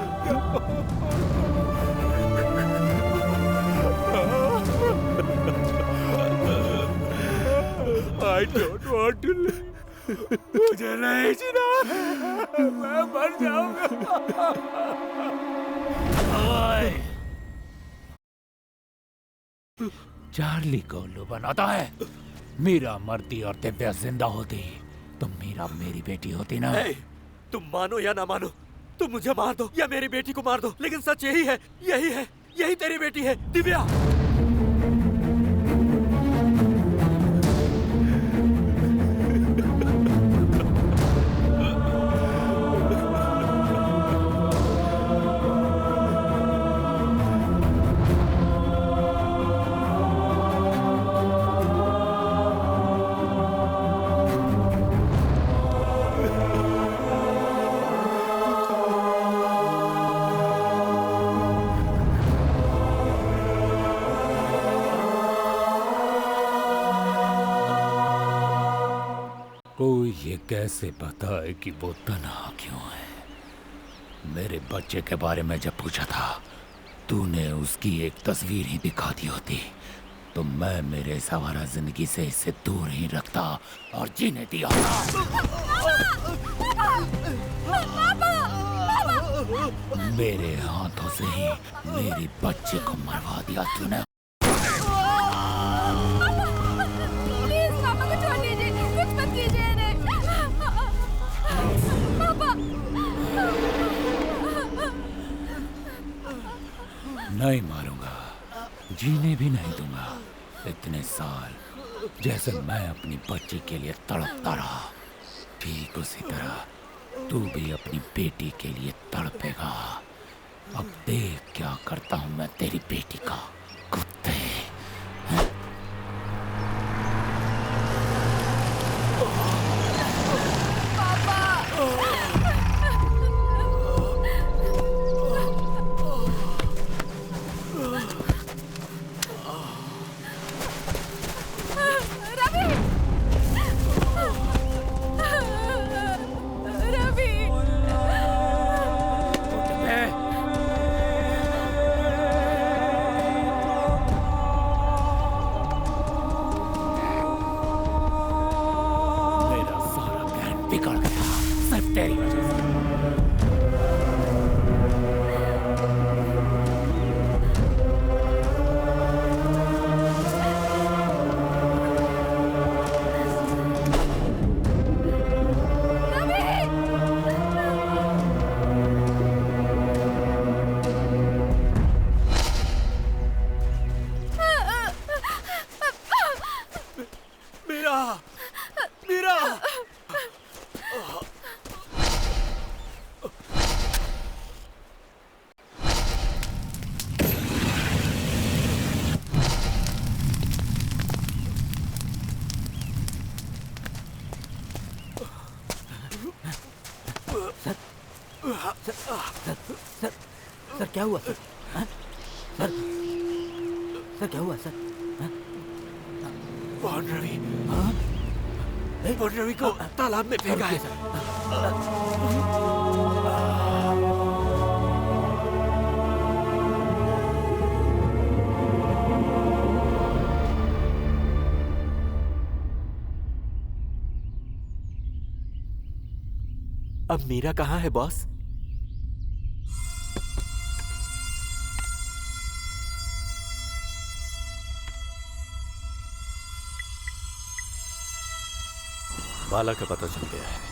I don't want to live. मुझे नहीं जीना, मैं मर जाऊंगा। चार्ली को उल्लू बनाता है। मीरा मरती और दिव्या जिंदा होती तो मीरा मेरी बेटी होती ना। तुम मानो या ना मानो, तुम मुझे मार दो या मेरी बेटी को मार दो, लेकिन सच यही है, यही तेरी बेटी है दिव्या। कोई ये कैसे पता है कि वो तन्हा क्यों है? मेरे बच्चे के बारे में जब पूछा था, तूने उसकी एक तस्वीर ही दिखा दी होती तो मैं मेरे सवारा जिंदगी से इसे दूर ही रखता और जीने दिया। मेरे हाथों से ही मेरी बच्ची को मरवा दिया तूने। प्लीज पापा को छोड़ दीजिए, कुछ मत कीजिए इन्हें। पापा। नहीं मारूंगा, जीने भी नहीं दूंगा। इतने साल जैसे मैं अपनी बच्ची के लिए तड़पता रहा, ठीक उसी तरह तू भी अपनी बेटी के लिए तड़पेगा। अब देख क्या करता हूं मैं तेरी बेटी का, कुत्ते। सर क्या हुआ सर? सर सर क्या हुआ sir? Bond Ravi, Bond Ravi को तालाब में फेंका है। अब मीरा कहाँ है बॉस? बाला का पता चल गया है।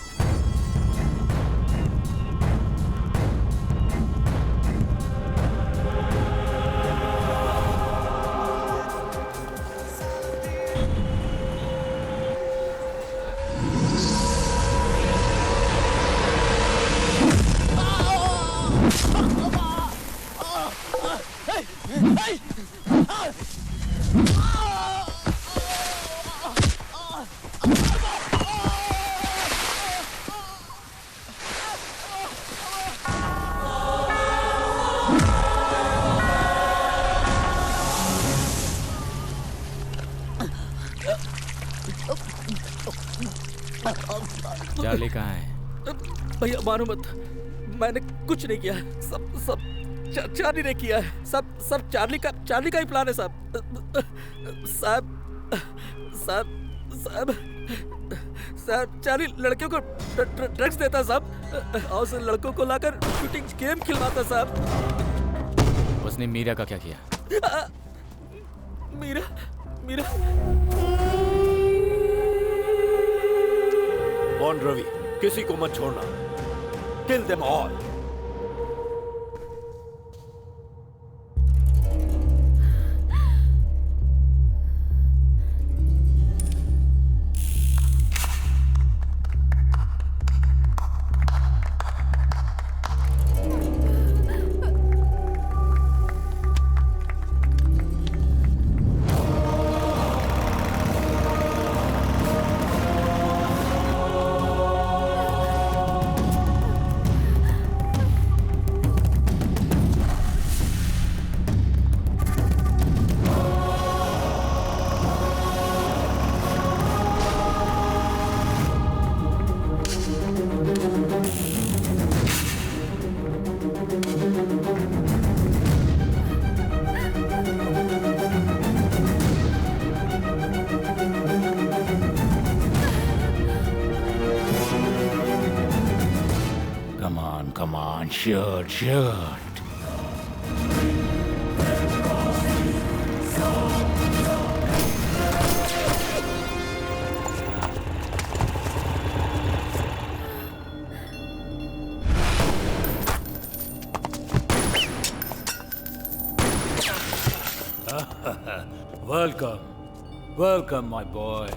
चार्ली कहाँ है? भैया मानो मत, मैंने कुछ नहीं किया। सब चार्ली ने किया है। सब चार्ली का ही प्लान है साहब। चार्ली लड़कियों को ड्रग्स देता साहब, और उसे लड़कों को लाकर शूटिंग गेम खिलवाता साहब। उसने मीरा का क्या किया? मीरा बॉन्ड रवि, किसी को मत छोड़ना। Kill them all. Shot. Welcome, my boy.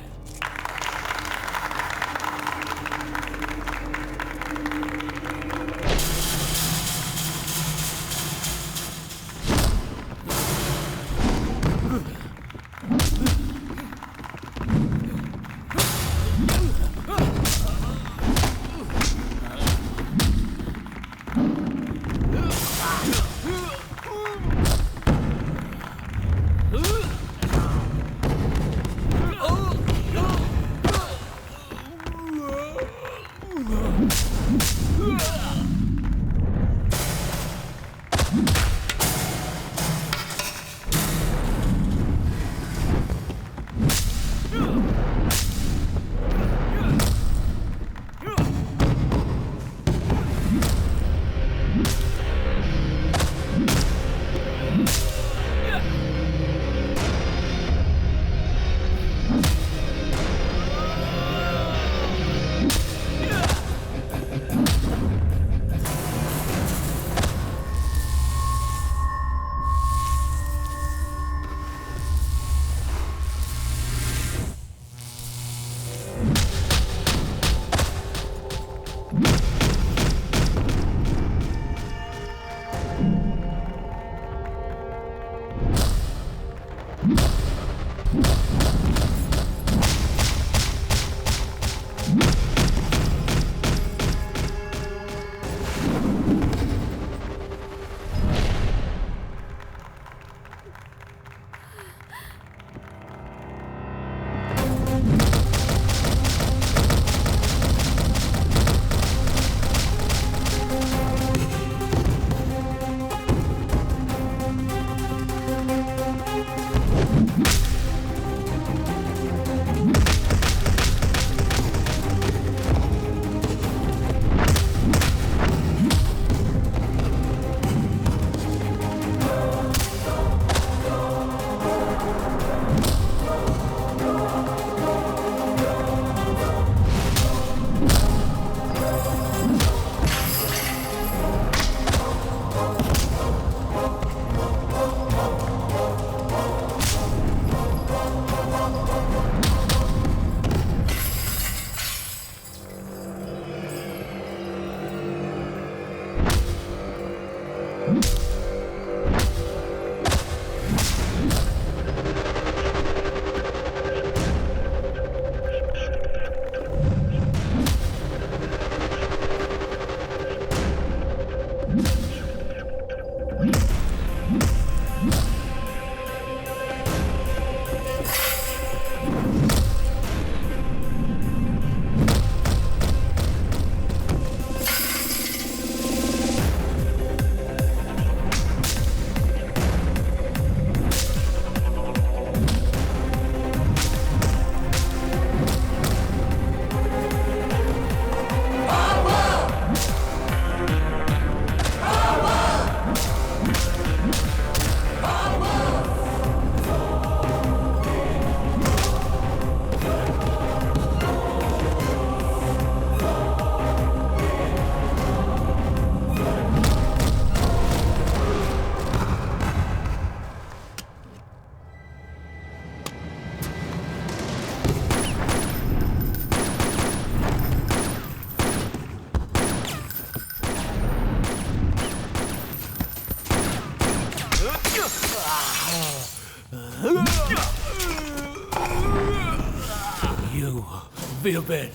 Viewbin,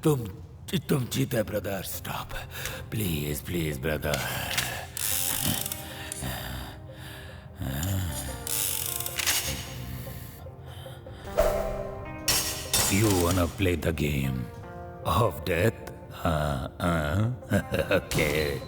तुम जीते brother. Stop please please brother. You wanna play the game of death? Okay.